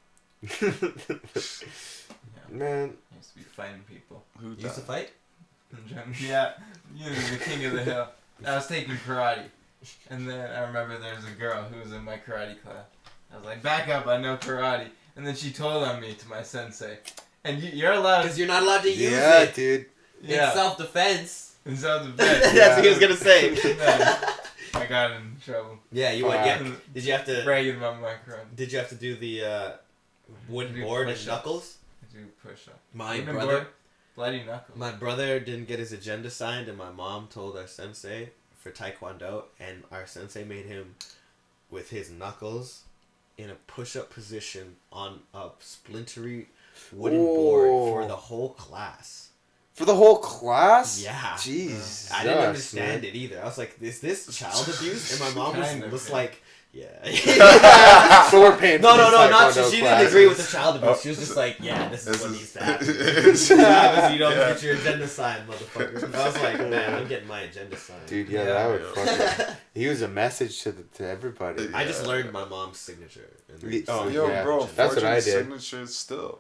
Man, I used to be fighting people. Who You used to fight? Yeah, you know, the King of the Hill. I was taking karate, and then I remember there was a girl who was in my karate class. I was like, back up, I know karate. And then she told on me to my sensei. And you're allowed Because you're not allowed to use yeah, it dude. in self-defense. In self-defense. That's what he was gonna say. I got in trouble. Yeah, you went. Yeah. Did you have to? Bragging about my karate. Did you have to do the wooden Do board and push-ups. knuckles? I do push-up. My Wooden brother. board, bloody knuckles. My brother didn't get his agenda signed, and my mom told our sensei for Taekwondo, and our sensei made him with his knuckles in a push-up position on a splintery wooden board for the whole class. For the whole class? Yeah. Jeez. I didn't understand it either. I was like, is this child abuse? And my mom Kind of, was yeah. like, yeah. So we're paying No, for no, these no, not Taekwondo she didn't agree with the classes. child abuse. She was just like, yeah, this is what needs to happen. This What happens if you don't Yeah. get your agenda signed, motherfucker? And I was like, man, I'm getting my agenda signed. Dude, yeah, Yeah. that would fucking... He was a message to everybody. I just learned my mom's signature. And then Oh, Yo, yeah. bro, That's what I forging did. signatures still.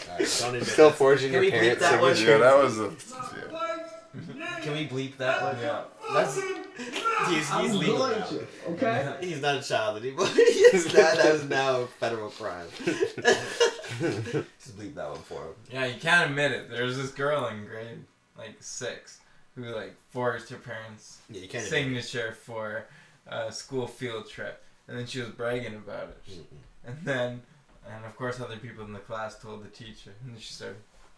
Alright, don't admit Still that. forging Can your we bleep parents' that one? signature. Yeah, that was a. Can we bleep that one? Yeah. That's he's I'm legal going now. to, okay? He's not a child anymore. that is now a federal crime. Just bleep that one for him. Yeah, you can't admit it. There was this girl in grade, 6, who, forged her parents' Yeah, you can't admit it. signature for a school field trip. And then she was bragging about it. Mm-mm. And of course other people in the class told the teacher. And then she started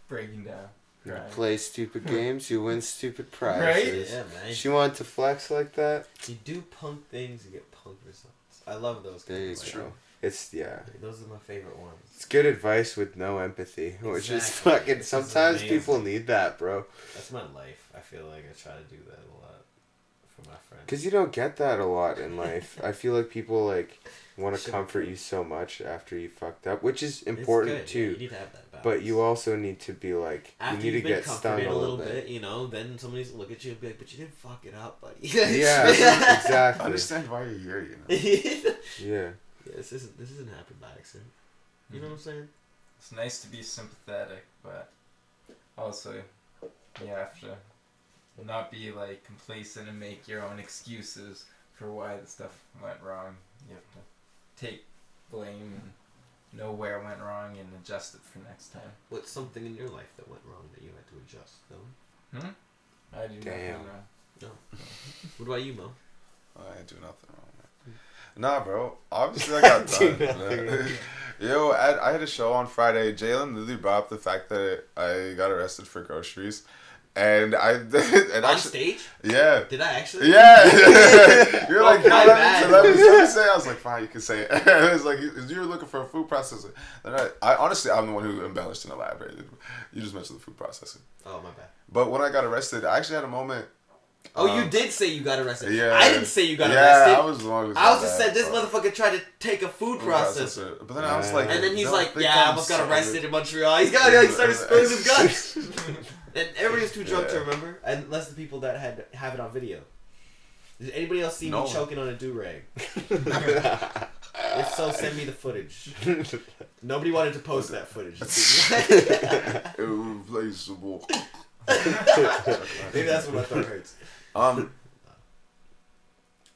breaking down, You crying. play stupid games, you win stupid prizes. Right? Yeah, man. She wanted to flex like that? You do punk things, you get punk results. I love those. There you things. go. It's, yeah. Those are my favorite ones. It's good advice with no empathy, which is Exactly. fucking... This is Sometimes amazing. people need that, bro. That's my life. I feel like I try to do that a lot for my friends. Because you don't get that a lot in life. I feel like people, want to Should- comfort you so much after you fucked up, which is It's important, good. too. Yeah, you need to have that balance. But you also need to be like, After you need to you've been get stung comforted a little bit. then somebody's gonna look at you and be like, but you didn't fuck it up, buddy. Yeah, I exactly. understand why you're here, Yeah. This isn't happening by accident. You know what I'm saying? It's nice to be sympathetic, but also you have to not be complacent and make your own excuses for why the stuff went wrong. You have to take blame and know where it went wrong and adjust it for next time. What's something in your life that went wrong that you had to adjust, though? I do Damn. nothing wrong. What about you, Mo? I ain't do nothing wrong, man. Nah, bro. Obviously, I got Do done. nothing man. Yo, I had a show on Friday. Jaylin literally brought up the fact that I got arrested for groceries. And On actually, stage? yeah. Did I actually? Yeah. You're like, my yo, bad. let me say it. I was like, fine, you can say it. It was like, you were looking for a food processor. And I honestly, I'm the one who embellished and elaborated. You just mentioned the food processor. Oh, my bad. But when I got arrested, I actually had a moment. Oh, you did say you got arrested. Yeah. I didn't say you got yeah, arrested. I was the one who I was got just that, said this but- motherfucker tried to take a food processor. But then I was like, And then he's don't like, think yeah, I I'm almost got sorry. arrested in Montreal. He started spilling his guts. And everybody's too drunk to Yeah. remember, unless the people that have it on video. Did anybody else see No me one. choking on a do-rag? If so, send me the footage. Nobody wanted to post that footage. Irreplaceable. Maybe that's what my throat hurts.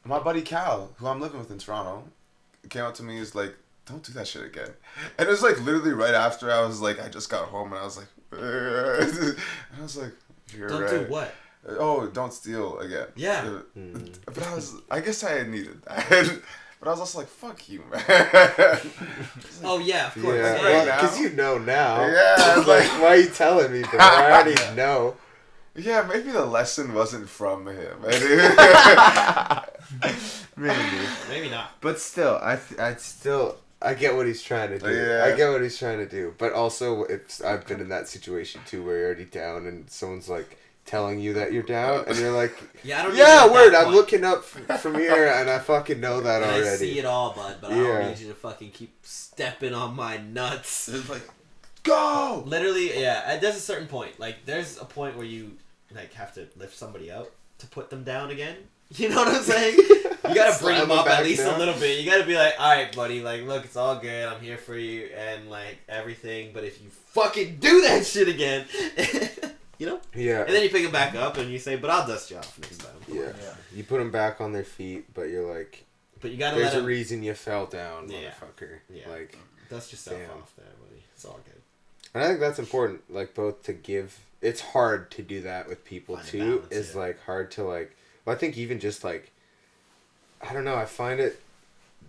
My buddy Cal, who I'm living with in Toronto, came up to me. He's like, "Don't do that shit again." And it was like literally right after I was like, I just got home and I was like, and I was like, "You're Don't right." do what? Oh, don't steal again. Yeah. But I guess I needed that. But I was also like, fuck you, man. Oh yeah, of course. Yeah, Yeah, right well, now. because you know now. Yeah, It's like, why are you telling me, bro? I already know. Yeah, maybe the lesson wasn't from him. Maybe not. But still, I get what he's trying to do. Yeah. I get what he's trying to do. But also, I've been in that situation too, where you're already down, and someone's like telling you that you're down, and you're like, Yeah, I don't. yeah, need you at word. that I'm point. looking up from here, and I fucking know that And already. I see it all, bud. But I Yeah. don't need you to fucking keep stepping on my nuts. It's like, go! Literally, yeah. There's a certain point. Like, there's a point where you like have to lift somebody up to put them down again. You know what I'm saying? You gotta bring Slam them them up at back least down. a little bit. You gotta be like, all right, buddy. Like, look, it's all good. I'm here for you and like everything. But if you fucking do that shit again, you know. Yeah. And then you pick them back up and you say, but I'll dust you off next time. Yeah. You put them back on their feet, but you're like, But you gotta there's let a them reason you fell down, Yeah. motherfucker. Yeah. Like, dust yourself Damn. off there, buddy. It's all good. and I think that's important. Like, both to give. It's hard to do that with people Find a too. balance, It's yeah. like hard to like. Well, I think even just like, I don't know. I find it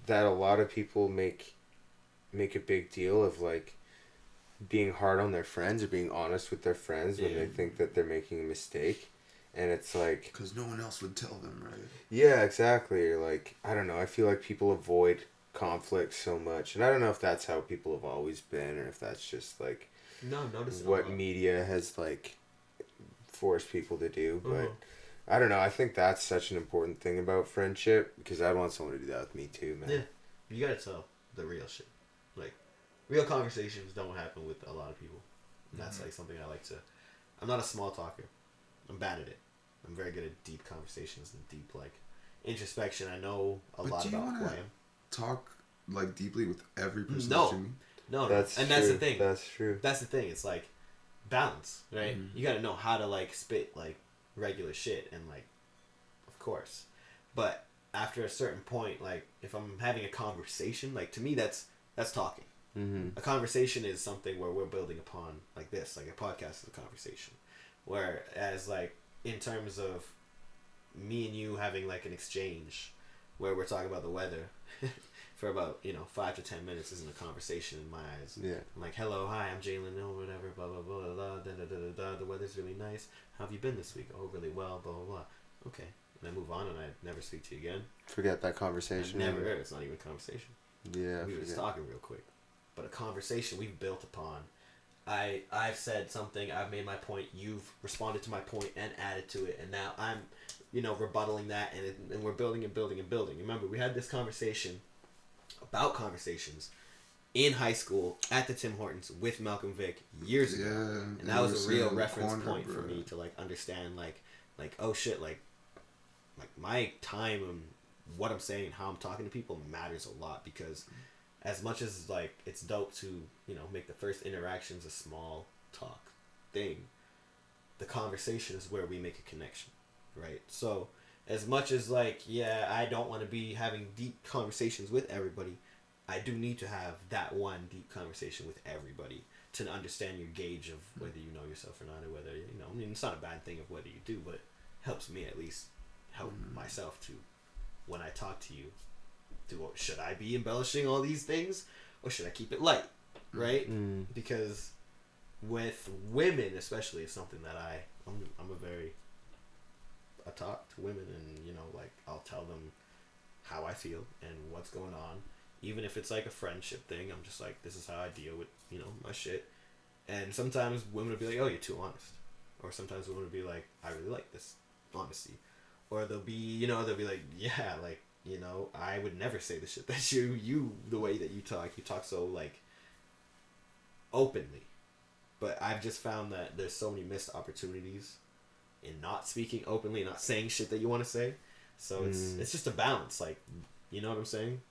that a lot of people make a big deal of like being hard on their friends or being honest with their friends when Yeah. they think that they're making a mistake, and it's like, Because no one else would tell them, right? yeah, exactly. Or like, I don't know. I feel like people avoid conflict so much, and I don't know if that's how people have always been, or if that's just like No, notice it a what lot. media has like forced people to do. But Mhm. I don't know. I think that's such an important thing about friendship, because I want someone to do that with me too, man. Yeah. You gotta tell the real shit. Like, real conversations don't happen with a lot of people. And that's like something I like to. I'm not a small talker. I'm bad at it. I'm very good at deep conversations and deep like introspection. I know a But lot do you about who I wanna- am. Talk like deeply with every person No. that you meet. No, That's and true. that's the thing. That's true. That's the thing. It's like balance, right? Mhm. You got to know how to like spit like regular shit and like, of course, but after a certain point, like if I'm having a conversation, like to me that's talking. Mm-hmm. A conversation is something where we're building upon like this, like a podcast is a conversation. Whereas like in terms of me and you having like an exchange where we're talking about the weather for about 5 to 10 minutes isn't a conversation in my eyes. Yeah. I'm like, hello, hi, I'm Jaylin, or whatever, blah blah blah blah blah, da, da, da, da, da. The weather's really nice. How have you been this week? Oh, really well, blah blah blah. Okay, and I move on, and I never speak to you again. Forget that conversation. Never. It's not even a conversation. Yeah. We were just forget. talking real quick, but a conversation we've built upon. I've said something. I've made my point. You've responded to my point and added to it, and now I'm, rebuttaling that, and we're building and building and building. Remember, we had this conversation about conversations in high school at the Tim Hortons with Malcolm Vick years ago, Yeah. and that was a real reference point for me to like understand, like oh shit, like my time and what I'm saying and how I'm talking to people matters a lot, because as much as like it's dope to make the first interactions a small talk thing, the conversation is where we make a connection, right? So as much as like I don't want to be having deep conversations with everybody, I do need to have that one deep conversation with everybody to understand your gauge of whether you know yourself or not, or whether I mean, it's not a bad thing of whether you do, but it helps me at least help myself to, when I talk to you, should I be embellishing all these things or should I keep it light, right? Mm. Because with women especially, it's something that I talk to women, and like I'll tell them how I feel and what's going on, even if it's like a friendship thing. I'm just like, this is how I deal with my shit. And sometimes women will be like, oh, you're too honest, or sometimes women will be like, I really like this honesty, or they'll be like, yeah, like I would never say the shit that you the way that you talk so like openly. But I've just found that there's so many missed opportunities in not speaking openly, not saying shit that you want to say. So it's just a balance, like, you know what I'm saying?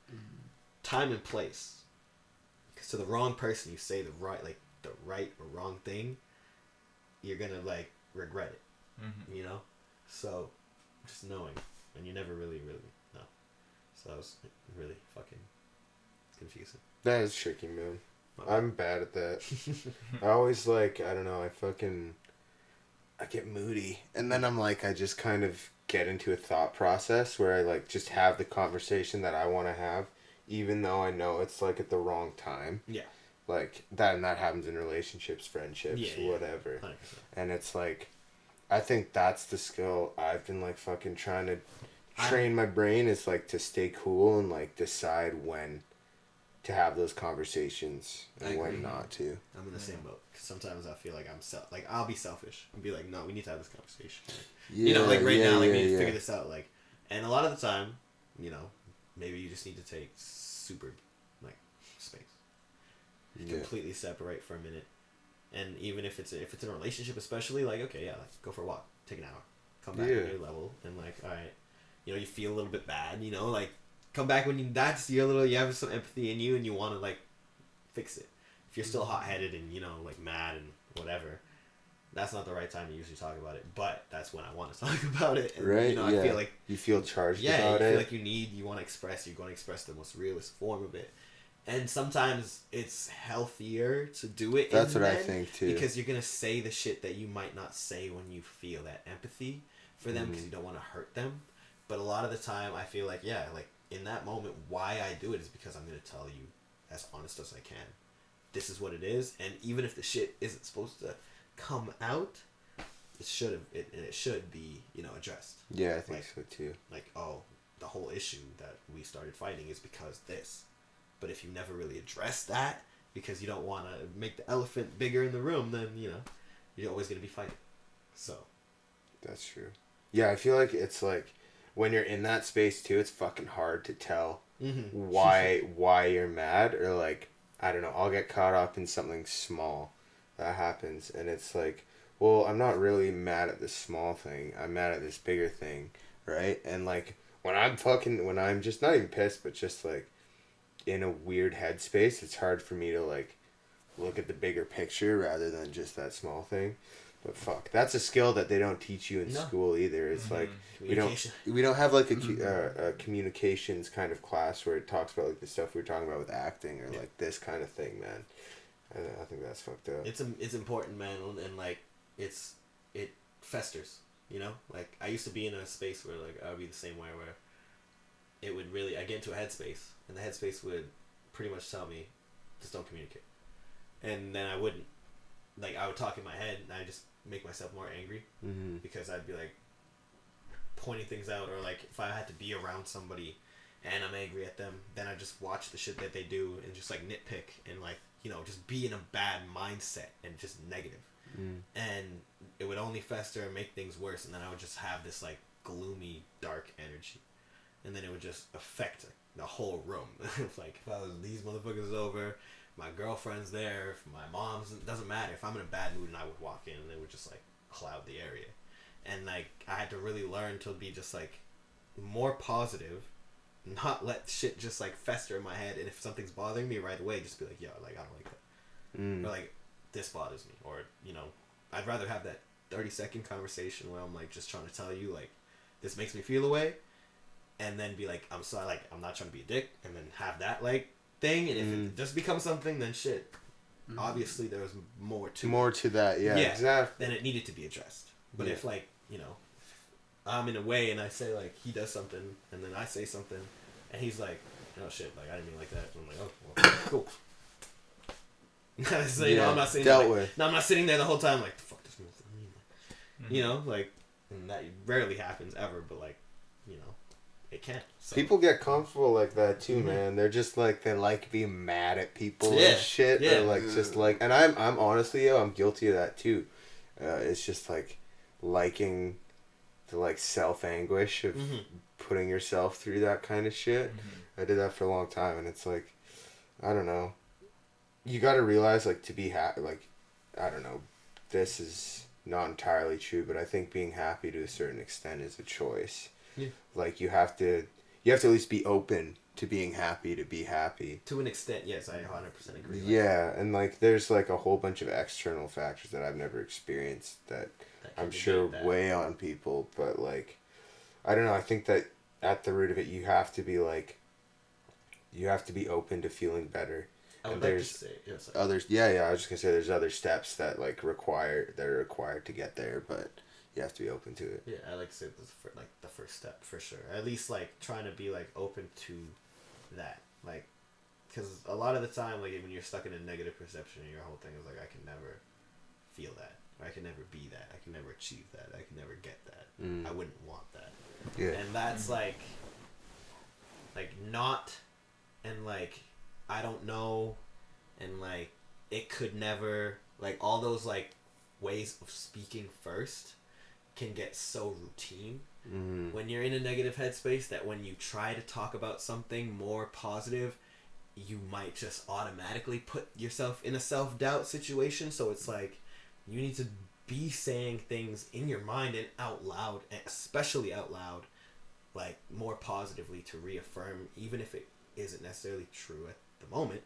Time and place. Because to the wrong person, you say the right or wrong thing, you're gonna like regret it. So just knowing, and you never really know. So that was really fucking confusing. That is tricky, man. I'm bad at that. I always I don't know, I get moody, and then I'm like, I just kind of get into a thought process where I like just have the conversation that I want to have, even though I know it's like at the wrong time. Yeah. Like that, and that happens in relationships, friendships, whatever. 100%. And it's like, I think that's the skill I've been like fucking trying to train my brain, is like to stay cool and like decide when to have those conversations and when not to. I'm in the same boat. 'Cause sometimes I feel like I'll be selfish and be like, no, we need to have this conversation. Like, you know, like right now, like we need to figure this out. Like, and a lot of the time, you know, maybe you just need to take super like space. Completely separate for a minute. And even if it's in a relationship, especially, like, okay, yeah, like go for a walk, take an hour, come back at your level, and like, all right, you know, you feel a little bit bad, you know, like come back when you have some empathy in you and you want to like fix it. If you're still hot headed and, you know, like mad and whatever, that's not the right time to usually talk about it. But that's when I want to talk about it. And, Right. You know, I feel like you feel charged yeah, about you it. feel like you want to express. You're going to express the most realist form of it. And sometimes it's healthier to do it. That's what I think too. Because you're gonna say the shit that you might not say when you feel that empathy for them, because you don't want to hurt them. But a lot of the time, I feel like like in that moment, why I do it is because I'm gonna tell you as honest as I can. This is what it is, and even if the shit isn't supposed to come out, it should be, you know, addressed. Yeah, I think so too. Like, oh, the whole issue that we started fighting is because this. But if you never really address that, because you don't want to make the elephant bigger in the room, then, you know, you're always going to be fighting. So. That's true. Yeah, I feel like it's like, when you're in that space too, it's fucking hard to tell why you're mad, or like, I don't know, I'll get caught up in something small that happens, and it's like, well, I'm not really mad at this small thing, I'm mad at this bigger thing, right? And like, when I'm just not even pissed, but just like, in a weird headspace, it's hard for me to like look at the bigger picture rather than just that small thing. But fuck, that's a skill that they don't teach you in school either. It's like we don't have like a communications kind of class where it talks about like the stuff we were talking about with acting, or like this kind of thing, man. And I think that's fucked up. It's important, man, and like it festers, you know. Like I used to be in a space where like I would be the same way, where it would really, I get into a headspace, and the headspace would pretty much tell me, just don't communicate. And then I wouldn't. Like, I would talk in my head, and I'd just make myself more angry, because I'd be, like, pointing things out, or, like, if I had to be around somebody, and I'm angry at them, then I just watch the shit that they do, and just, like, nitpick, and, like, you know, just be in a bad mindset, and just negative. And it would only fester and make things worse, and then I would just have this, like, gloomy, dark energy. And then it would just affect the whole room. Like, if I was, these motherfuckers over, my girlfriend's there, if my mom's, it doesn't matter. If I'm in a bad mood, and I would walk in, and it would just, like, cloud the area. And, like, I had to really learn to be just, like, more positive, not let shit just, like, fester in my head. And if something's bothering me right away, just be like, yo, like, I don't like that. Or, like, this bothers me. Or, you know, I'd rather have that 30-second conversation where I'm, like, just trying to tell you, like, this makes me feel away. And then be like, I'm sorry, like, I'm not trying to be a dick, and then have that, like, thing, and if it just becomes something, then shit. Obviously, there was more to that, yeah, exactly. Then it needed to be addressed. But if, like, you know, I'm in a way, and I say, like, he does something, and then I say something, and he's like, oh, shit, like, I didn't mean like that. And I'm like, oh, well, cool. So, you know, I'm not sitting there, like, no, I'm not sitting there the whole time, like, the fuck does this mean? You know, like, and that rarely happens ever, but, like, you know, it can. So. People get comfortable like that too, man. They're just like, they like being mad at people and shit, or like just like, and I'm honestly, I'm guilty of that too. It's just like liking the like self anguish of putting yourself through that kind of shit. I did that for a long time, and it's like, I don't know. You got to realize, like, to be happy, like, I don't know, this is not entirely true, but I think being happy to a certain extent is a choice. Yeah. Like, you have to at least be open to being happy to be happy. To an extent, yes, I 100% agree. Yeah, and, like, there's, like, a whole bunch of external factors that I've never experienced that I'm sure weigh on people, but, like, I don't know, I think that at the root of it, you have to be, like, you have to be open to feeling better. I would like to say, yes. Others, I was just gonna say there's other steps that, like, are required to get there, but you have to be open to it. Yeah, I like to say this for like the first step for sure. At least like trying to be like open to that, like, because a lot of the time, like when you're stuck in a negative perception, your whole thing is like, I can never feel that, or I can never be that, I can never achieve that, I can never get that. I wouldn't want that. Yeah. And that's like not, and like I don't know, and like it could never, like all those like ways of speaking first can get so routine when you're in a negative headspace that when you try to talk about something more positive, you might just automatically put yourself in a self-doubt situation. So it's like you need to be saying things in your mind and out loud, and especially out loud, like more positively to reaffirm, even if it isn't necessarily true at the moment.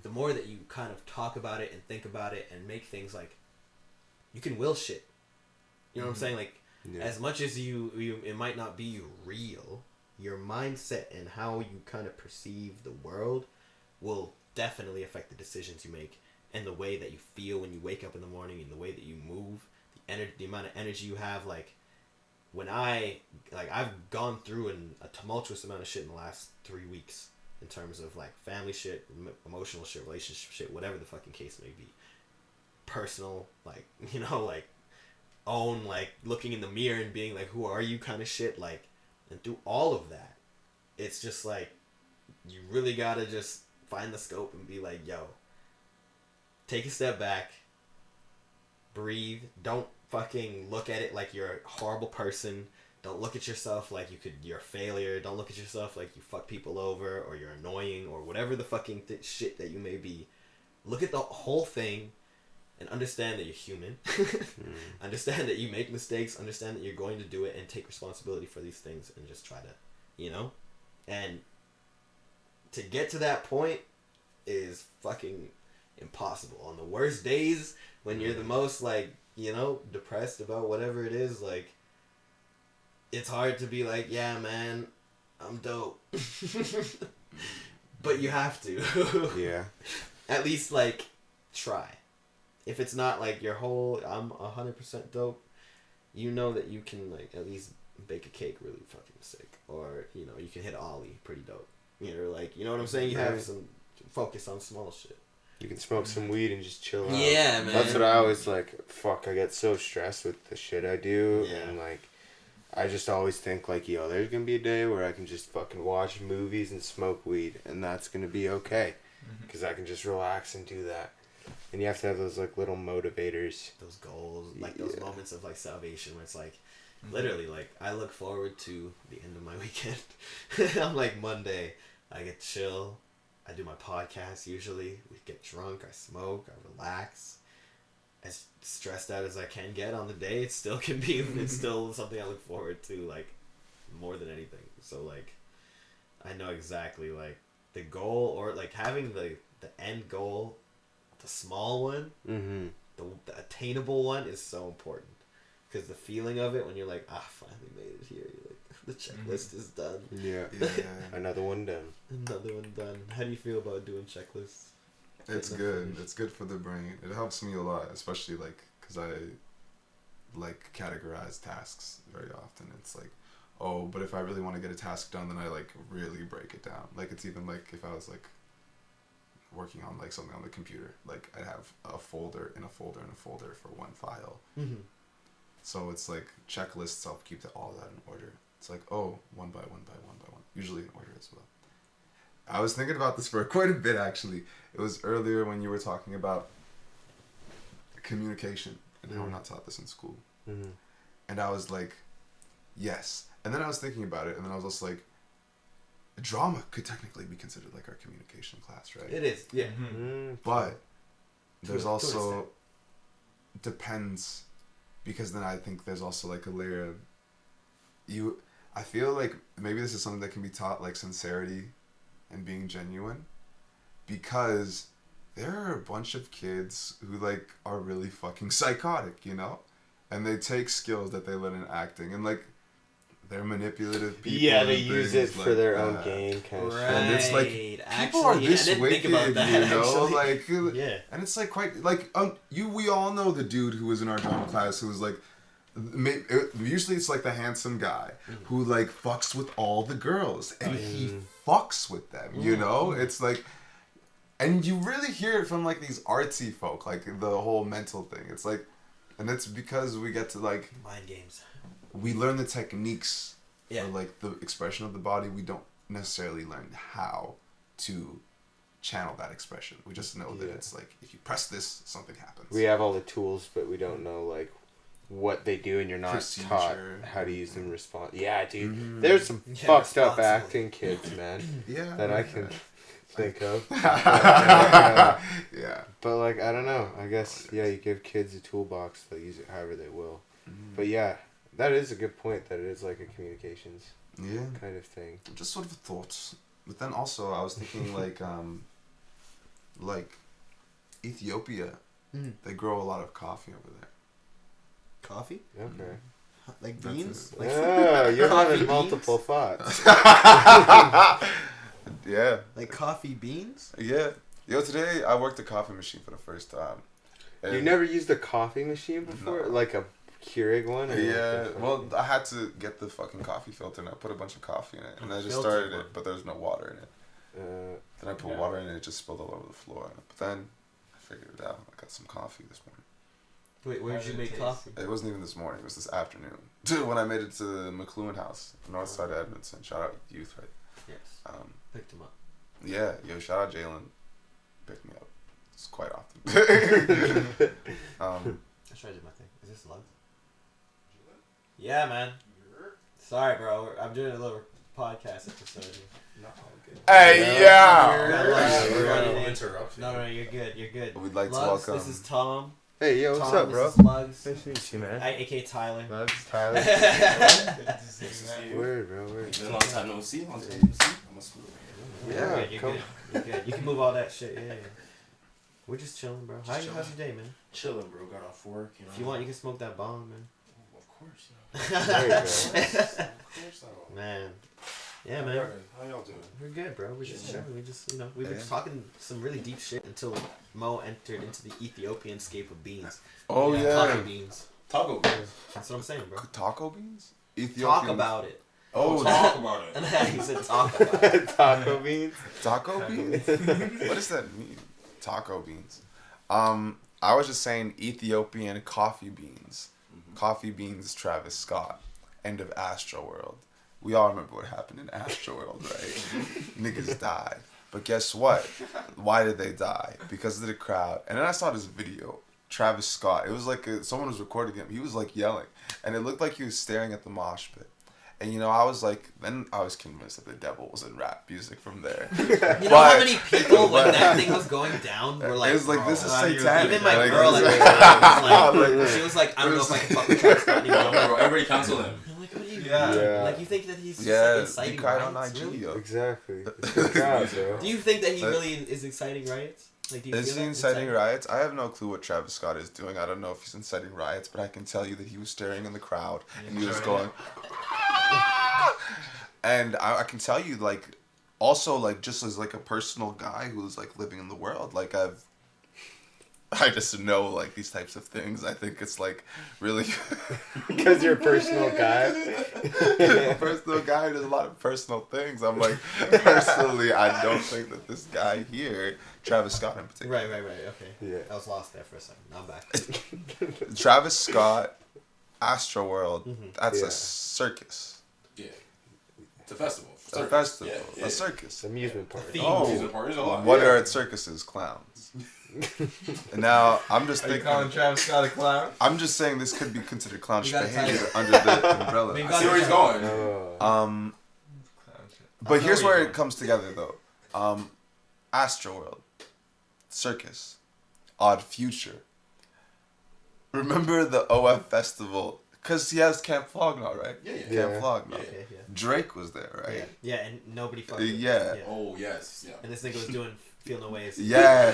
The more that you kind of talk about it and think about it and make things like, you can will shit. You know what I'm saying? Like, as much as you it might not be real, your mindset and how you kind of perceive the world will definitely affect the decisions you make and the way that you feel when you wake up in the morning and the way that you move, the amount of energy you have. Like, when I've gone through a tumultuous amount of shit in the last 3 weeks in terms of like family shit, emotional shit, relationship shit, whatever the fucking case may be. Personal, like, you know, like own, like looking in the mirror and being like, who are you kind of shit, like, and through all of that, it's just like, you really gotta just find the scope and be like, yo, take a step back, breathe, don't fucking look at it like you're a horrible person, don't look at yourself like you're a failure, don't look at yourself like you fuck people over or you're annoying or whatever the fucking shit that you may be. Look at the whole thing and understand that you're human. Understand that you make mistakes, understand that you're going to do it, and take responsibility for these things, and just try to, you know? And to get to that point is fucking impossible. On the worst days, when you're the most, like, you know, depressed about whatever it is, like, it's hard to be like, yeah, man, I'm dope. But you have to. Yeah. At least, like, try. If it's not like your whole, I'm 100% dope, you know that you can, like, at least bake a cake really fucking sick. Or, you know, you can hit Ollie pretty dope. You know, like, you know what I'm saying? You have some focus on small shit. You can smoke some weed and just chill out. Yeah, man. That's what I always like. Fuck, I get so stressed with the shit I do. Yeah. And, like, I just always think, like, yo, there's going to be a day where I can just fucking watch movies and smoke weed. And that's going to be okay. Because I can just relax and do that. And you have to have those, like, little motivators. Those goals, like, those moments of, like, salvation where it's, like, literally, like, I look forward to the end of my weekend. I'm like, Monday, I get chill. I do my podcast usually. We get drunk. I smoke. I relax. As stressed out as I can get on the day, it still can be. It's still something I look forward to, like, more than anything. So, like, I know exactly, like, the goal, or, like, having the end goal, the small one, the attainable one is so important. Because the feeling of it when you're like, finally made it here. You're like, the checklist is done. Yeah. Another one done. Another one done. How do you feel about doing checklists? It's good. It's good for the brain. It helps me a lot, especially, like, because I, like, categorize tasks very often. It's like, oh, but if I really want to get a task done, then I, like, really break it down. Like, it's even, like, if I was, like, working on, like, something on the computer, like, I'd have a folder in a folder in a folder for one file. So it's like checklists help keep all that in order. It's like, oh, one by one by one by one, usually in order as well. I was thinking about this for quite a bit, actually. It was earlier when you were talking about communication and how we're not taught this in school. And I was like, yes. And then I was thinking about it, and then I was also like, drama could technically be considered like our communication class, right? It is, yeah. But there's also, depends, because then I think there's also like a layer of, I feel like maybe this is something that can be taught, like sincerity and being genuine, because there are a bunch of kids who, like, are really fucking psychotic, you know? And they take skills that they learn in acting, and, like, they're manipulative people. Yeah, they use it like for their that. own gain, kind of shit. And it's like, people are this wicked, you know? Like, yeah. And it's like quite, like, we all know the dude who was in our drama class who was like Usually it's like the handsome guy who like fucks with all the girls, and he fucks with them. You know, it's like, and you really hear it from like these artsy folk, like the whole mental thing. It's like, and it's because we get to like mind games. We learn the techniques Yeah. for like the expression of the body. We don't necessarily learn how to channel that expression. We just know that it's like if you press this, something happens. We have all the tools, but we don't know like what they do, and you're not taught Procedure. how to use them in response. Yeah, dude. There's some Yeah, fucked up responsibly. acting kids, man, Yeah. that I can think of. Yeah. But like, I don't know. I guess you give kids a toolbox, they'll use it however they will. But yeah, that is a good point. That it is like a communications Yeah. kind of thing. Just sort of thoughts. But then also I was thinking like Ethiopia, they grow a lot of coffee over there. Coffee? Okay. Like That's beans? it. Like Yeah, you're coffee having beans? multiple thoughts. Yeah. Like coffee beans? Yeah. Yo, today I worked a coffee machine for the first time. You And- never used a coffee machine before? No. Like a Keurig one? Or Yeah, like a well, I had to get the fucking coffee filter, and I put a bunch of coffee in it, and I just Filter started one. it, but there was no water in it. Then I put water in it, and it just spilled all over the floor. But then I figured it out. I got some coffee this morning. Wait, where How did you did it make taste? coffee? It wasn't even this morning. It was this afternoon. Dude, when I made it to the McLuhan house, north side of Edmonton. Shout out youth, right? Yes. Picked them up. Yeah, yo, shout out Jaylin. Picked me up. It's quite often. I tried to do my thing. Is this lugs? Yeah, man. Sorry, bro. I'm doing a little podcast episode here. Hey, yeah! We're running in. Interrupt. No, you're good. You're good. We'd like to Lugs, welcome. This is Tom. Hey, yo, what's Tom, up, bro? This is Lugs. Nice to meet you, man. AKA Tyler. That's Tyler. Yeah. Word, bro. Word. Been a long time no see. Long time no see. I'm a school. Yeah, You're come. good. You're good. You can move all that shit. Yeah. We're just chilling, bro. How's your day, man? Chilling, bro. Got off work. You know. If you want, you can smoke that bomb, man. Of course. There you go. Of course. Man. Yeah, man. How y'all doing? We're good, bro. We're just chilling. We just, we've been Yeah. talking some really deep shit until Mo entered into the Ethiopian scape of beans. Oh, Coffee yeah. beans. Taco. That's what I'm saying, bro. Taco beans? Ethiopian. Talk about it. Oh, Talk about it. He said talk about it. Taco beans. taco beans? What does that mean? Taco beans. I was just saying Ethiopian coffee beans. Coffee beans, Travis Scott. End of Astroworld. We all remember what happened in Astroworld, right? Niggas died. But guess what? Why did they die? Because of the crowd. And then I saw this video. Travis Scott. It was like someone was recording him. He was like yelling. And it looked like he was staring at the mosh pit. And I was like, then I was convinced that the devil was in rap music from there. You know how many people, when that thing was going down, were like, it was like, this is bro. satanic. Even my Like, girl at this the is- time was like, Like, she was like, I don't know if I can fuck with Travis Scott anymore. Bro, everybody cancel him. I'm like, what are you Yeah. doing? Yeah. Like, you think that he's just Yeah, like he inciting cried on riots? IG, Really? yo. Exactly. It's the crowd, bro. Do you think that he really is inciting riots? Like, do you Is feel he that inciting riots? I have no clue what Travis Scott is doing. I don't know if he's inciting riots, but I can tell you that he was staring in the crowd and he was going. And I can tell you, like, also, like, just as like a personal guy who's like living in the world, like I just know like these types of things. I think it's like really Because you're a personal guy. a personal guy does a lot of personal things. I'm like, personally, I don't think that this guy here, Travis Scott in particular, Right, okay. Yeah. I was lost there for a second. Now I'm back. Travis Scott, Astroworld, that's Yeah. a circus. Yeah. It's a festival. It's a festival. Yeah. A circus. Amusement park. Amusement park. There's a lot. What Yeah. are at circuses? Clowns. And now I'm just Are you calling thinking. Travis Scott a clown? I'm just saying this could be considered clownish You gotta behavior tell under the umbrella. We I got see where he's going. Oh. Clown shit. But know here's where where you're it comes together, though. Astroworld, circus, Odd Future. Remember the OF festival? Because he has Camp Flog now, right? Yeah. Yeah. Camp Flog now. Okay, yeah. Drake was there, right? Yeah, and nobody fucked Yeah. Oh yes. Yeah. And this nigga was doing Feel No Ways. Yeah,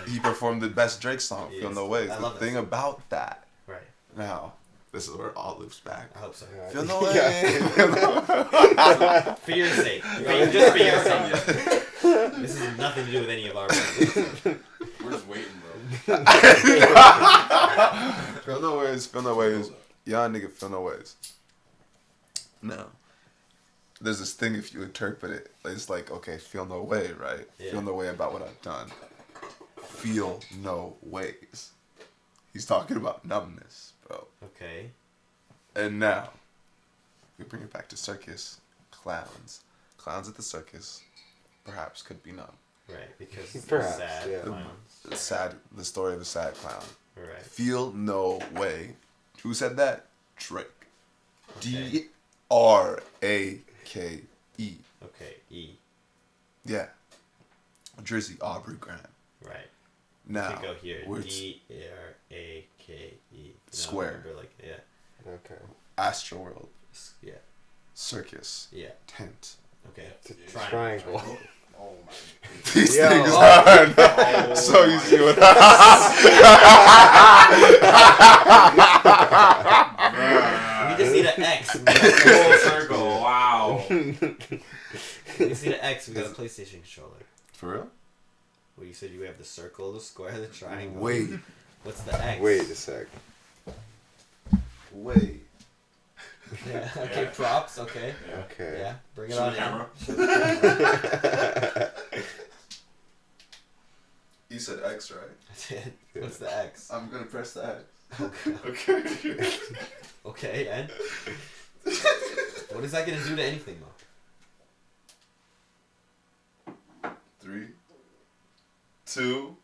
he performed the best Drake song, Feel Yes. No Ways. I The love that thing song. about that, Right. now, this is where it all loops back. I hope so. Feel No Ways. For your sake. Just for your sake. This has nothing to do with any of our business. We're just waiting, bro. Feel No Ways, Feel No Ways. Y'all nigga feel no ways. No. There's this thing if you interpret it, it's like, okay, feel no way, right? Yeah. Feel no way about what I've done. Feel no ways. He's talking about numbness, bro. Okay. And now, we bring it back to circus. Clowns. Clowns at the circus, perhaps, could be numb. Right, because it's Perhaps, sad yeah. clowns. The story of a sad clown. Right. Feel no way. Who said that? Drake. Okay. D-R-A-K-E. Okay, E. Yeah. Jersey, Aubrey Graham. Right. Now, You go here. we're D-R-A-K-E. Square. Remember, like, yeah. Okay. Astroworld, Yeah. circus, Yeah. tent. Okay. Triangle. Oh my These Yo. things are so you see what We just need an X. Full circle. Wow. We just need an X. We got a PlayStation controller. For real? Well, you said you have the circle, the square, the triangle. Wait. What's the X? Wait a sec. Wait. Yeah. Okay. Props. Okay. Okay. Yeah. Bring it Show on the camera. in. You said X, right? I did. What's the X? I'm gonna press the X. Okay. Okay. And what is that gonna do to anything though? 3, 2.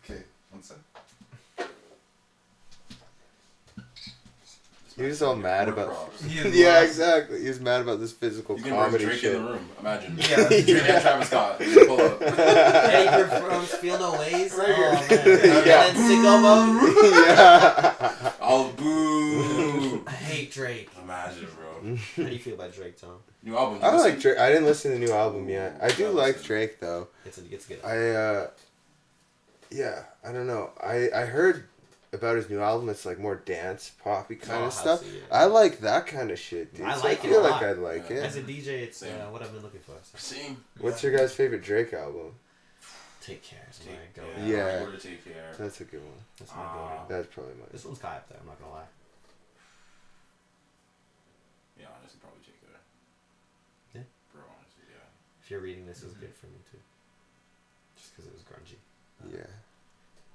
Okay, one sec. He was all mad about. props. Yeah, exactly. He was mad about this physical You can bring comedy Drake shit. in the room. Imagine. Yeah. Drake and Travis Scott. Pull up. Hey, you're from Feel No Ways? Right Oh, man. Yeah. And then Sicko Mode? Yeah. Oh, boo. I hate Drake. Imagine, bro. How do you feel about Drake, Tom? New album. I like Drake. I didn't listen to the new album yet. I do like Drake though. It's good. Yeah, I don't know. I heard about his new album. It's like more dance poppy kind Oh, of stuff. housey, yeah. I like that kind of shit, dude. I So like I it feel a like lot. I'd like it. As a DJ, it's Same. what I've been looking for. So. Same. What's your guys' favorite Drake album? Take care. Is my go. Yeah. Order Take Care. That's a good one. That's my go. That's probably mine. This one's hype though. I'm not gonna lie. Yeah, honestly, probably Take Care. Yeah. Bro, honestly, yeah. If you're reading this, is good for me too. Just because it was grungy. Yeah.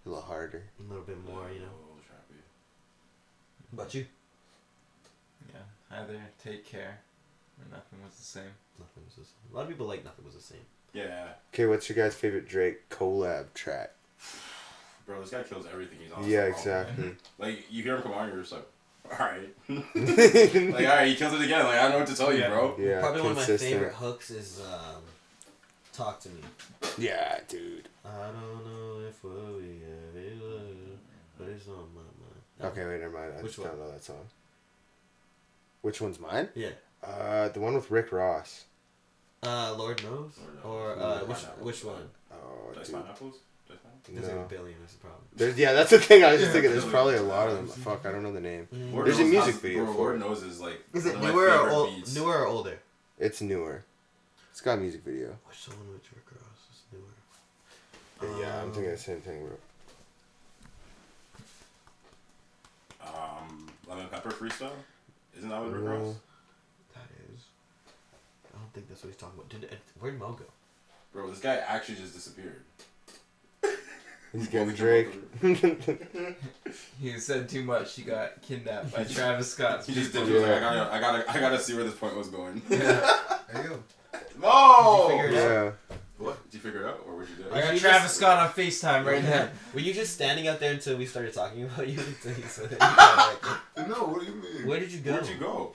A little harder. A little bit more, you know. Little trappy. What about you? Yeah. Either Take Care or Nothing Was the Same. Nothing was the same. A lot of people like Nothing Was the Same. Yeah. Okay, what's your guys' favorite Drake collab track? Bro, this guy kills everything he's on. Yeah, exactly. Like, you hear him come on, you're just like, alright. Like, alright, he kills it again. Like, I don't know what to tell you, bro. Yeah, Probably one of my consistent. favorite hooks is Talk to Me. Yeah, dude. I don't know if what we have is love, but it's on my mind. Okay, wait, never mind. I Which just one? don't know that song. Which one's mine? Yeah. The one with Rick Ross. Lord Knows? Lord Or Knows. which one? Oh, Dice dude. Pineapples? Dice Pineapples? There's like No. a billion, that's the problem. Yeah, that's the thing. I was just thinking. There's probably a lot of them. Fuck, I don't know the name. Lord There's a Knows music has- video Bro, for Lord it. Knows is like Is one it of my newer or favorite old? beats. Newer or older? It's newer. It's got a music video. Which one with Rick Ross is newer? Yeah, I'm thinking the same thing, bro. Lemon Pepper Freestyle? Isn't that with Rick Ross? That is. I don't think that's what he's talking about. Where'd Mo go? Bro, this guy actually just disappeared. He's Well, getting we can Drake. He said too much. He got kidnapped by Travis Scott's He just did. people. He was like, I gotta see where this point was going. Yeah. There you go. No! Did you figure it out? Yeah. What? Did you figure it out, or what'd you do? I got You Travis just- Scott on FaceTime right now. Were you just standing out there until we started talking about you? Until you said that you got like, No, what do you mean? where did you go? Where'd you go?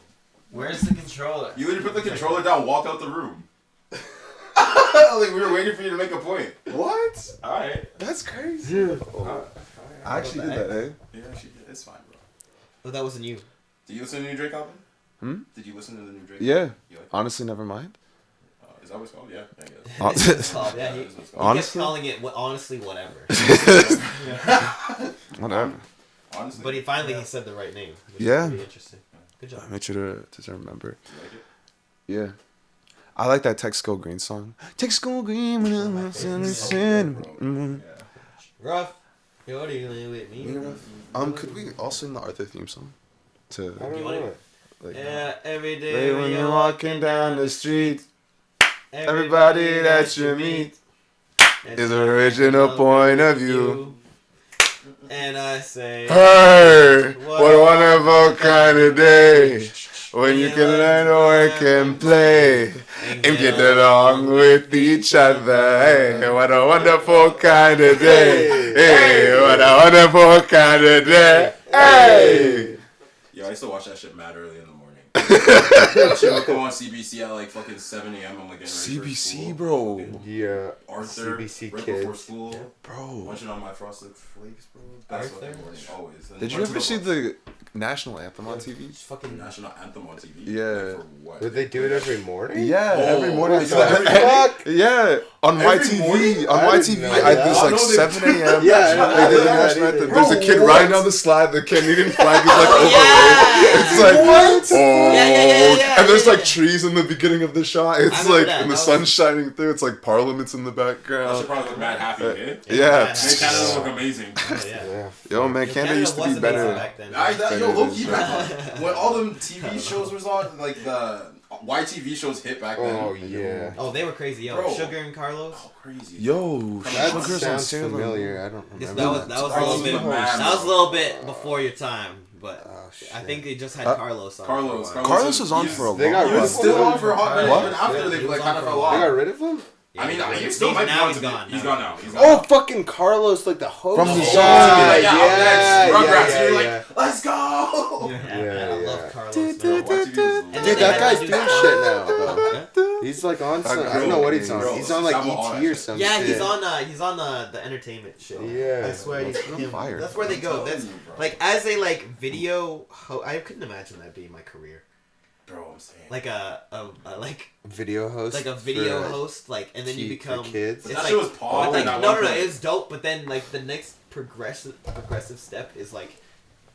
Where's the controller? You literally put the controller down, walked out the room. Like, we were waiting for you to make a point. What? Alright. That's crazy. I actually did that, eh? Yeah, she did. It's fine, bro. Oh, that wasn't you. Did you listen to the new Drake album? Hmm? Did you listen to the new Drake Yeah. album? You like it? Honestly, never mind. Is that what it's called? Yeah, I guess. It's called, yeah, he That is what it's kept called. Honestly? calling it honestly whatever. Whatever. Honestly. But he finally said the right name. Which Yeah. Is pretty interesting. Good job. I made sure to remember. You like it? Yeah. I like that Tex Go Green song. Tex Go Green when I'm in the Yeah. sun. Rough. Yo, what are you gonna with me? Could we all sing the Arthur theme song? I don't You know want it. Like, Yeah, every day Hey, when you're walking down the street, everybody that you meet is an original point of view. And I say, Hey, what a wonderful kind of day when you can learn to work and play and get along with each other. Hey, what a wonderful kind of day. Hey, what a wonderful kind of day. Hey. Yo, I used to watch that shit mad early in the morning. Shit would come on CBC at like fucking 7 a.m. I'm like getting ready for school. CBC, bro. Yeah. Arthur, CBC right kids. before school. Bro. Munching on my frosted flakes, bro. Best Arthur? fucking morning, always. And Did you went to ever see bus. the national anthem on TV? It's fucking National anthem on TV? Yeah. Like, for what? Would they do it every morning? Yeah, every morning. my God. Fuck. Yeah, on Every YTV. morning? On I YTV, didn't know I that. there's I like know they- 7 a.m. Yeah, I They didn't did the know that national either. anthem. There's a kid Bro, riding what? down the slide. The Canadian flag is like overlaid. yeah! It's like What? oh, Yeah, and there's yeah, like yeah. trees in the beginning of the shot. It's remember like that. and the That sun's was- shining through. It's like Parliament's in the That should background. probably look mad happy, eh? Yeah. Make Canada look amazing. Oh, yeah. Yeah. Yo, man, Canada used to be was amazing better. back then. Yo, low-key back when all them TV shows was on, like the YTV shows hit back then. Oh, yeah. Oh, they were crazy, yo. Bro. Sugar and Carlos. Oh, crazy. Yo, That Sugar's on sounds Salem. familiar. I don't Yes, remember. that was a Carlos little bit. was the man, That was a bro. little bit before your time, but Oh, shit. I think they just had Carlos on. Carlos. for a while. Carlos was on He's- for a They long got He rid was of still him. on for a hot minute, What? even after Yeah, they he was kind on of for a fell while. They got off. rid of him? I mean, Yeah, he still might be now on he's to gone. He's now. gone now. He's gone. Oh, fucking Carlos, like the host. From the yeah, song. Yeah, Rugrats. You're yeah. like, let's go. Yeah, Yeah, I yeah. love Carlos. Bro, man. YTV was the And Dude, then that they had guy's to do doing the- shit now, though. Yeah? He's like on That some. I girl don't know what he's on. is- He's on like Bro, all ET that or shit. some Yeah, shit. he's on the entertainment show. Yeah. I swear he's On fire. That's where they go. That's like as a like video. I couldn't imagine that being my career. Bro, I'm saying. Like a like Video host. like a video for host, like, and then you for become. kids. It's That like, shit was Paul. like at no, one point. it's dope. But then like the next progressive step is like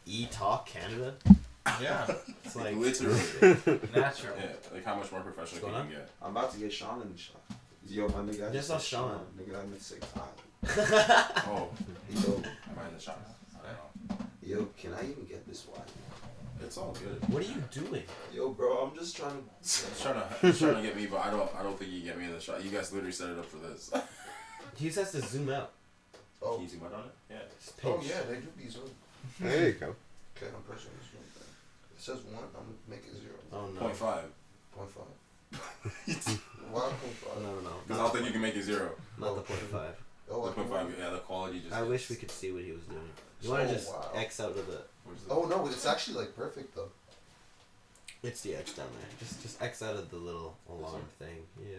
E-Talk Canada. Yeah, It's like Literally. natural. Yeah, like how much more professional What's can going you get? I'm about to get Sean in the shot. Yo, my nigga. I Just just not said Sean. Nigga, I'm in 6 Island. Oh, Yo, am I in the shot? I don't know. yo, can I even get this one? It's all good. what are you doing? Yo, bro, I'm just trying to. It's trying to get me, but I don't think you get me in the shot. You guys literally set it up for this. He just has to zoom out. Oh, Can you zoom out on it? Yeah. Just oh pinch. yeah, they do be zoom. There you go. Okay, I'm pressing this one thing. It says 1, I'm gonna make it 0. Oh no. 0.5. 0.5. Why 0.5? No. Because I don't think you can make it 0. Not the 0.5. Oh, The 0.5, yeah, the quality just. I wish we could see what he was doing. You want to Oh, just wow. X out of the. Oh no, it's actually like perfect though. It's the X down there. Just X out of the little alarm thing. Yeah.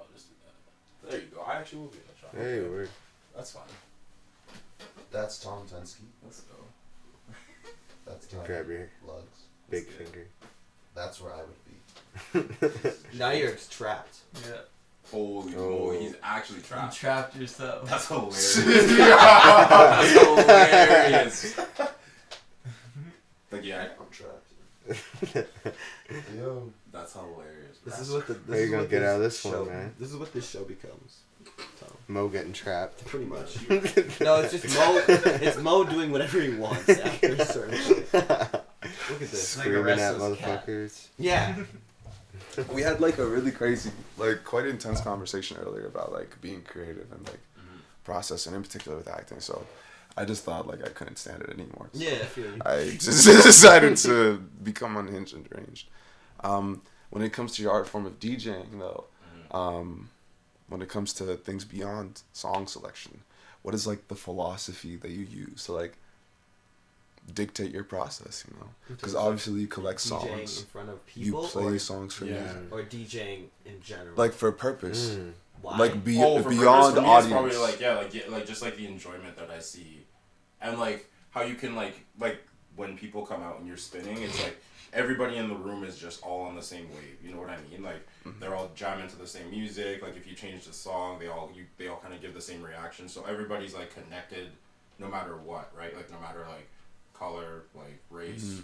I'll just do that. There you go. I actually will be in the shot. Hey, weird. That's fine. That's Tom Tensky. Let's go. That's Grab your Lugs. big That's good. finger. That's where I would be. Now you're trapped. Yeah, Holy Oh. moly, he's actually you trapped. trapped yourself. That's hilarious. That's hilarious. Like, yeah, I'm trapped. Yo. that's hilarious. This is what the. How This you is gonna what get this out of this show, one, man? This is what this show becomes. Tom. Mo getting trapped. Pretty much. No, it's just Mo. It's Mo doing whatever he wants after a certain point. Look at this. Like a Screaming at restless cat. motherfuckers. Yeah. We had like a really crazy, like quite intense conversation earlier about like being creative and like process, and in particular with acting. So I just thought like I couldn't stand it anymore. So Yeah, I feel you. I just decided to become unhinged and deranged. When it comes to your art form of DJing, though, when it comes to things beyond song selection, what is like the philosophy that you use to like dictate your process? You know, because obviously you collect DJing songs, in front of you people, play or, songs for Yeah. music, or DJing in general. like for a purpose, Mm. Why? like For beyond purpose, the for me, audience. it's probably like like just like the enjoyment that I see, and like how you can like when people come out and you're spinning, it's like everybody in the room is just all on the same wave. You know what I mean? Like they're all jamming to the same music. Like if you change the song, they all kind of give the same reaction. So everybody's like connected, no matter what, right? Like no matter like color, like race,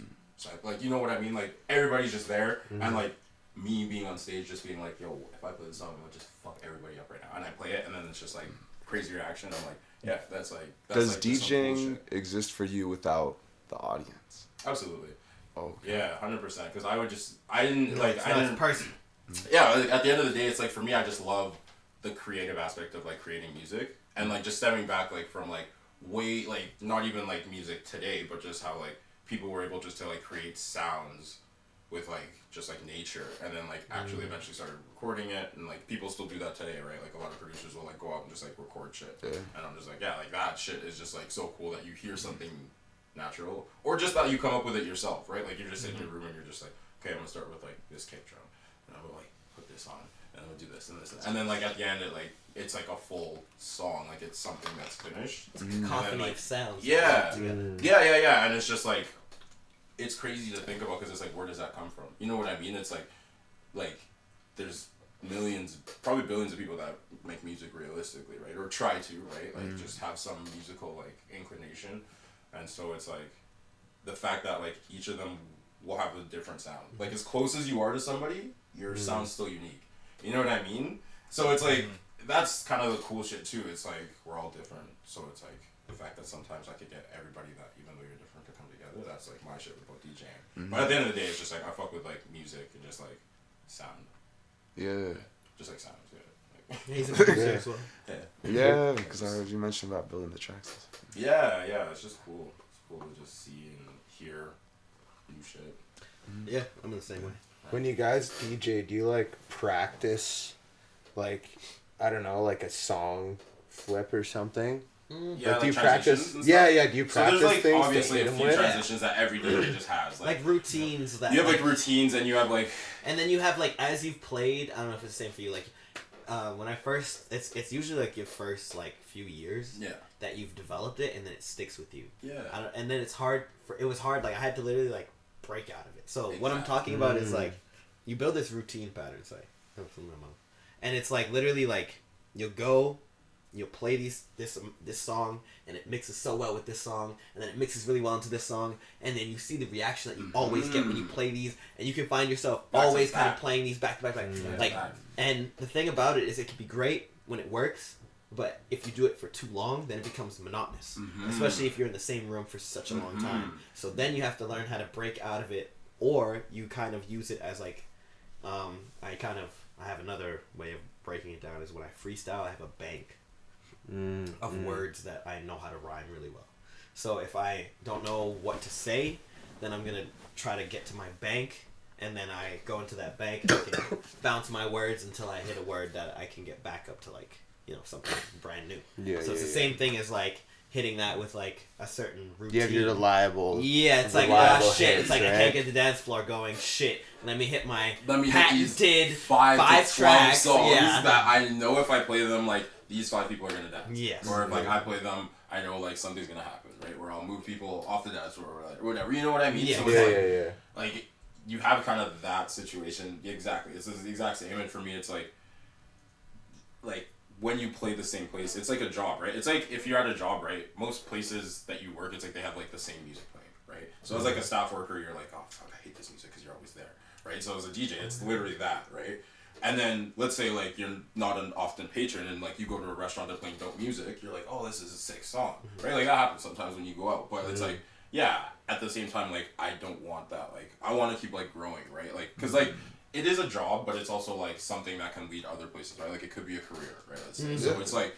like you know what I mean? Like everybody's just there, and like me being on stage, just being like, yo, if I play this song, I'm gonna just fuck everybody up right now, and I play it, and then it's just like crazy reaction. I'm like, yeah, that's like. Does like just some cool DJing shit. exist for you without the audience? Absolutely. Oh, Yeah, 100%. Because I didn't like, it's I not didn't. a person. Yeah, like, at the end of the day, it's like for me, I just love the creative aspect of like creating music and like just stepping back like from like way like not even like music today, but just how like people were able just to like create sounds with like just like nature, and then like actually eventually started recording it, and like people still do that today, right? Like a lot of producers will like go out and just like record shit, and I'm just like, yeah, like that shit is just like so cool that you hear something natural, or just that you come up with it yourself, right? Like you're just in your room and you're just like, okay, I'm gonna start with like this kick drum, and I'm gonna like put this on, and I'm gonna do this and this, and then like at the end it's like a full song, like it's something that's finished. It's a cacophony like, of sounds. yeah, yeah, and it's just like, it's crazy to think about because it's like, where does that come from? You know what I mean? It's like there's millions, probably billions of people that make music realistically, right? Or try to, right? Like just have some musical like inclination, and so it's like the fact that like each of them will have a different sound. Like as close as you are to somebody, your sound's still unique. You know what I mean? So it's like that's kind of the cool shit too. It's like we're all different, so it's like the fact that sometimes I could get everybody that even though you're different to come together. That's like my shit about DJing. But at the end of the day, it's just like I fuck with like music and just like sound. Yeah. Just like sounds good. Like, He's a producer as well. Yeah, because I heard you mentioned about building the tracks. yeah, it's just cool. It's cool to just see and hear new shit. Yeah, I'm in the same way. When you guys DJ, do you like practice, like, I don't know, like a song flip or something? Yeah, like, do you transitions practice? and Yeah, stuff. yeah. Do you So practice there's like things obviously to a hit 'em few with? transitions that every DJ just has. Like routines that you have like routines and you have like, and then you have like as you've played. I don't know if it's the same for you. Like when I first, it's usually like your first like few years. Yeah. That you've developed it and then it sticks with you. Yeah. And then it's hard. It was hard. Like I had to literally like break out of it. So what I'm talking about is like you build this routine pattern. It's like and it's like literally like you'll play this song and it mixes so well with this song, and then it mixes really well into this song, and then you see the reaction that you always get when you play these, and you can find yourself always kind of playing these back to back. Like, and the thing about it is it can be great when it works, but if you do it for too long, then it becomes monotonous, especially if you're in the same room for such a long time. So then you have to learn how to break out of it, or you kind of use it as like, I have another way of breaking it down is when I freestyle, I have a bank of words that I know how to rhyme really well. So if I don't know what to say, then I'm gonna try to get to my bank, and then I go into that bank and I can bounce my words until I hit a word that I can get back up to like, you know, something brand new. Yeah, so it's the same thing as like hitting that with like a certain routine. You have your reliable. Yeah, it's like shit. It's like I can't get the dance floor going. Shit. Let me hit my patented five tracks songs yeah. that I know if I play them, like these 5 people are gonna dance. Yes. Or if like I play them, I know like something's gonna happen, right? Where I'll move people off the dance floor or whatever. You know what I mean? Yeah. So it's like you have kind of that situation. Exactly. It's the exact same. And for me, it's like when you play the same place, it's like a job, right? It's like if you're at a job, right? Most places that you work, it's like they have like the same music playing, right? So as like a staff worker, you're like, oh fuck, I hate this music because you're always there, right? So as a DJ, it's literally that, right? And then let's say like you're not an often patron and like you go to a restaurant that's playing dope music, you're like, oh, this is a sick song, right? Like that happens sometimes when you go out, but it's like, yeah, at the same time, like I don't want that. Like I want to keep like growing, right? Like because like it is a job, but it's also like something that can lead to other places, right? Like it could be a career, right? Let's say. So it's like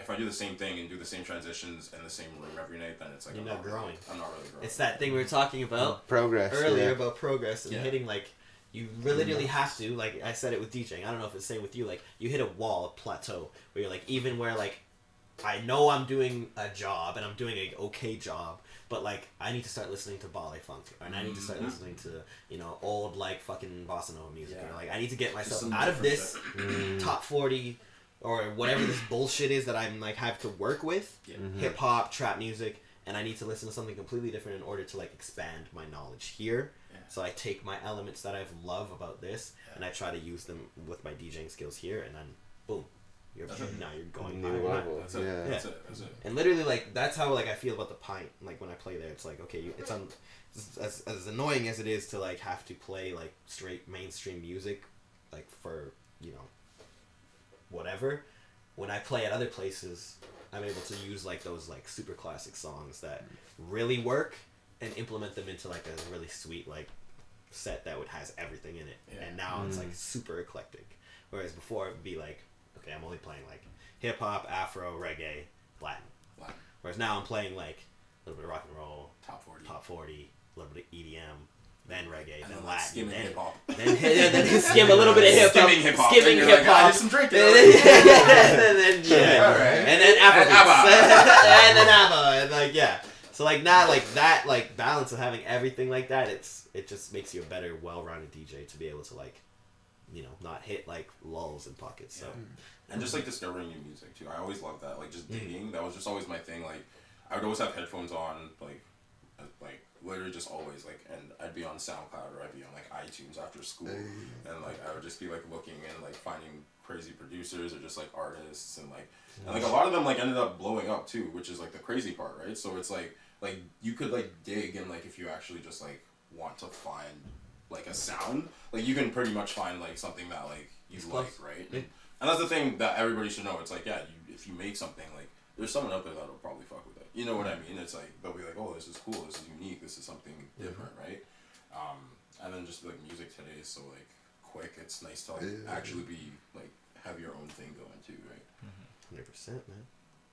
if I do the same thing and do the same transitions in the same room every night, then it's like you're not growing. I'm not really growing. It's that thing we were talking about progress earlier about progress and hitting like. You literally have to, like I said it with DJing, I don't know if it's the same with you, like you hit a wall, a plateau, where you're like, even where like, I know I'm doing a job and I'm doing an okay job, but like, I need to start listening to ballet funk, and I need to start listening to, you know, old like fucking bossa nova music, or like, I need to get myself out of this top 40, or whatever this bullshit is that I'm like, have to work with, hip hop, trap music, and I need to listen to something completely different in order to like expand my knowledge here. So I take my elements that I love about this, and I try to use them with my DJing skills here, and then boom, now you're going new level. That's it. That's it. And literally, like that's how like I feel about the pint. Like when I play there, it's like okay, it's as annoying as it is to like have to play like straight mainstream music, like for you know whatever. When I play at other places, I'm able to use like those like super classic songs that really work and implement them into like a really sweet like set that has everything in it. Yeah. And now it's like super eclectic. Whereas before it would be like, okay, I'm only playing like hip hop, Afro, reggae, Latin. Whereas now I'm playing like a little bit of rock and roll, top 40, a little bit of EDM, then reggae, and then like Latin, skimming hip hop. Then skim a little bit of hip hop, skimming hip hop. I did some drinking. And then Alright. and then Afrobeats, and then ABBA, and like yeah. So like not like that like balance of having everything like that. It just makes you a better, well-rounded DJ to be able to like, you know, not hit like lulls in pockets. So. And just like discovering new music too. I always loved that. Like just digging. That was just always my thing. Like I would always have headphones on, like literally just always like, and I'd be on SoundCloud or I'd be on like iTunes after school, and like I would just be like looking and like finding crazy producers or just like artists and like a lot of them like ended up blowing up too, which is like the crazy part, right? So it's like you could like dig and like if you actually just like want to find like a sound, like you can pretty much find like something that like you like, right? Yeah. And that's the thing that everybody should know. It's like, yeah, if you make something, like, there's someone out there that'll probably fuck with it. You know what I mean? It's like, they'll be like, oh, this is cool, this is unique, this is something different, right? And then just, like, music today is so, like, quick. It's nice to, like, actually be, like, have your own thing going, too, right? 100%, man.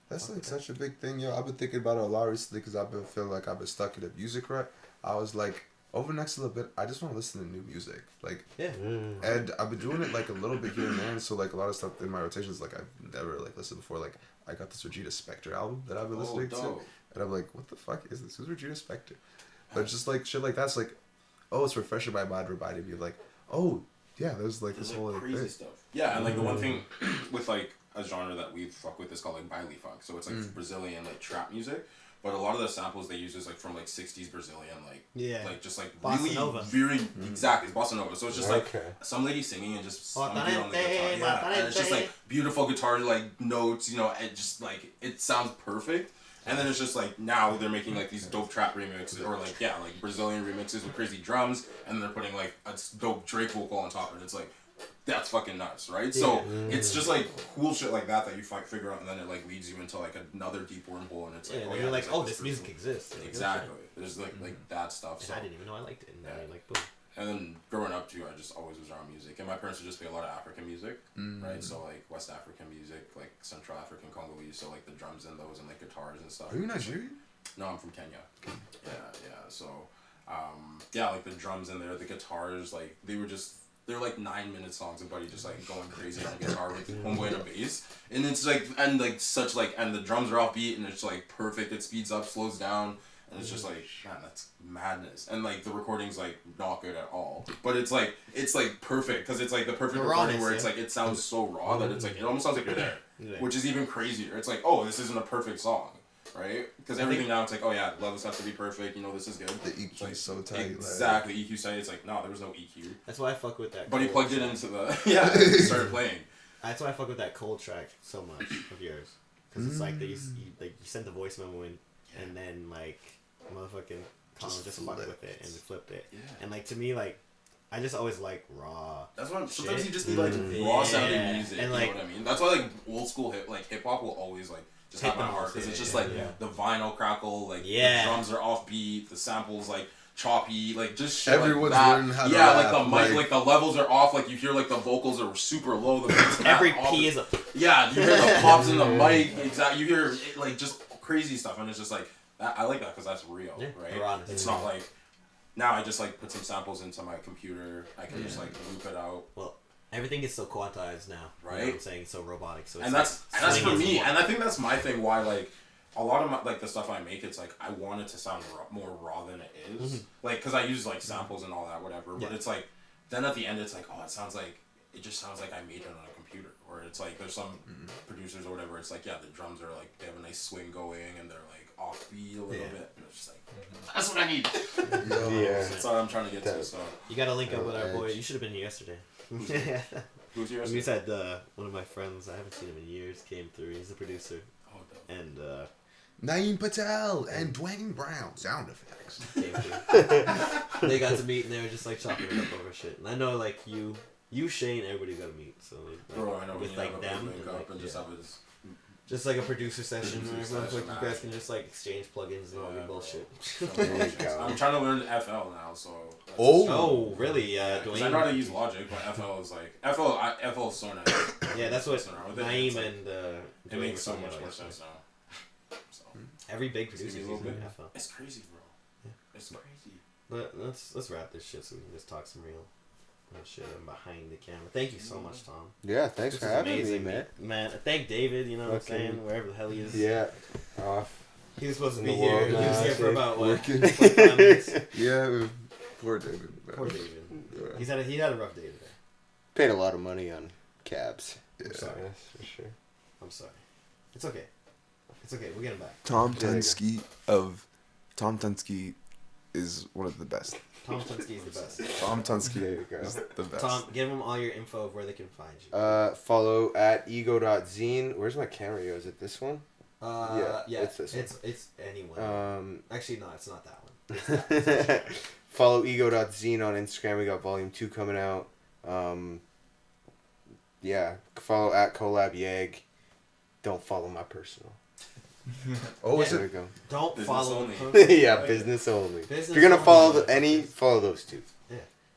That's, like, such a big thing, yo. I've been thinking about it a lot recently because I've been feeling like I've been stuck in a music rut. I was, like, over the next little bit, I just want to listen to new music. Like, and I've been doing it like a little bit here and there, and so like a lot of stuff in my rotations, like I've never like listened before. Like I got this Regina Spektor album that I've been listening to, and I'm like, what the fuck is this? Who's Regina Spektor? But just like shit like that's like, oh, it's refreshing my mind, reminding me of like, oh yeah, there's like this whole like, crazy thing. stuff. Yeah, and like the one thing with like a genre that we fuck with is called like baile funk. So it's like Brazilian like trap music. But a lot of the samples they use is like from like 60s Brazilian, like just like bossa really nova. very exactly it's bossa nova. So it's just like some lady singing and just some dude on the guitar, and it's just like beautiful guitar like notes, you know, and just like it sounds perfect. And then it's just like now they're making like these dope trap remixes or like like Brazilian remixes with crazy drums, and they're putting like a dope Drake vocal on top of it. It's like that's fucking nuts, right? So it's just like cool shit like that you figure out, and then it like leads you into like another deep wormhole, and it's like you're like, oh, this music exists. Exactly. There's like that stuff. And so I didn't even know I liked it. And then like boom. And then growing up too, I just always was around music, and my parents would just play a lot of African music, right? So like West African music, like Central African Congolese, so like the drums in those and like guitars and stuff. Are you Nigerian? No, I'm from Kenya. Yeah. So, like the drums in there, the guitars, like they're like 9-minute songs of Buddy just like going crazy on guitar with homeboy and a bass, and it's like and the drums are offbeat and it's like perfect. It speeds up, slows down, and it's just like man, that's madness. And like the recording's like not good at all, but it's like perfect because it's like the perfect recording where it's like it sounds so raw that it's like it almost sounds like you're there, which is even crazier. It's like, oh, this isn't a perfect song. Right? Because everything now it's like, oh yeah, levels have to be perfect, you know, this is good. The EQ like, is so tight. Exactly, EQ tight. It's like, no, there was no EQ. That's why I fuck with that. But he plugged it into the, started playing. That's why I fuck with that cold track so much of yours. Because it's like, you sent the voice memo in, and then like, motherfucking Colin just fucked with it and flipped it. Yeah. And like, to me, like, I just always like raw. That's why sometimes you just need like raw sounding music, and, like, you know what I mean? That's why like old school hip hop will always like, just have my heart because it's just like the vinyl crackle, like the drums are offbeat, the samples like choppy, like just shit everyone's like that. learning how to like rap, the mic, like the levels are off, like you hear like the vocals are super low, the beats every P is a you hear the pops in the mic, exactly. You hear like just crazy stuff, and it's just like I like that because that's real, right? It's not like now I just like put some samples into my computer, I can just like loop it out. Well, everything is so quantized now, right? You know what I'm saying, so robotic. So it's that's for me, and I think that's my thing. Why like a lot of my, like the stuff I make, it's like I want it to sound more raw than it is, like because I use like samples and all that, whatever. But it's like then at the end, it's like it sounds like it just sounds like I made it on a computer, or it's like there's some producers or whatever. It's like the drums are like they have a nice swing going and they're like offbeat a little bit, and it's just like that's what I need. That's what I'm trying to get to. So you gotta link up with our boy. You should have been here yesterday. Who's yours? We had one of my friends. I haven't seen him in years. Came through. He's a producer. Oh, and Naeem Patel and Dwayne Brown sound effects. Came through. They got to meet and they were just like chopping it up over shit. And I know like you Shane, everybody got to meet. So like, bro, I know with like them, and, like, and just have his Just like a producer session. Producer Where session, like you guys can just like exchange plugins and all your bullshit. There you go. I'm trying to learn FL now, so. That's Oh, really? Because I know how to use Logic, but FL is like FL is so nice. Yeah, that's what Sonar. Naeem and It Dwayne makes were so talking much about more yesterday. sense now. So Every big Just producer give me a uses little bit. FL. it's crazy, bro. Yeah. It's crazy. But let's wrap this shit so we can just talk some real shit. I'm behind the camera. Thank you so much, Tom. Yeah, thanks This for was having amazing, me, man. Man, thank David. You know what I'm Fucking- saying? Wherever the hell he is. Yeah, off. He was supposed to In be the here. world He was now, here for shit. about what? Working. 45 minutes. Yeah, poor David. Poor David. Yeah. He had a rough day today. Paid a lot of money on cabs. I'm sorry. That's for sure. I'm sorry. It's okay. It's okay. We'll get him back. Tom There you go. Tunsky of Tom Tunsky is one of the best. Tom Tunsky is the best. Tom There Tunsky you go. is the best. Tom, give him all your info of where they can find you. Follow at ego.zine. Where's my camera? Is it this one? Yeah, it's this one. It's anyone. Actually, no, it's not that one. It's that one. Follow ego.zine on Instagram. We got volume 2 coming out. Yeah. Follow at collab yag. Don't follow my personal. Oh, is There we it? go. Don't Business follow only. the Yeah, business only. Business If you're gonna only, follow motherfuckers. follow those two.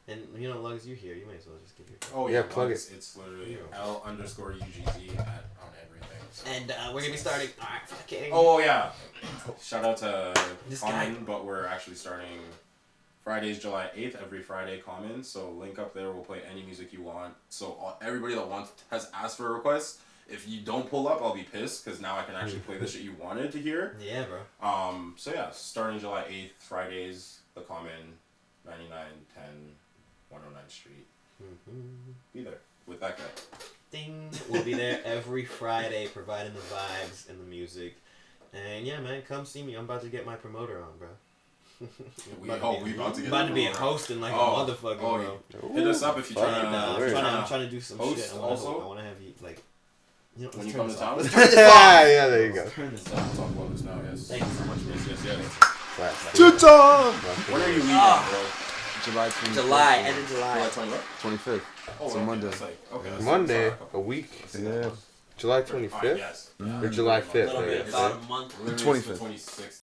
And you know, as long as you're here, you might as well just give your. Oh Yeah, yeah, plug it's literally L_UGZ on everything. So. And we're gonna be starting. Alright, fucking. Oh yeah, shout out to This Common, guy. but we're actually starting Fridays, July 8th. Every Friday, Common. So link up there. We'll play any music you want. So everybody that has asked for a request. If you don't pull up, I'll be pissed because now I can actually play the shit you wanted to hear. Yeah, bro. So yeah, starting July 8th, Fridays, The Common, 9910 109th Street. Be there with that guy. Ding. We'll be there every Friday, providing the vibes and the music. And yeah, man, come see me. I'm about to get my promoter on, bro. We about to get about to be a promoter. hosting like a Oh, motherfucker, oh, bro. Hit us up if you're trying And, to. I'm trying to do some host shit. I also? want to have you like. You know, When let's you turn come to this town? off. Let's turn this off. Yeah, there you go. Let's turn this Talk off. about this now, yes. Thank you so much, man. Yes. Good time! When are you leaving, bro? July 25th. July, end of July. July 20th? 25th. Oh, It's a okay, Monday. that's like, okay, that's Monday, like a week. Yeah. July fine, 25th? yes. Or July 5th? A little bit, right? about a month. Literally, it's the 25th. 26th.